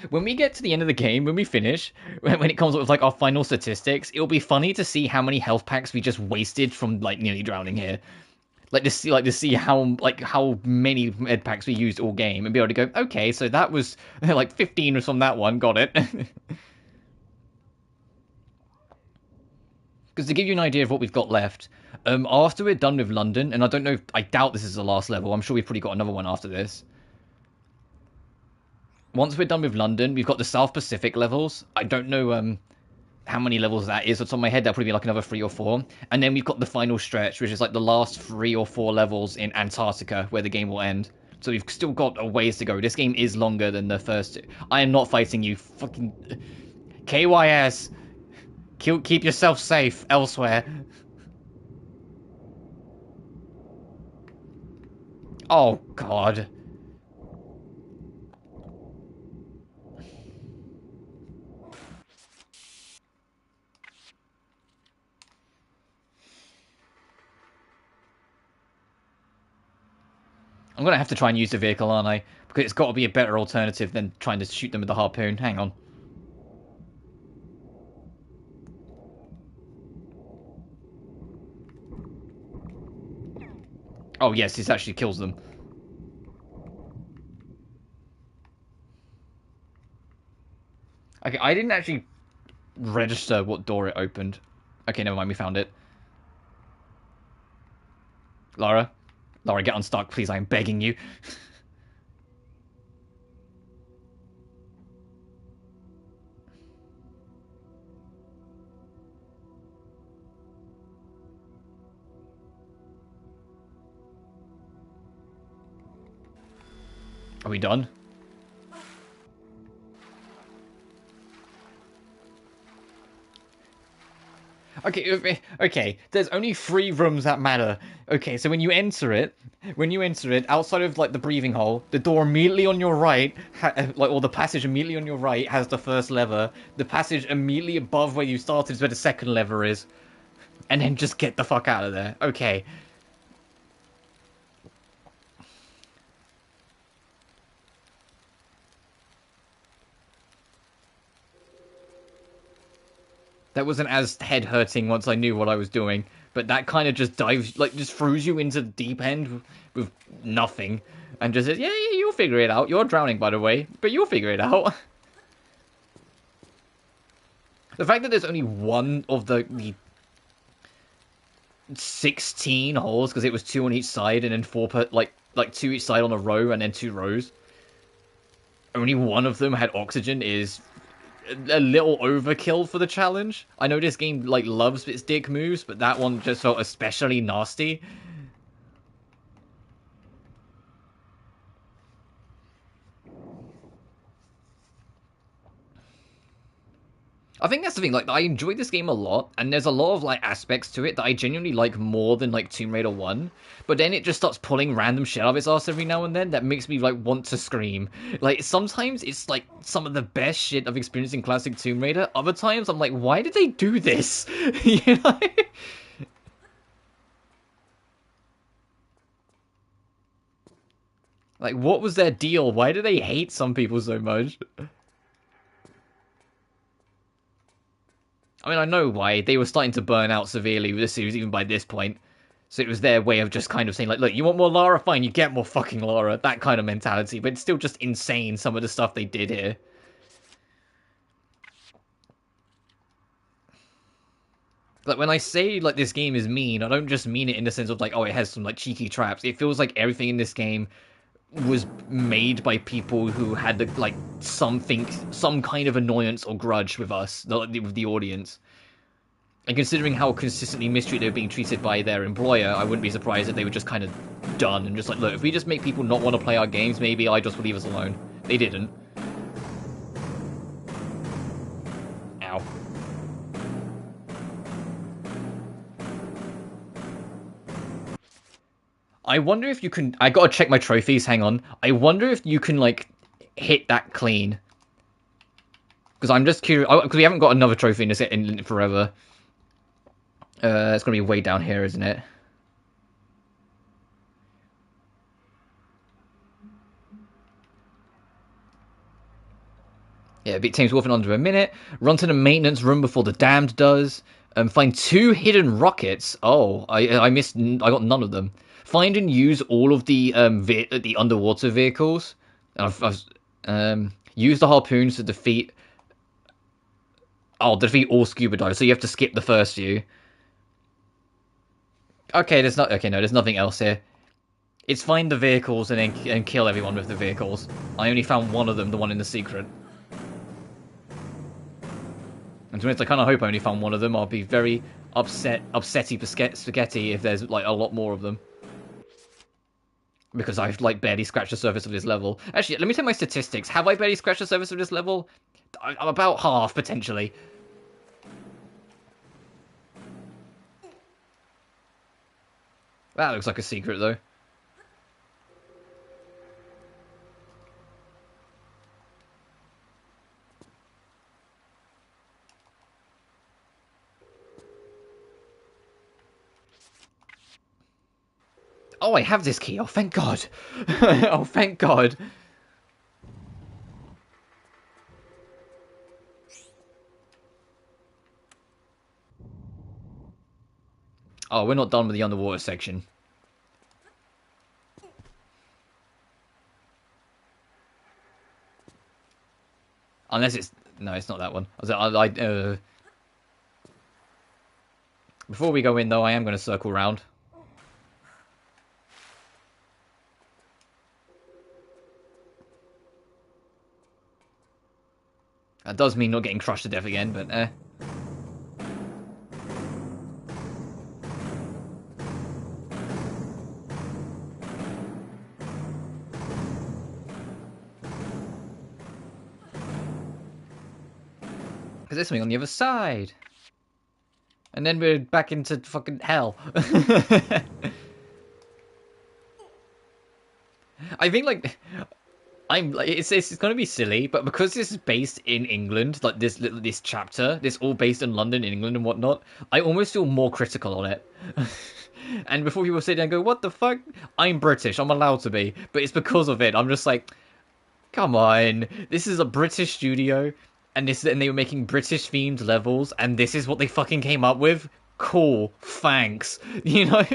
when we get to the end of the game, when we finish, when it comes up with like our final statistics, it'll be funny to see how many health packs we just wasted from like nearly drowning here. Like to see how many med packs we used all game and be able to go, okay, so that was like 15 was from that one, got it. Because to give you an idea of what we've got left, after we're done with London, and I don't know, I doubt this is the last level. I'm sure we've probably got another one after this. Once we're done with London, we've got the South Pacific levels. I don't know how many levels that is. Off the top of my head, that'll probably be like another 3 or 4. And then we've got the final stretch, which is like the last 3 or 4 levels in Antarctica, where the game will end. So we've still got a ways to go. This game is longer than the first two. I am not fighting you, fucking... KYS! Keep yourself safe elsewhere. Oh, God. I'm going to have to try and use the vehicle, aren't I? Because it's got to be a better alternative than trying to shoot them with the harpoon. Hang on. Oh, yes, this actually kills them. Okay, I didn't actually register what door it opened. Okay, never mind, we found it. Lara? Lara, get unstuck, please, I am begging you. Are we done? Okay, there's only 3 rooms that matter. Okay, so when you enter it, outside of like the breathing hole, the door immediately on your right, or the passage immediately on your right has the first lever. The passage immediately above where you started is where the second lever is. And then just get the fuck out of there. Okay. That wasn't as head hurting once I knew what I was doing, but that kind of just just throws you into the deep end with nothing, and just says, yeah, you'll figure it out. You're drowning, by the way, but you'll figure it out. The fact that there's only one of the 16 holes, because it was 2 on each side, and then 4 per, like 2 each side on a row, and then 2 rows. Only one of them had oxygen is a little overkill for the challenge. I know this game like loves its dick moves, but that one just felt especially nasty. I think that's the thing, like, I enjoy this game a lot, and there's a lot of, like, aspects to it that I genuinely like more than, like, Tomb Raider 1, but then it just starts pulling random shit out of its ass every now and then that makes me, like, want to scream. Like, sometimes it's, like, some of the best shit I've experienced in classic Tomb Raider, other times I'm like, why did they do this? You know? Like, what was their deal? Why do they hate some people so much? I mean, I know why. They were starting to burn out severely with the series even by this point. So it was their way of just kind of saying, like, look, you want more Lara? Fine, you get more fucking Lara. That kind of mentality. But it's still just insane, some of the stuff they did here. Like, when I say, like, this game is mean, I don't just mean it in the sense of, like, oh, it has some, like, cheeky traps. It feels like everything in this game was made by people who had like some kind of annoyance or grudge with us, with the audience. And considering how consistently mistreated they were being treated by their employer, I wouldn't be surprised if they were just kind of done and just like, look, if we just make people not want to play our games, maybe I just will leave us alone. They didn't. Ow. I wonder if you can... I gotta check my trophies, hang on. I wonder if you can, like, hit that clean. Because I'm just curious... Because we haven't got another trophy in this in forever. It's gonna be way down here, isn't it? beat Thames Wolf in under a minute. Run to the maintenance room before the damned does. Find 2 hidden rockets. Oh, I missed. I got none of them. Find and use all of the the underwater vehicles. I've use the harpoons to defeat. Oh, defeat all scuba divers. So you have to skip the first few. Okay, there's not. Okay, no, there's nothing else here. It's find the vehicles and kill everyone with the vehicles. I only found one of them, the one in the secret. And to be honest, I kind of hope I only found one of them. I'll be very upsetty spaghetti if there's like a lot more of them. Because I've like barely scratched the surface of this level. Actually, let me take my statistics. Have I barely scratched the surface of this level? I'm about half, potentially. That looks like a secret, though. Oh, I have this key. Oh, thank God. Oh, thank God. Oh, we're not done with the underwater section. Unless it's... No, it's not that one. Before we go in, though, I am going to circle round. That does mean not getting crushed to death again, but eh. Because there's something on the other side. And then we're back into fucking hell. I think, like... it's gonna be silly, but because this is based in England, like this chapter, this all based in London, England, and whatnot, I almost feel more critical on it. And before people sit there and go, "What the fuck?" I'm British, I'm allowed to be, but it's because of it. I'm just like, come on, this is a British studio, and they were making British themed levels, and this is what they fucking came up with. Cool, thanks, you know.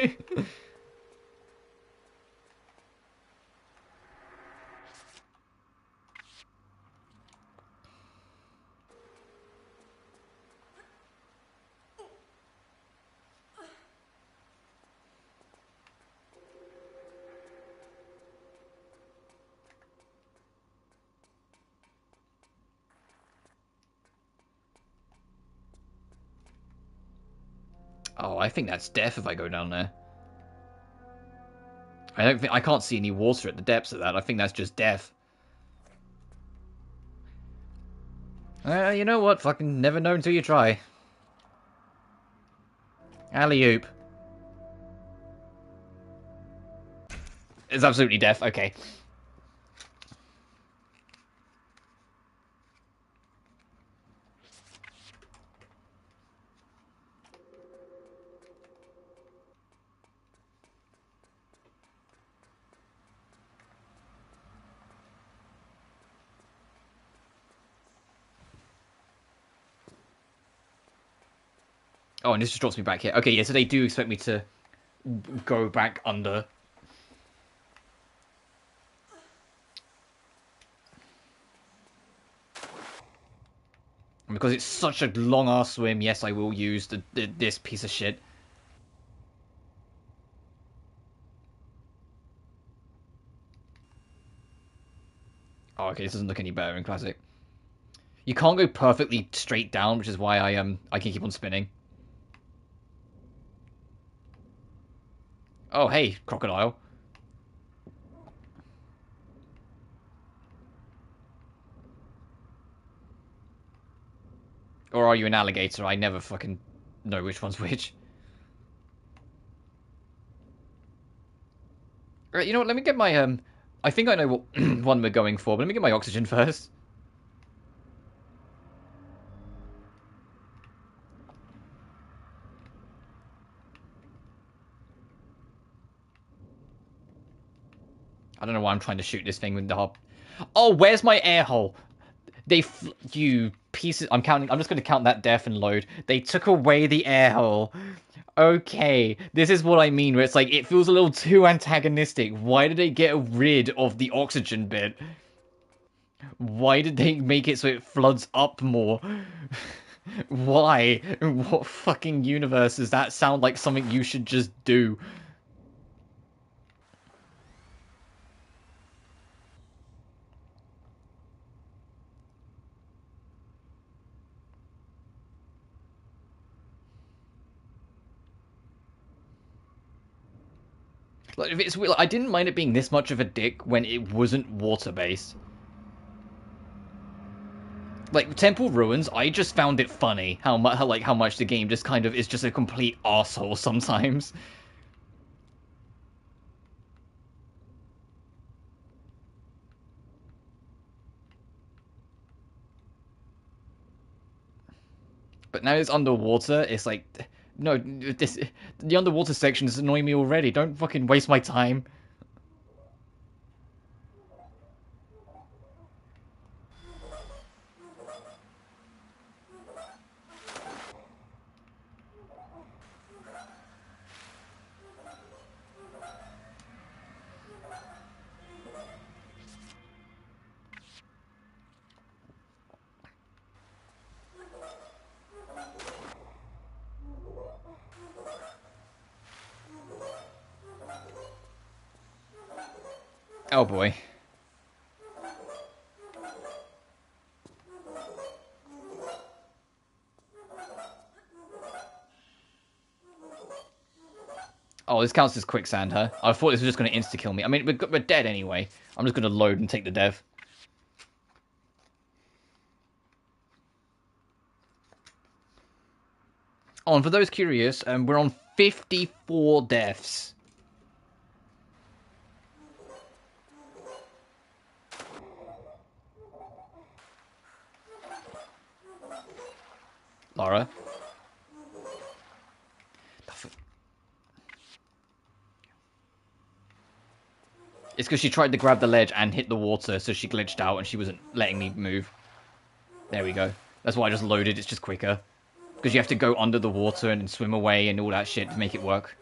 Oh, I think that's death if I go down there. I can't see any water at the depths of that. I think that's just death. You know what? Fucking never know until you try. Alley-oop. It's absolutely death. Okay. Oh, and this just drops me back here. Okay, yeah, so they do expect me to go back under. And because it's such a long-ass swim, yes, I will use this piece of shit. Oh, okay, this doesn't look any better in Classic. You can't go perfectly straight down, which is why I can keep on spinning. Oh, hey, crocodile. Or are you an alligator? I never fucking know which one's which. Alright, you know what? Let me get my, I think I know what one we're going for, but let me get my oxygen first. I don't know why I'm trying to shoot this thing with the hop. Oh, where's my air hole? You pieces. I'm counting. I'm just going to count that death and load. They took away the air hole. Okay, this is what I mean. Where it's like it feels a little too antagonistic. Why did they get rid of the oxygen bit? Why did they make it so it floods up more? Why? What fucking universe does that sound like something you should just do? Like, if it's I didn't mind it being this much of a dick when it wasn't water-based. Like Temple Ruins, I just found it funny how much the game just kind of is just a complete asshole sometimes. But now it's underwater. It's like, no, the underwater section is annoying me already. Don't fucking waste my time. Oh boy. Oh, this counts as quicksand, huh? I thought this was just going to insta-kill me. I mean, we're dead anyway. I'm just going to load and take the dev. Oh, and for those curious, we're on 54 deaths. Lara? It's because she tried to grab the ledge and hit the water, so she glitched out and she wasn't letting me move. There we go. That's why I just loaded, it's just quicker. Because you have to go under the water and swim away and all that shit to make it work.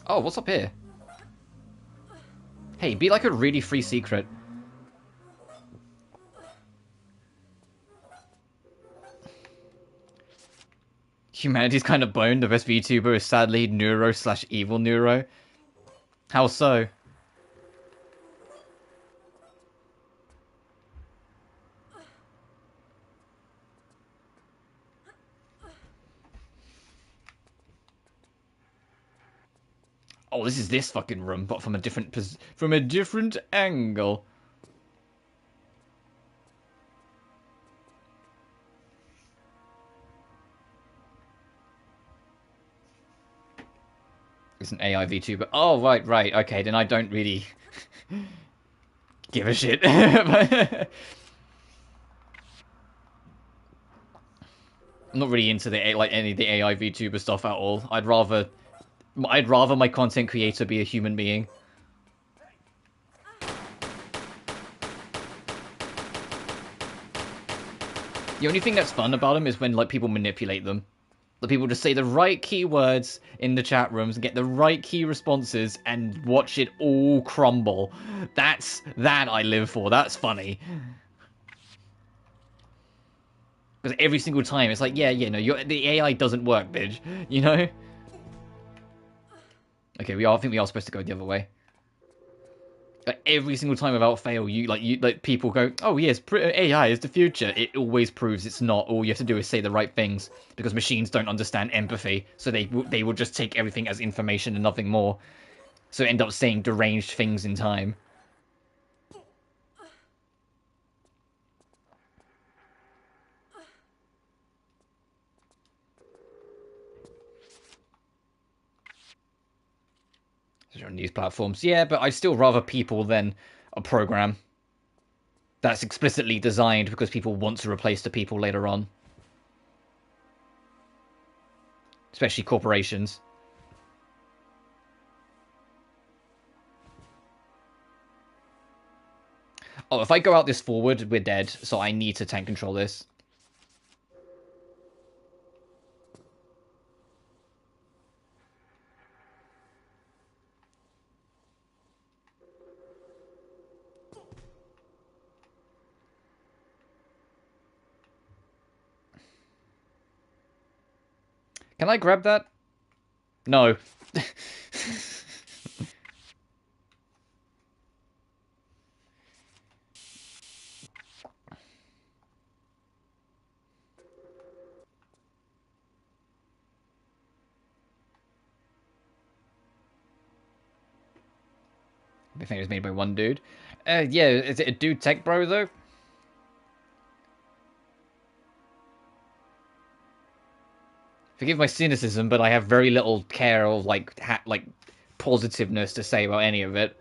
Oh, what's up here? Hey, be like a really free secret. Humanity's kind of boned. The best VTuber is sadly Neuro/Evil Neuro. How so? Oh, this is this fucking room, but from a different angle. It's an AI VTuber. Oh, right. Okay, then I don't really give a shit. I'm not really into the any of the AI VTuber stuff at all. I'd rather my content creator be a human being. The only thing that's fun about them is when like people manipulate them. The people just say the right keywords in the chat rooms and get the right key responses and watch it all crumble. That I live for. That's funny. Because every single time it's like, yeah, no, the AI doesn't work, bitch. You know? Okay, I think we are supposed to go the other way. Like, every single time without fail, people go, oh yes, AI is the future. It always proves it's not. All you have to do is say the right things because machines don't understand empathy, so they will just take everything as information and nothing more. So end up saying deranged things in time. On these platforms, yeah, but I'd still rather people than a program that's explicitly designed because people want to replace the people later on. especially corporations. Oh, if I go out this forward, we're dead, so I need to tank control this. Can I grab that? No. I think it was made by one dude. Yeah, is it a dude tech bro, though? Forgive my cynicism, but I have very little care or, like, positiveness to say about any of it.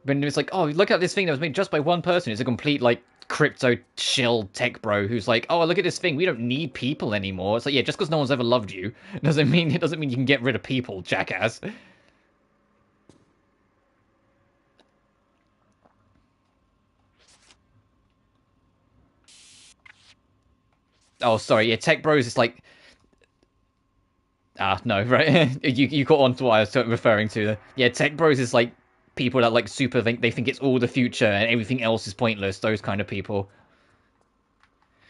But it's like, oh, look at this thing that was made just by one person. It's a complete, like, crypto shill tech bro who's like, oh, look at this thing. We don't need people anymore. It's like, yeah, just because no one's ever loved you doesn't mean you can get rid of people, jackass. Oh, sorry. Yeah, tech bros is like... Ah, no, right? you caught on to what I was referring to. Yeah, tech bros is like people that like super think they think it's all the future and everything else is pointless. Those kind of people.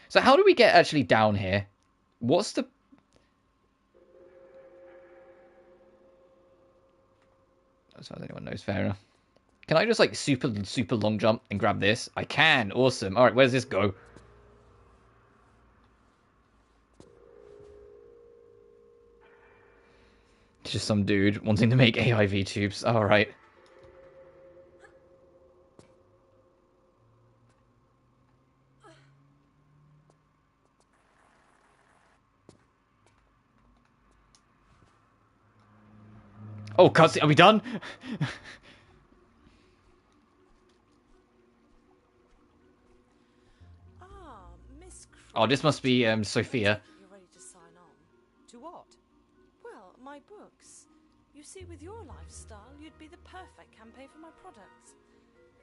So how do we get actually down here? What's the... As far as anyone knows, fair enough. Can I just like super long jump and grab this? I can. Awesome. All right, where does this go? Just some dude wanting to make AI VTubes. All right. Oh, cutscene. Are we done? Miss Oh, this must be Sophia. You're ready to sign on. To what? Well, my books. You see, with your lifestyle, you'd be the perfect campaign for my products.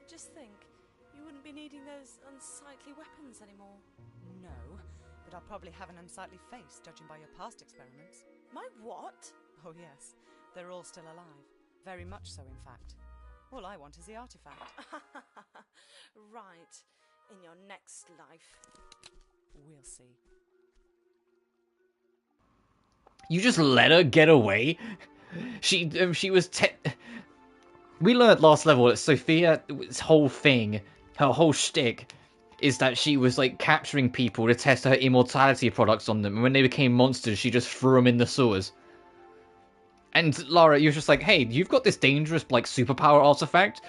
Just think, you wouldn't be needing those unsightly weapons anymore. No, but I'll probably have an unsightly face, judging by your past experiments. My what? Oh yes, they're all still alive. Very much so, in fact. All I want is the artifact. Right. In your next life. We'll see. You just let her get away? She was We learned last level that Sophia's whole thing, her whole shtick, is that she was like capturing people to test her immortality products on them, and when they became monsters, she just threw them in the sewers. And Lara, you're just like, hey, you've got this dangerous like superpower artifact.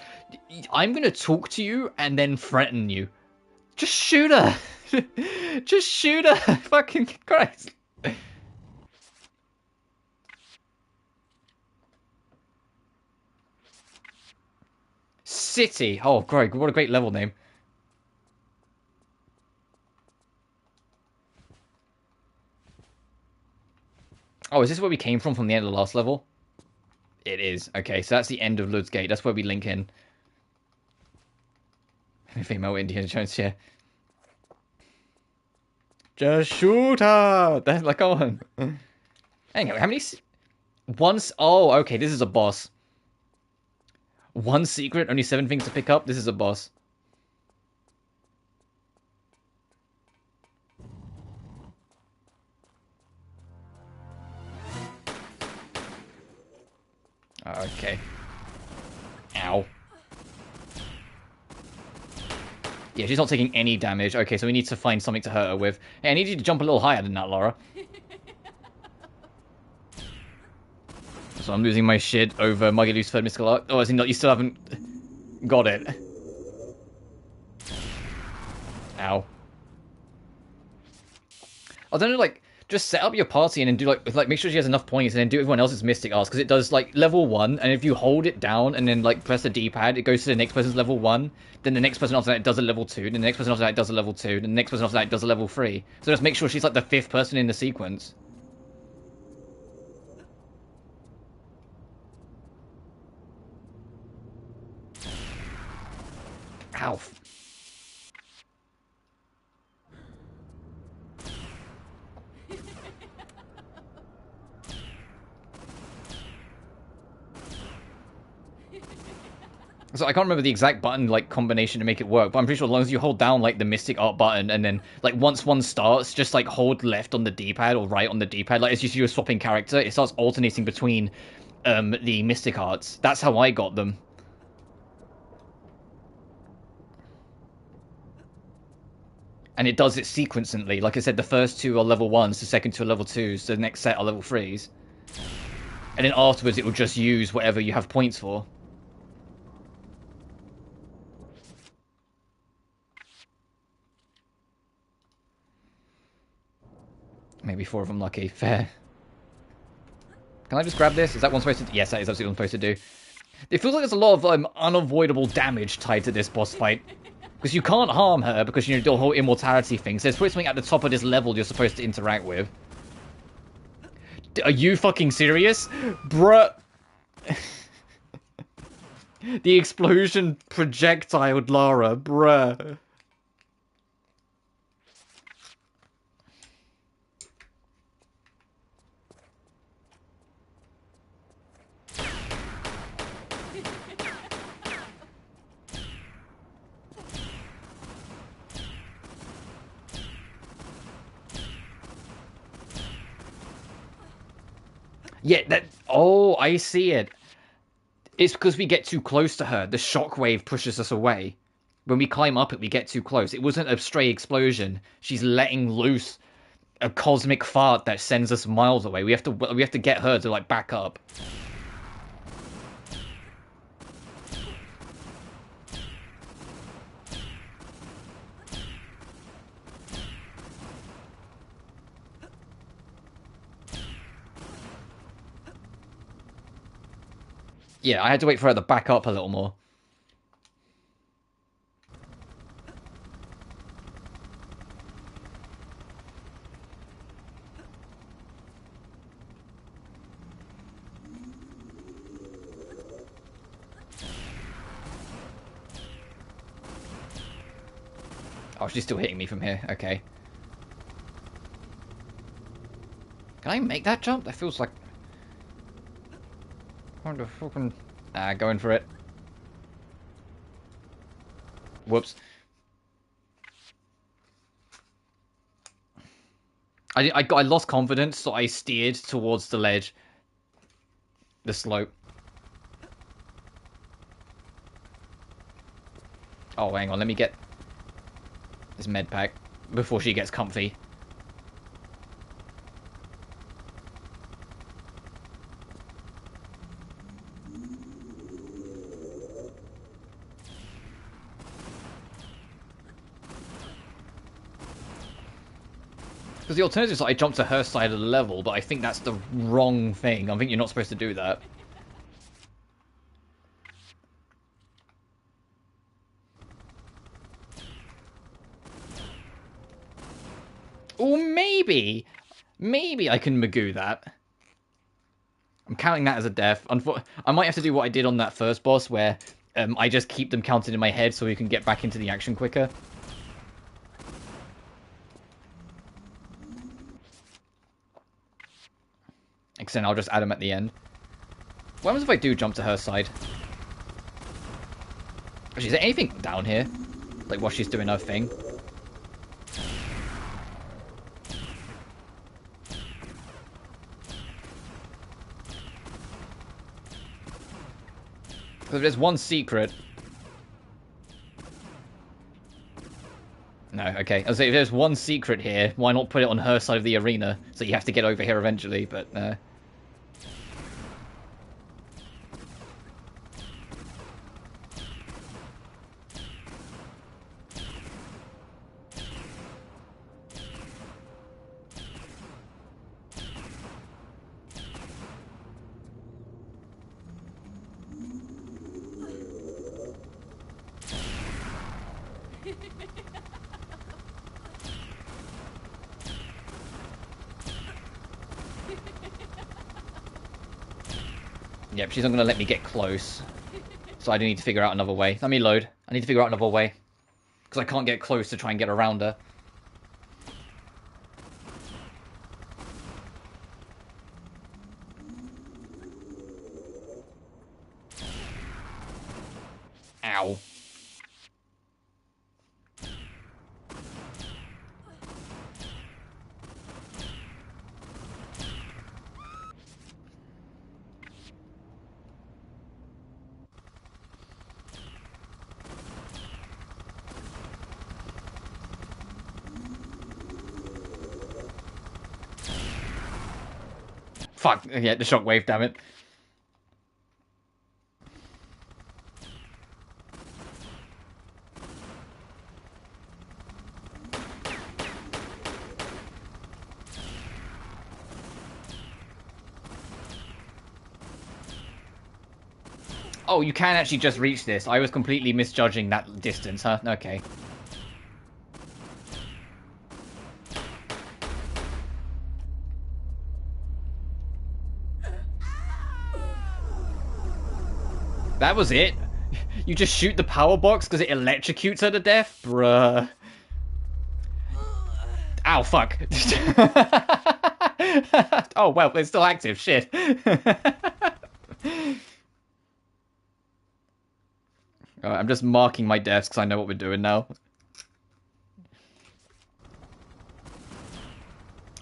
I'm gonna talk to you and then threaten you. Just shoot her. Just shoot her. Fucking Christ. City. Oh, great. What a great level name. Oh, is this where we came from the end of the last level? It is. Okay, so that's the end of Lud's Gate. That's where we link in. Female Indiana Jones here. Just shoot her! That's like, come on. Hang on, how many... Once... Oh, okay, this is a boss. One secret, only 7 things to pick up. This is a boss. Okay. Ow. Yeah, she's not taking any damage. Okay, so we need to find something to hurt her with. Hey, I need you to jump a little higher than that, Laura. So I'm losing my shit over Magalu's third mystical art. Oh, is it not? You still haven't got it. Ow. I don't know, like, just set up your party and then do, like make sure she has enough points and then do everyone else's mystic arts, because it does, like, level 1, and if you hold it down and then, like, press the D-pad, it goes to the next person's level 1, then the next person after that does a level 2, then the next person after that does a level 2, then the next person after that does a level 3. So just make sure she's, like, the 5th person in the sequence. Ow. So I can't remember the exact button like combination to make it work, but I'm pretty sure as long as you hold down like the Mystic Art button and then like once one starts, just like hold left on the D-pad or right on the D-pad, like as you see you're swapping character, it starts alternating between the Mystic Arts. That's how I got them. And it does it sequentially. Like I said, the first two are level 1s, the second two are level 2s, the next set are level 3s. And then afterwards it will just use whatever you have points for. Maybe 4 of them lucky. Fair. Can I just grab this? Is that what I'm supposed to do? Yes, that is absolutely what I'm supposed to do. It feels like there's a lot of unavoidable damage tied to this boss fight. Because you can't harm her because you do the whole immortality thing. So there's probably something at the top of this level you're supposed to interact with. Are you fucking serious? Bruh. The explosion projectiled Lara. Bruh. Yeah, that... Oh, I see it. It's because we get too close to her. The shockwave pushes us away. When we climb up it, we get too close. It wasn't a stray explosion. She's letting loose a cosmic fart that sends us miles away. We have to get her to, like, back up. Yeah, I had to wait for her to back up a little more. Oh, she's still hitting me from here. Okay. Can I make that jump? That feels like... What the fucking... Ah, going for it. Whoops. I lost confidence, so I steered towards the ledge. The slope. Oh, hang on, let me get this med pack before she gets comfy. Because the alternative is that I jump to her side of the level, but I think that's the wrong thing. I think you're not supposed to do that. Or maybe I can Magoo that. I'm counting that as a death. I might have to do what I did on that first boss, where I just keep them counted in my head so we can get back into the action quicker. Except I'll just add them at the end. What happens if I do jump to her side? Actually, is there anything down here? Like while she's doing her thing? Because there's one secret. No, okay. I was saying, if there's one secret here, why not put it on her side of the arena? So you have to get over here eventually, but... Yep, she's not going to let me get close. So I do need to figure out another way. Let me load. I need to figure out another way. Because I can't get close to try and get around her. Ow. Fuck, yeah, the shockwave, damn it. Oh, you can actually just reach this. I was completely misjudging that distance, huh? Okay. That was it? You just shoot the power box because it electrocutes her to death? Bruh. Ow, fuck. Oh, well, it's still active. Shit. Alright, I'm just marking my deaths because I know what we're doing now.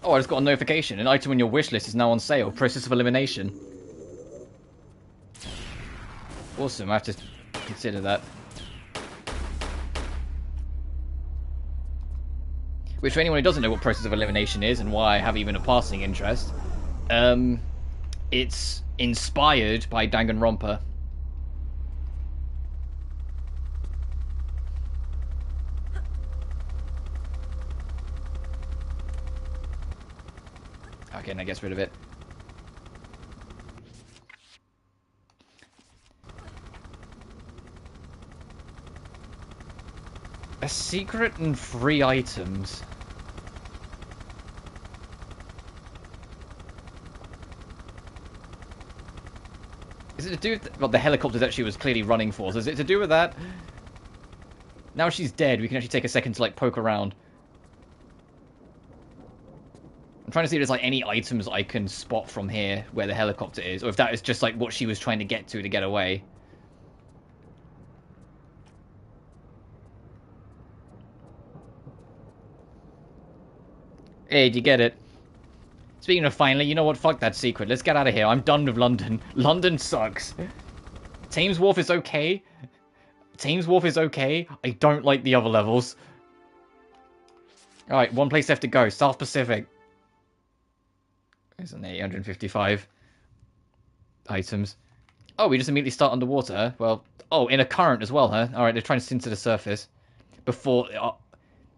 Oh, I just got a notification. An item on your wish list is now on sale. Process of elimination. Awesome, I have to consider that. Which, for anyone who doesn't know what process of elimination is and why I have even a passing interest, it's inspired by Danganronpa. Okay, now gets rid of it. A secret and free items. Is it to do with well, the helicopter that she was clearly running for? So is it to do with that? Now she's dead, we can actually take a second to like poke around. I'm trying to see if there's like any items I can spot from here where the helicopter is, or if that is just like what she was trying to get away. Hey, do you get it? Speaking of finally, you know what? Fuck that secret. Let's get out of here. I'm done with London. London sucks. Thames Wharf is okay. Thames Wharf is okay. I don't like the other levels. Alright, one place left to go. South Pacific. There's an 855 items. Oh, we just immediately start underwater. Well, oh, in a current as well, huh? Alright, they're trying to sink to the surface. Before...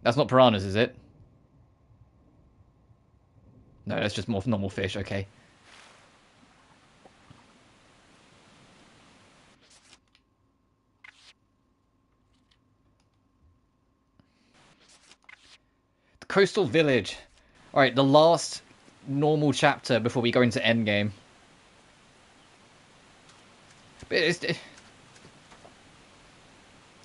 that's not piranhas, is it? No, that's just more normal fish, okay. The coastal village. Alright, the last normal chapter before we go into endgame. But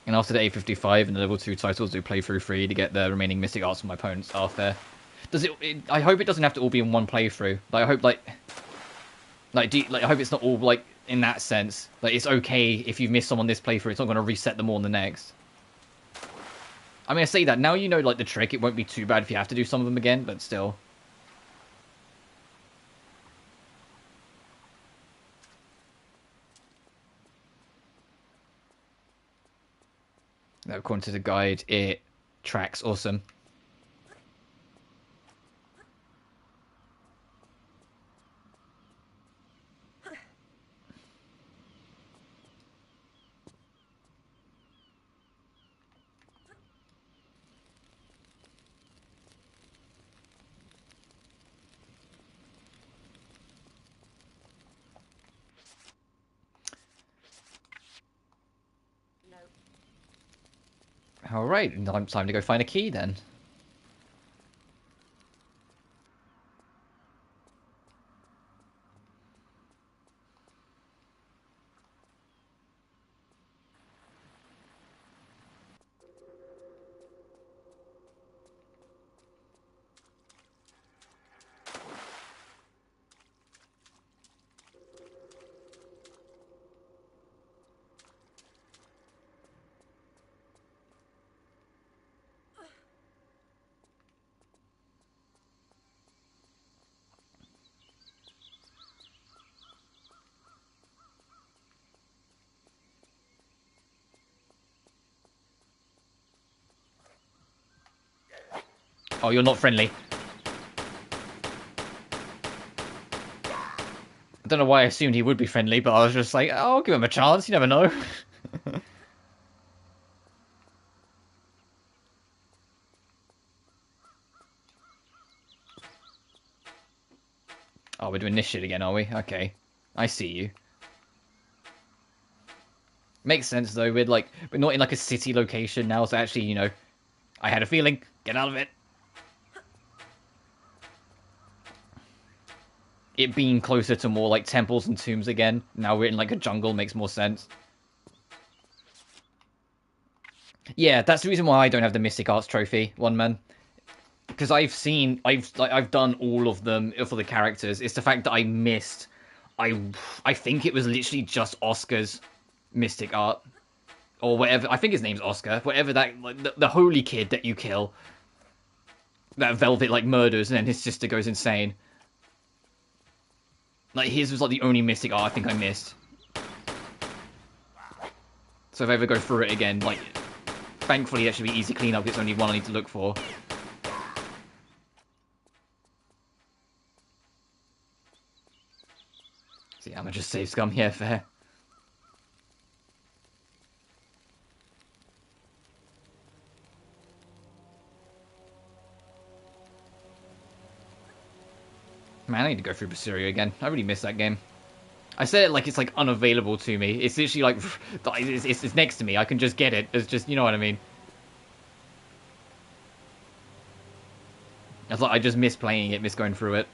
and after the 855 and the level 2 titles, do playthrough free to get the remaining mystic arts from my opponent's after. Does it? I hope it doesn't have to all be in one playthrough. Like I hope I hope it's not all like in that sense. Like it's okay if you've missed some on this playthrough. It's not going to reset them all on the next. I mean, I say that now you know like the trick. It won't be too bad if you have to do some of them again, but still. According to the guide, it tracks. Awesome. Alright, time to go find a key then. Oh, you're not friendly. I don't know why I assumed he would be friendly, but I was just like, oh, I'll give him a chance, you never know. Oh, we're doing this shit again, are we? Okay. I see you. Makes sense, though. We're not in, like, a city location now, so actually, you know, I had a feeling. Get out of it. It being closer to more, like, temples and tombs again. Now we're in, like, a jungle makes more sense. Yeah, that's the reason why I don't have the Mystic Arts trophy, one man. Because I've done all of them for the characters. It's the fact that I missed. I think it was literally just Oscar's Mystic Art. Or whatever. I think his name's Oscar. Whatever that, like, the holy kid that you kill. That Velvet, like, murders and then his sister goes insane. Like, his was, like, the only Mystic Art I think I missed. So if I ever go through it again, like, thankfully that should be easy cleanup. It's only one I need to look for. See, I'm just save scum. Yeah, fair. Man, I need to go through Basirio again. I really miss that game. I said it like it's, like, unavailable to me. It's literally, like, it's next to me. I can just get it. It's just, you know what I mean? It's like I just miss playing it, miss going through it.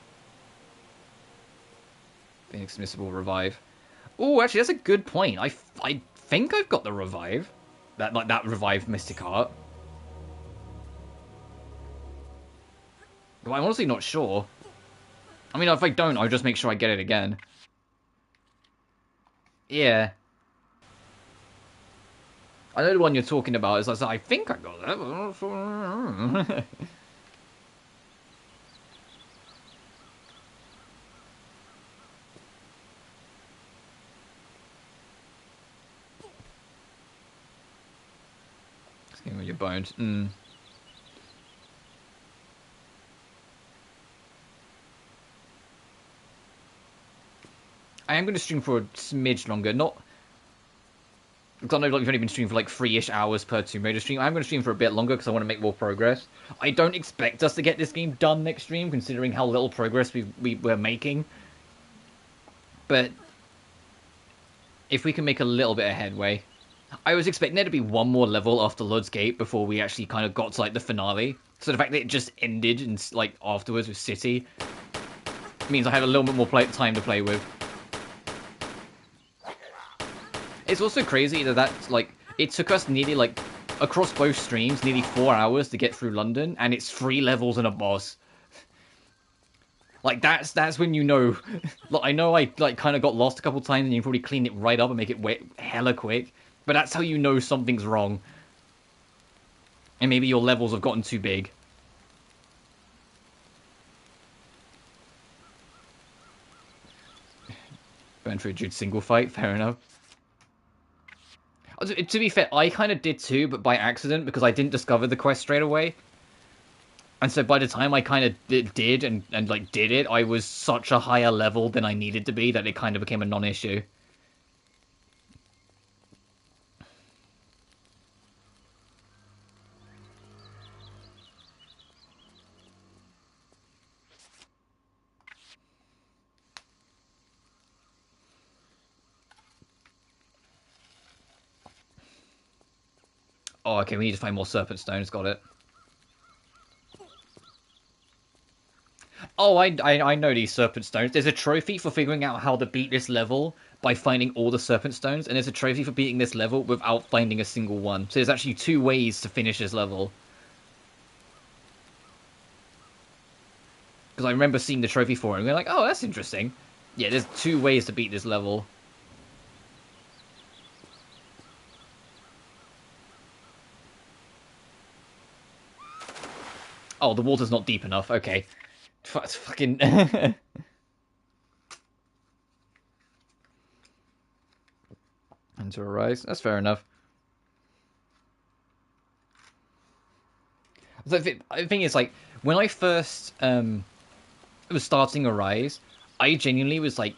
Inexmissible revive. Oh, actually, that's a good point. I think I've got the revive. That revived Mystic Art. But I'm honestly not sure. I mean, if I don't, I'll just make sure I get it again. Yeah. I know the one you're talking about. Is I think I got that. Just give me your bones. I am going to stream for a smidge longer. Not... Because I know, like, you've only been streaming for, like, 3-ish hours per Tomb Raider stream. I'm going to stream for a bit longer because I want to make more progress. I don't expect us to get this game done next stream, considering how little progress we're making. But if we can make a little bit of headway... I was expecting there to be one more level after Lud's Gate before we actually kind of got to, like, the finale. So the fact that it just ended, and, like, afterwards with City means I have a little bit more time to play with. It's also crazy that like, it took us nearly, like, across both streams, nearly 4 hours to get through London, and it's 3 levels and a boss. Like, that's when you know... Look, I know I, like, kind of got lost a couple times, and you can probably clean it right up and make it hella quick, but that's how you know something's wrong. And maybe your levels have gotten too big. Burn through a Jude single fight, fair enough. To be fair, I kind of did too, but by accident, because I didn't discover the quest straight away. And so by the time I kind of did it, I was such a higher level than I needed to be that it kind of became a non-issue. Oh, okay, we need to find more Serpent Stones, got it. Oh, I know these Serpent Stones. There's a trophy for figuring out how to beat this level by finding all the Serpent Stones, and there's a trophy for beating this level without finding a single one. So there's actually 2 ways to finish this level. Because I remember seeing the trophy for it, and we're like, oh, that's interesting. Yeah, there's 2 ways to beat this level. Oh, the water's not deep enough. Okay. It's fucking... Enter a rise. That's fair enough. The thing is, like, when I first was starting Arise, I genuinely was like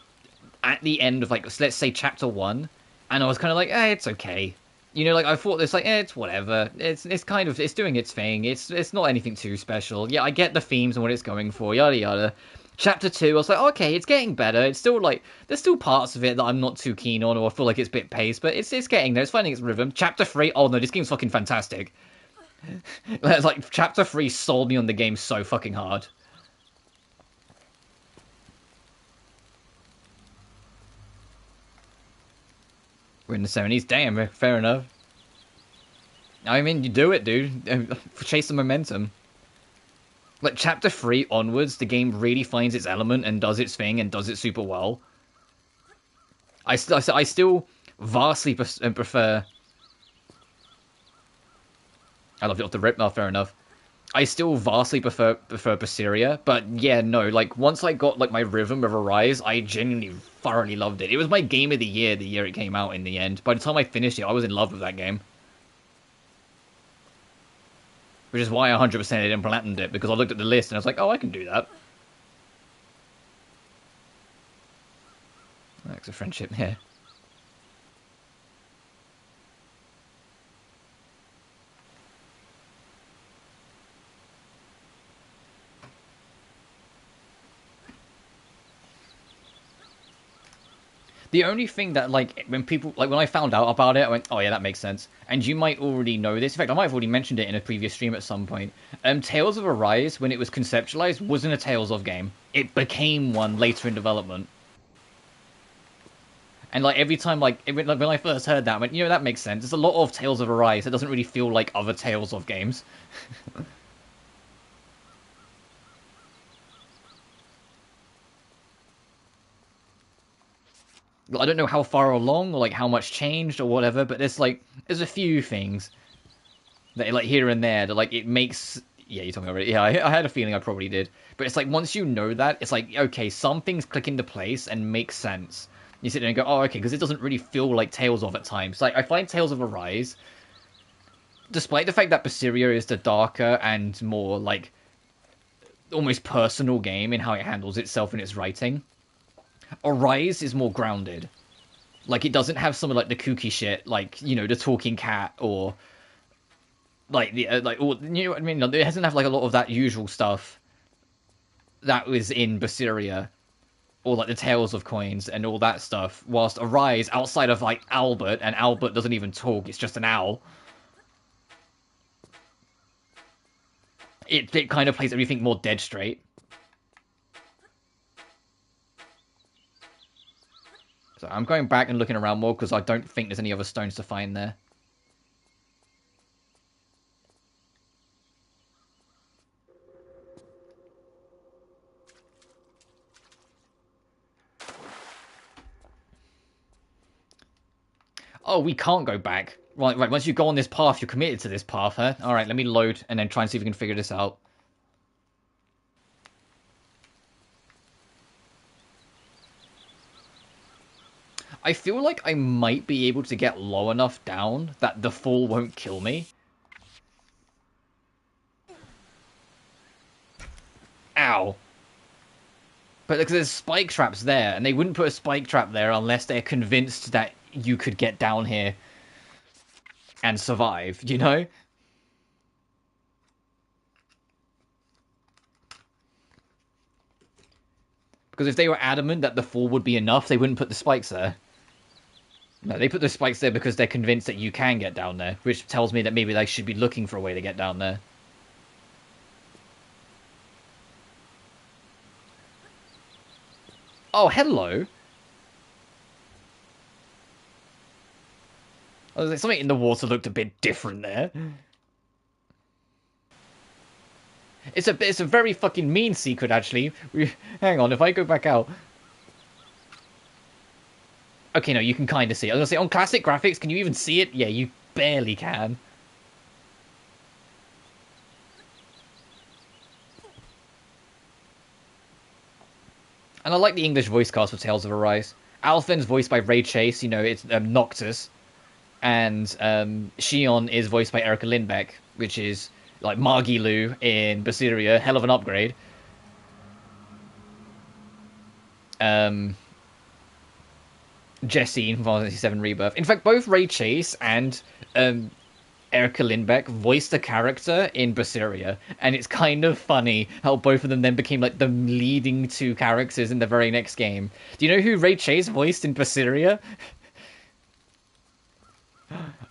at the end of like let's say chapter 1, and I was kind of like, it's okay. You know, like I thought this like, it's whatever. It's kind of it's doing its thing. It's not anything too special. Yeah, I get the themes and what it's going for. Yada yada. Chapter 2, I was like, okay, it's getting better. It's still like there's still parts of it that I'm not too keen on, or I feel like it's a bit paced, but it's getting there. It's finding its rhythm. Chapter 3, oh no, this game's fucking fantastic. Like chapter 3 sold me on the game so fucking hard. We're in the 70s. Damn, fair enough. I mean, you do it, dude. Chase the momentum. Like, chapter 3 onwards, the game really finds its element and does its thing and does it super well. I still vastly prefer... I loved it off the rip. Oh, fair enough. I still vastly prefer Berseria, but yeah, no, like, once I got, like, my rhythm of Arise, I genuinely thoroughly loved it. It was my game of the year it came out in the end. By the time I finished it, I was in love with that game. Which is why I 100% didn't platinum it, because I looked at the list and I was like, oh, I can do that. That's a friendship, yeah. The only thing that, like, when I found out about it, I went, oh yeah, that makes sense. And you might already know this. In fact, I might have already mentioned it in a previous stream at some point. Tales of Arise, when it was conceptualized, wasn't a Tales of game. It became one later in development. And, like, every time, like, when I first heard that, I went, you know, that makes sense. There's a lot of Tales of Arise that doesn't really feel like other Tales of games. I don't know how far along or like how much changed or whatever, but there's a few things that like here and there that like it makes. Yeah, you told me already. Yeah, I had a feeling I probably did, but it's like once you know that, it's like okay, some things click into place and make sense. You sit there and go, oh, okay, because it doesn't really feel like Tales of at times. Like I find Tales of Arise, despite the fact that Berseria is the darker and more like almost personal game in how it handles itself in its writing. Arise is more grounded. Like, it doesn't have some of, like, the kooky shit, like, you know, the talking cat, or, like, the, or, you know what I mean? It doesn't have, like, a lot of that usual stuff that was in Berseria, or, like, the Tales of Coins, and all that stuff, whilst Arise, outside of, like, Albert, and Albert doesn't even talk, it's just an owl, it kind of plays everything more dead straight. So I'm going back and looking around more because I don't think there's any other stones to find there. Oh, we can't go back. Right, once you go on this path, you're committed to this path, huh? Alright, let me load and then try and see if we can figure this out. I feel like I might be able to get low enough down that the fall won't kill me. Ow. But because there's spike traps there, and they wouldn't put a spike trap there unless they're convinced that you could get down here and survive, you know? Because if they were adamant that the fall would be enough, they wouldn't put the spikes there. No, they put the spikes there because they're convinced that you can get down there, which tells me that maybe they should be looking for a way to get down there. Oh, hello! Oh, something in the water looked a bit different there. It's a very fucking mean secret, actually. Hang on, if I go back out... Okay, no, you can kind of see it. I was going to say, on classic graphics, can you even see it? Yeah, you barely can. And I like the English voice cast for Tales of Arise. Alphen's voiced by Ray Chase, you know, it's Noctis. And Shion is voiced by Erica Lindbeck, which is like Margilu in Basiria, hell of an upgrade. Jessie in Final Fantasy VII Rebirth. In fact, both Ray Chase and Erica Lindbeck voiced a character in Basiria, and it's kind of funny how both of them then became like the leading two characters in the very next game. Do you know who Ray Chase voiced in Basiria?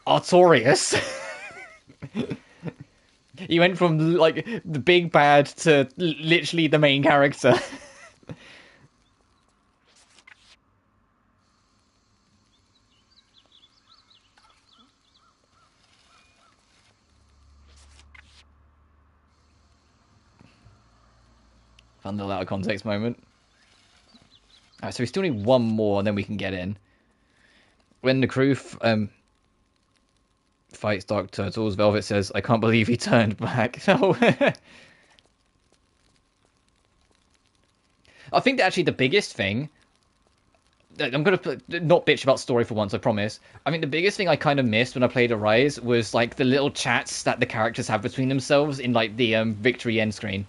Artorias. He went from like the big bad to literally the main character. Found the out of context moment. Alright, so we still need one more and then we can get in. When the crew fights Dark Turtles, Velvet says, I can't believe he turned back. No. I think that actually the biggest thing... I'm going to not bitch about story for once, I promise. I mean, the biggest thing I kind of missed when I played Arise was, like, the little chats that the characters have between themselves in, like, the victory end screen.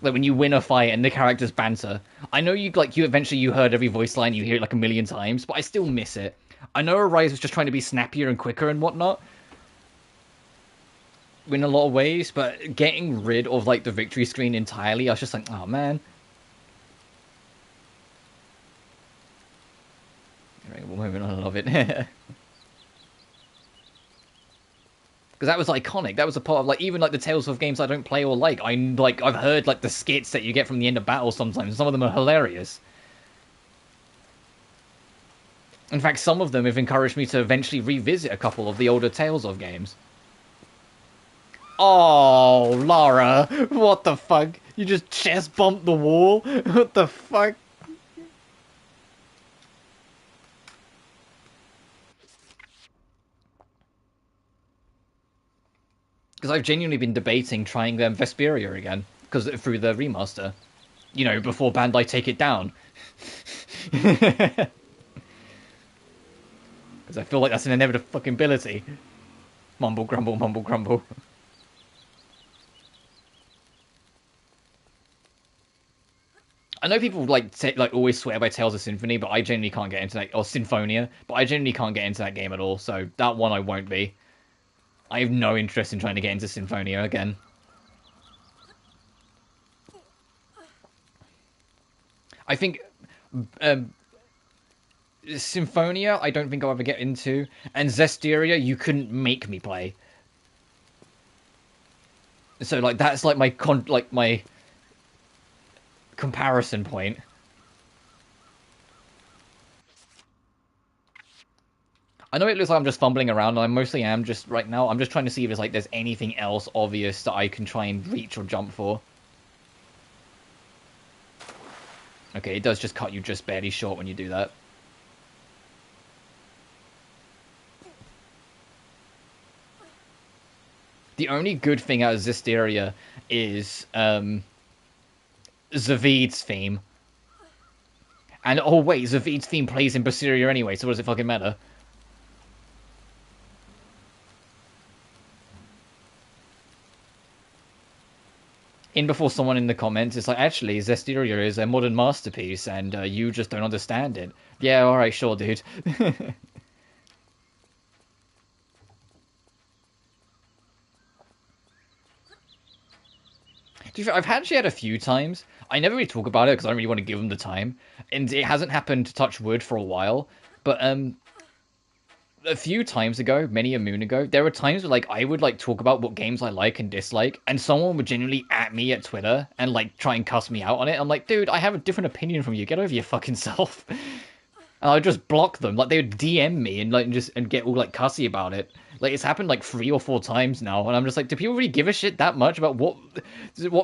Like, when you win a fight and the characters banter. I know you eventually you heard every voice line, you hear it like a million times, but I still miss it. I know Arise was just trying to be snappier and quicker and whatnot, in a lot of ways, but getting rid of, like, the victory screen entirely, I was just like, oh, man. Moment, I love it. Because that was iconic. That was a part of, like, even, like, the Tales of games I don't play or like. I've heard, like, the skits that you get from the end of battle sometimes. Some of them are hilarious. In fact, some of them have encouraged me to eventually revisit a couple of the older Tales of games. Oh, Lara. What the fuck? You just chest bumped the wall? What the fuck? Because I've genuinely been debating trying Vesperia again, because through the remaster, you know, before Bandai take it down. Because I feel like that's an inevitable fucking ability. Mumble grumble, mumble grumble. I know people like always swear by Tales of Symphony, but I genuinely can't get into that, or Symphonia, but I genuinely can't get into that game at all. So that one I won't be. I have no interest in trying to get into Symphonia again. I think Symphonia, I don't think I'll ever get into, and Zestiria, you couldn't make me play. So like that's like my comparison point. I know it looks like I'm just fumbling around, and I mostly am just right now. I'm just trying to see if there's anything else obvious that I can try and reach or jump for. Okay, it does just cut you just barely short when you do that. The only good thing out of Zestiria is Zavid's theme. And oh wait, Zavid's theme plays in Basiria anyway, so what does it fucking matter? In before someone in the comments is like, actually, Zestiria is a modern masterpiece, and you just don't understand it. Yeah, alright, sure, dude. I've actually had a few times. I never really talk about it because I don't really want to give them the time. And it hasn't happened, to touch wood, for a while. But, a few times ago, many a moon ago, there were times where, like, I would, like, talk about what games I like and dislike, and someone would genuinely at me at Twitter and, like, try and cuss me out on it. I'm like, dude, I have a different opinion from you. Get over your fucking self. And I'd just block them. Like, they would DM me and, like, and get all, like, cussy about it. Like, it's happened, like, 3 or 4 times now, and I'm just like, do people really give a shit that much about what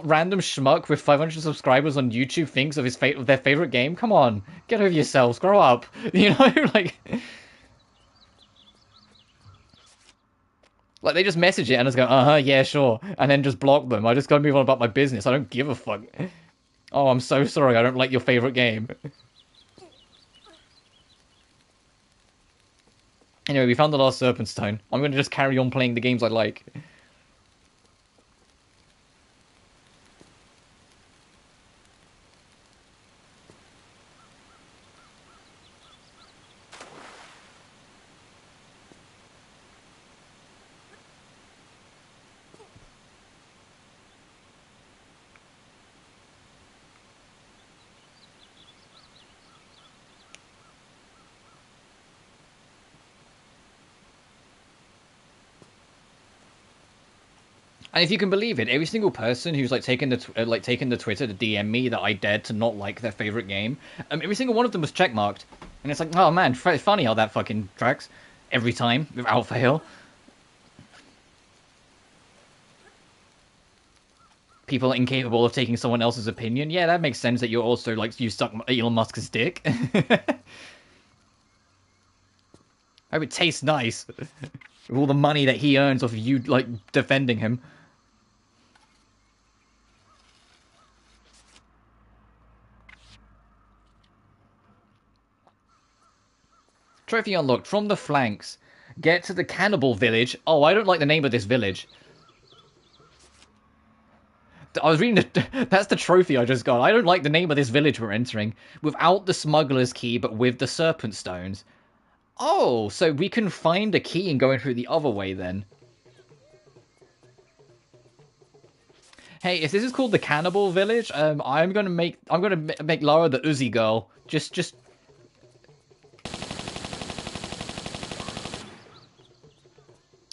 random schmuck with 500 subscribers on YouTube thinks of their favorite game? Come on, get over yourselves, grow up. You know, like... Like, they just message it and just go, yeah, sure. And then just block them. I just gotta move on about my business. I don't give a fuck. Oh, I'm so sorry. I don't like your favorite game. Anyway, we found the last Serpent Stone. I'm gonna just carry on playing the games I like. And if you can believe it, every single person who's like taken the Twitter to DM me that I dared to not like their favorite game, every single one of them was checkmarked, and it's like, oh man, funny how that fucking tracks every time without fail. People incapable of taking someone else's opinion. Yeah, that makes sense. That you're also like you suck Elon Musk's dick. I hope it tastes nice with all the money that he earns off of you like defending him. Trophy unlocked from the flanks. Get to the cannibal village. Oh, I don't like the name of this village. I was reading that's the trophy I just got. I don't like the name of this village we're entering. Without the smuggler's key, but with the serpent stones. Oh, so we can find a key and go in through the other way then. Hey, if this is called the cannibal village, I'm gonna make Lara the Uzi girl. Just.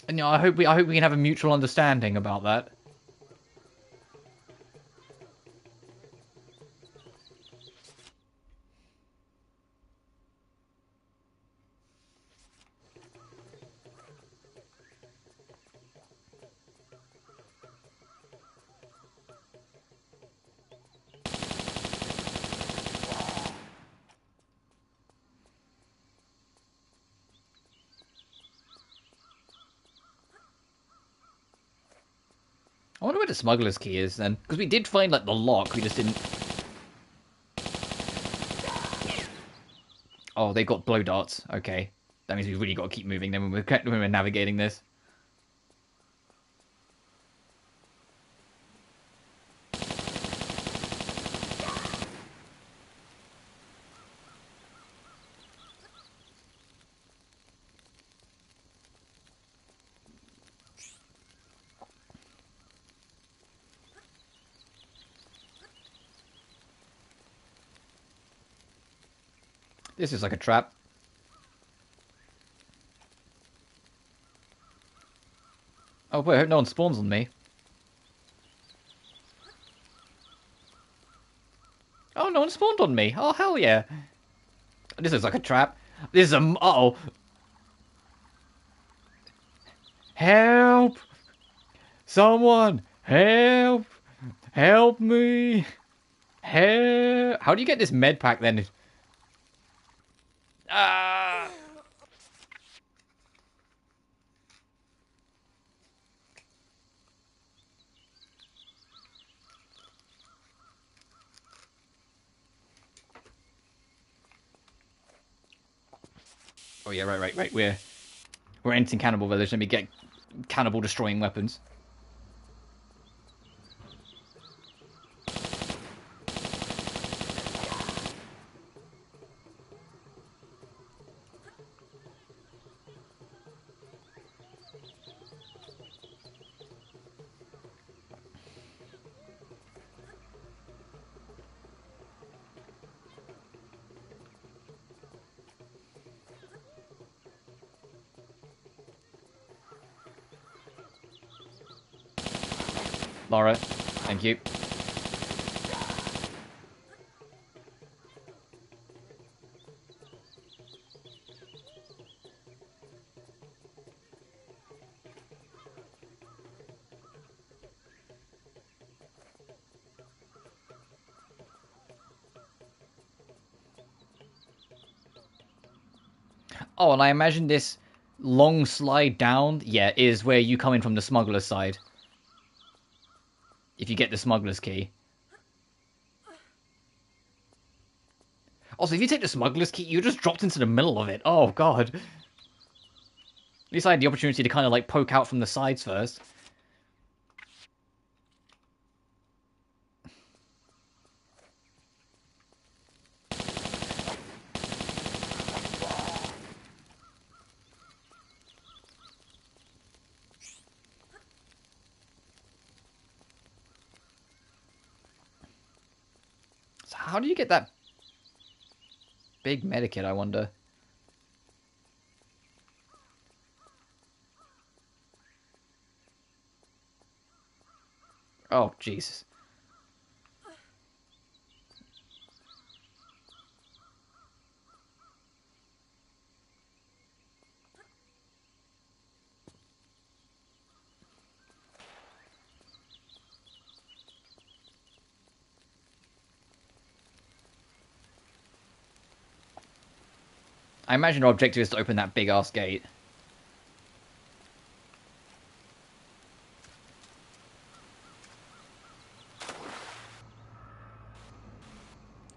And you know, I hope we can have a mutual understanding about that. I wonder where the smuggler's key is then, because we did find like the lock, we just didn't. Oh, they got blow darts. Okay, that means we've really got to keep moving then when we're navigating this. This is like a trap. Oh wait, I hope no one spawns on me. Oh, no one spawned on me. Oh, hell yeah. This is like a trap. This is a... Uh-oh. Help! Someone! Help! Help me! Help! How do you get this med pack then? Ah! Oh yeah, right. We're entering Cannibal Village. Let me get cannibal destroying weapons. Lara, thank you. Oh, and I imagine this long slide down, yeah, is where you come in from the smuggler's side. If you get the smuggler's key. Also, if you take the smuggler's key, you're just dropped into the middle of it. Oh, God. At least I had the opportunity to kind of, like, poke out from the sides first. So how do you get that big medikit, I wonder? Oh, Jesus. I imagine our objective is to open that big-ass gate.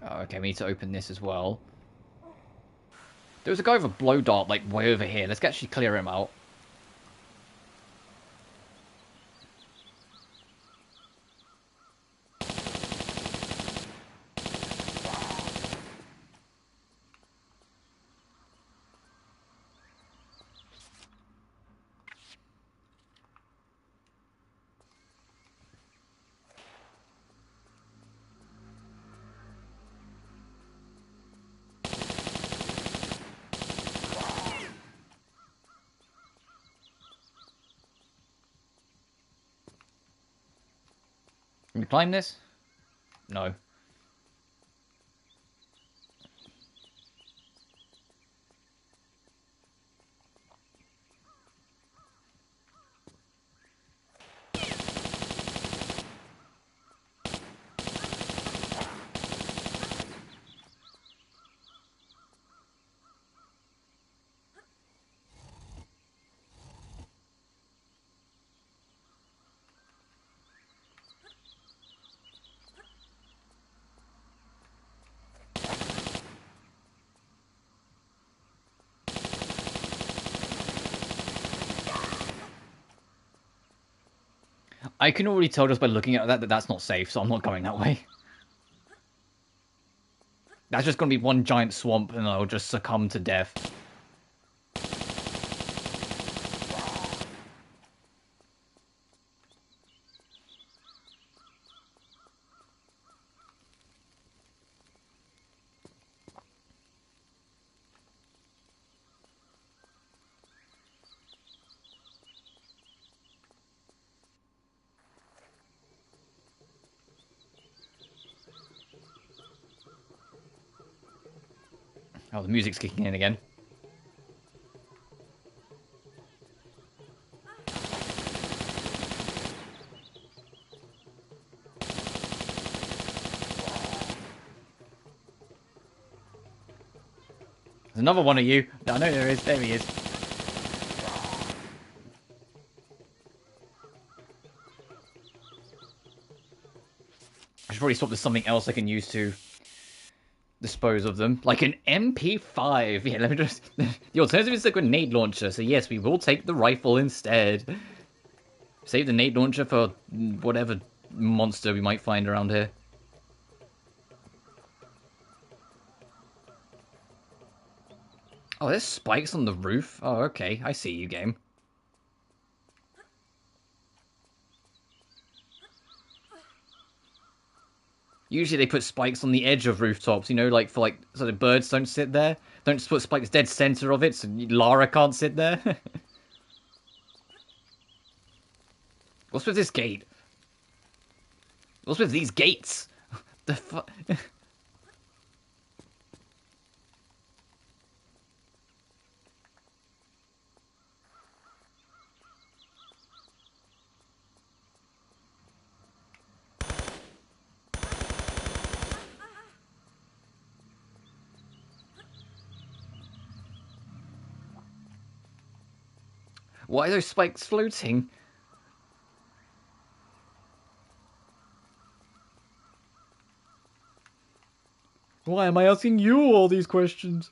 Oh, okay, we need to open this as well. There was a guy with a blow dart, like, way over here. Let's actually clear him out. Can we climb this? No. I can already tell just by looking at that that's not safe, so I'm not going that way. That's just going to be one giant swamp and I'll just succumb to death. Oh, the music's kicking in again. There's another one of you. I know there is. There he is. I should probably swap to something else I can use to dispose of them. Like an MP5. Yeah, let me just... The alternative is a grenade launcher, so yes, we will take the rifle instead. Save the nade launcher for whatever monster we might find around here. Oh, there's spikes on the roof. Oh, okay. I see you, game. Usually they put spikes on the edge of rooftops, you know, like for like so the birds don't sit there. Don't just put spikes dead center of it so Lara can't sit there. What's with this gate? What's with these gates? The fuck? Why are those spikes floating? Why am I asking you all these questions?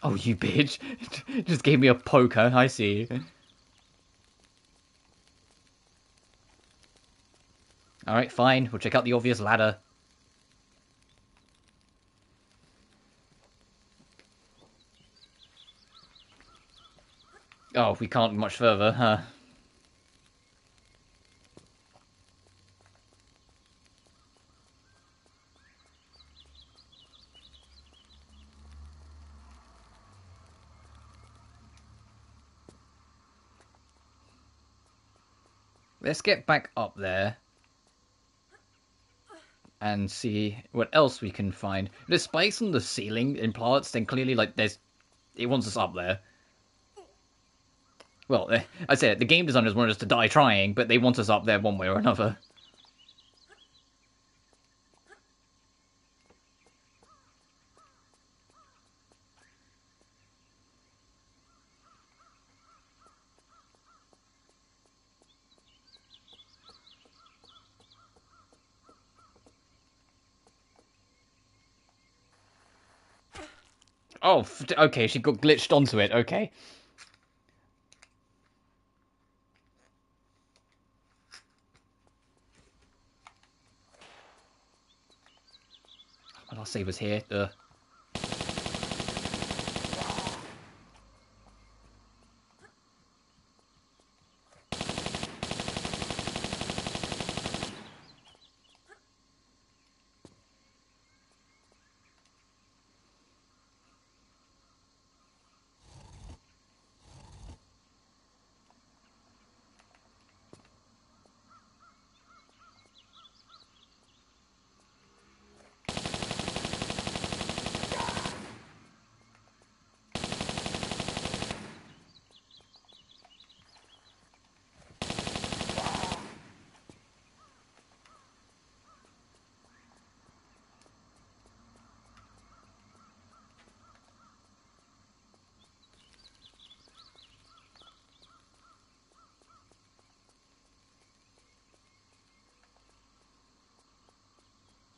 Oh, you bitch. Just gave me a poker, I see. Alright, fine. We'll check out the obvious ladder. Oh, we can't much further, huh? Let's get back up there and see what else we can find. If there's spikes on the ceiling in parts, then clearly, like, it wants us up there. Well, I said the game designers want us to die trying, but they want us up there one way or another. Oh, okay, she got glitched onto it, okay. Well, I'll save us here.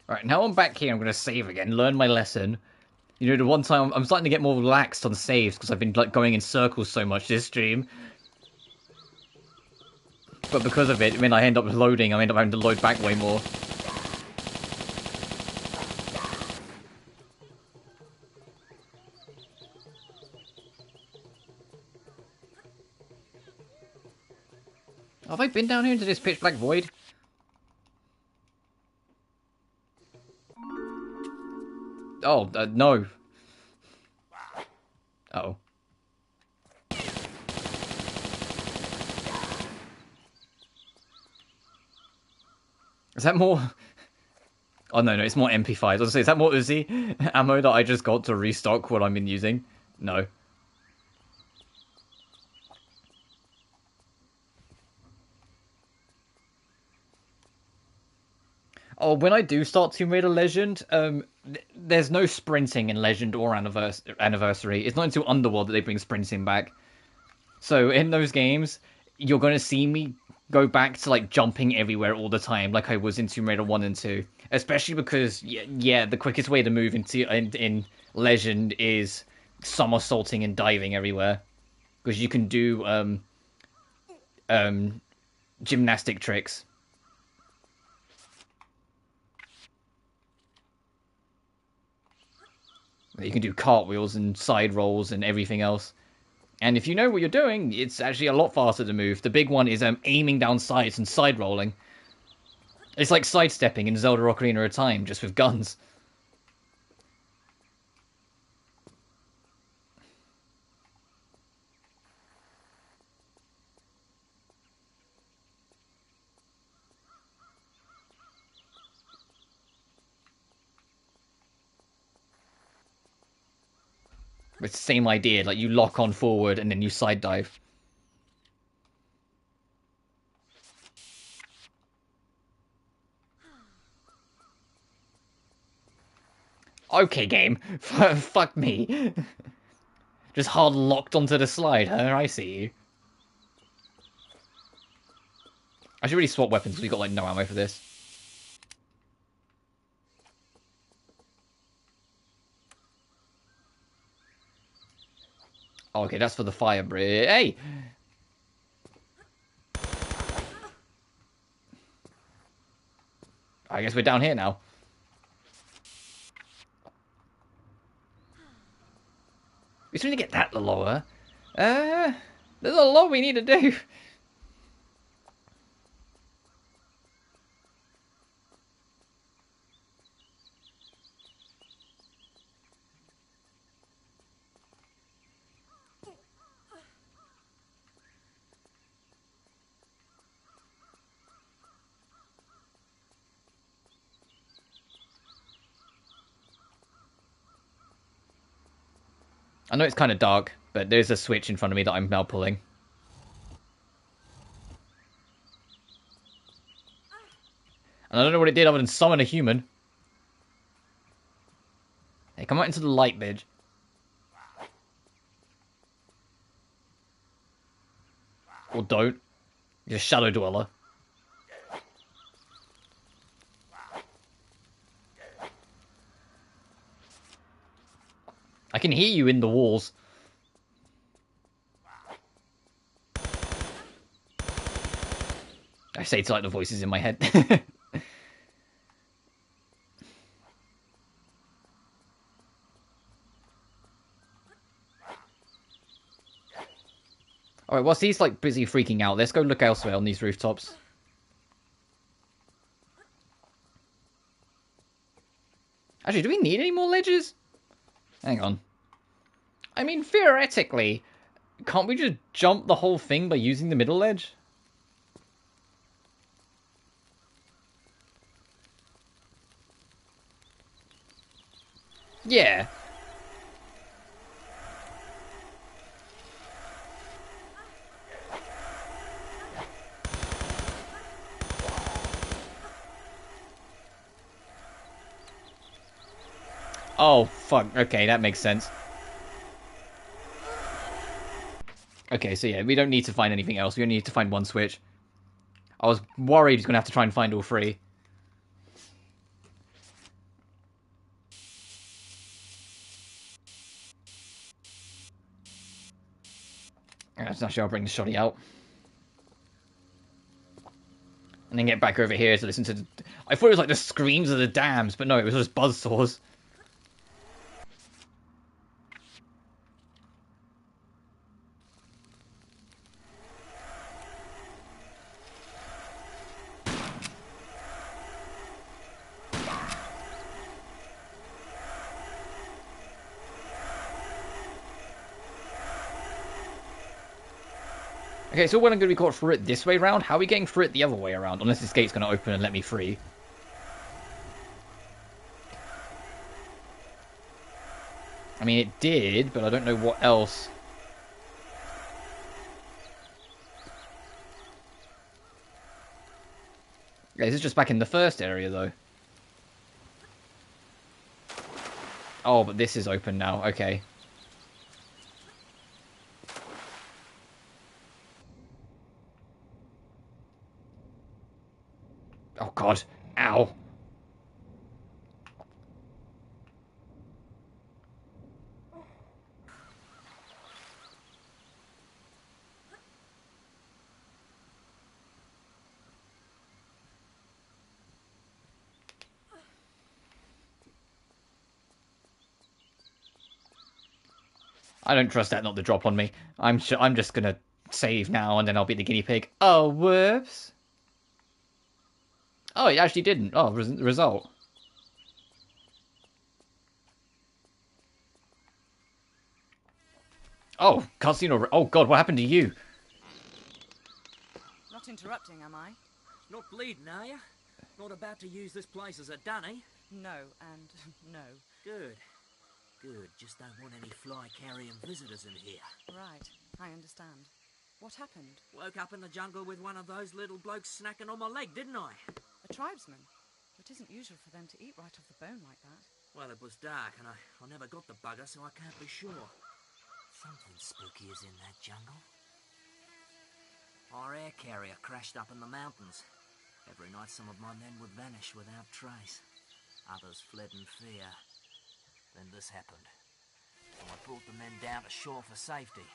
Alright, now I'm back here, I'm going to save again, learn my lesson. You know, the one time, I'm starting to get more relaxed on saves, because I've been like going in circles so much this stream. But because of it, when I end up loading, I end up having to load back way more. Have I been down here into this pitch black void? Oh, no. Uh-oh. Is that more... Oh, no, it's more MP5s. I was going to say, is that more Uzi ammo that I just got to restock what I've been using? No. Oh, when I do start Tomb Raider Legend, there's no sprinting in Legend or Anniversary. It's not until Underworld that they bring sprinting back. So in those games, you're going to see me go back to like jumping everywhere all the time, like I was in Tomb Raider 1 and 2. Especially because, yeah, the quickest way to move in Legend is somersaulting and diving everywhere. Because you can do gymnastic tricks. You can do cartwheels and side rolls and everything else. And if you know what you're doing, it's actually a lot faster to move. The big one is aiming down sides and side rolling. It's like sidestepping in Zelda Ocarina of Time, just with guns. It's the same idea, like you lock on forward and then you side dive. Okay, game. Fuck me. Just hard locked onto the slide, huh? I see you. I should really swap weapons because we got like no ammo for this. Oh, okay, that's for the fire bridge. Hey! I guess we're down here now. We just need to get that lower. There's a lot we need to do. I know it's kind of dark, but there's a switch in front of me that I'm now pulling. And I don't know what it did other than summon a human. Hey, come out into the light, bitch. Or don't. You're a shadow dweller. I can hear you in the walls. I say it's like the voices in my head. Alright, whilst he's like busy freaking out, let's go look elsewhere on these rooftops. Actually, do we need any more ledges? Hang on. I mean, theoretically, can't we just jump the whole thing by using the middle ledge? Yeah. Oh, fuck. Okay, that makes sense. Okay, so yeah, we don't need to find anything else. We only need to find one switch. I was worried he's going to have to try and find all three. Actually, I'll bring the shoddy out. And then get back over here to listen to... I thought it was like the screams of the dams, but no, it was just buzzsaws. Okay, so when I'm going to be caught through it this way around, how are we getting through it the other way around? Unless this gate's going to open and let me free. I mean, it did, but I don't know what else. Yeah, this is just back in the first area, though. Oh, but this is open now. Okay. Oh, God. Ow. I don't trust that not to drop on me. I'm just gonna save now and then I'll be the guinea pig. Oh, whoops. Oh, it actually didn't. Oh, result. Oh, cutscene over. Oh, God, what happened to you? Not interrupting, am I? Not bleeding, are you? Not about to use this place as a dunny? No, and no. Good. Good. Just don't want any fly-carrying visitors in here. Right, I understand. What happened? Woke up in the jungle with one of those little blokes snacking on my leg, didn't I? A tribesman? It isn't usual for them to eat right off the bone like that. Well, it was dark, and I never got the bugger, so I can't be sure. Something spooky is in that jungle. Our air carrier crashed up in the mountains. Every night some of my men would vanish without trace. Others fled in fear. Then this happened. So I brought the men down to shore for safety,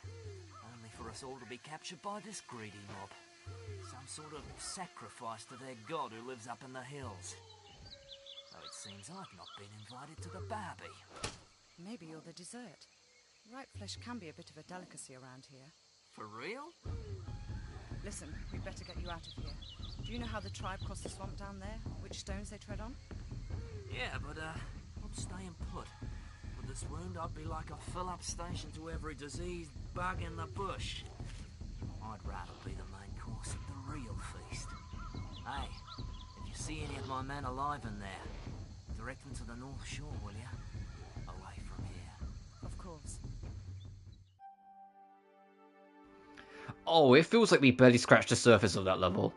only for us all to be captured by this greedy mob. Some sort of sacrifice to their god who lives up in the hills. So it seems I've not been invited to the barbie. Maybe you're the dessert. Ripe flesh can be a bit of a delicacy around here. For real? Listen, we'd better get you out of here. Do you know how the tribe crossed the swamp down there? Which stones they tread on? Yeah, but I'm staying put. With this wound, I'd be like a fill-up station to every diseased bug in the bush. I'd rather be the main course of the real feast. Hey, if you see any of my men alive in there, direct them to the North Shore, will ya? Away from here. Of course. Oh, it feels like we barely scratched the surface of that level.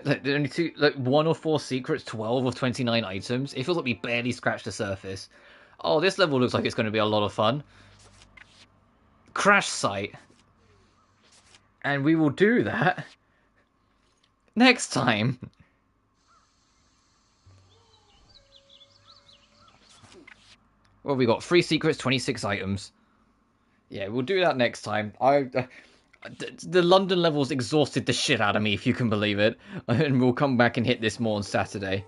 Like, only two, like 1 or 4 secrets, 12 of 29 items. It feels like we barely scratched the surface. Oh, this level looks like it's going to be a lot of fun. Crash site. And we will do that next time. Well, we got 3 secrets, 26 items. Yeah, we'll do that next time. The London levels exhausted the shit out of me, if you can believe it. And we'll come back and hit this more on Saturday.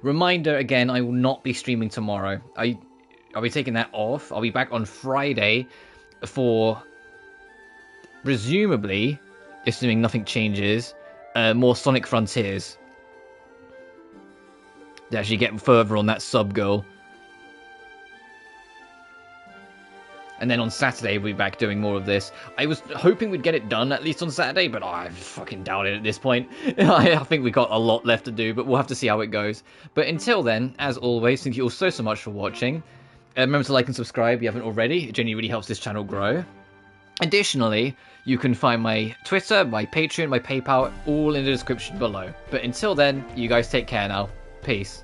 Reminder again, I will not be streaming tomorrow. I'll be taking that off. I'll be back on Friday for, presumably, assuming nothing changes, more Sonic Frontiers. To actually get further on that sub goal. And then on Saturday, we'll be back doing more of this. I was hoping we'd get it done, at least on Saturday, but I fucking doubt it at this point. I think we got a lot left to do, but we'll have to see how it goes. But until then, as always, thank you all so much for watching. Remember to like and subscribe if you haven't already. It genuinely really helps this channel grow. Additionally, you can find my Twitter, my Patreon, my PayPal, all in the description below. But until then, you guys take care now. Peace.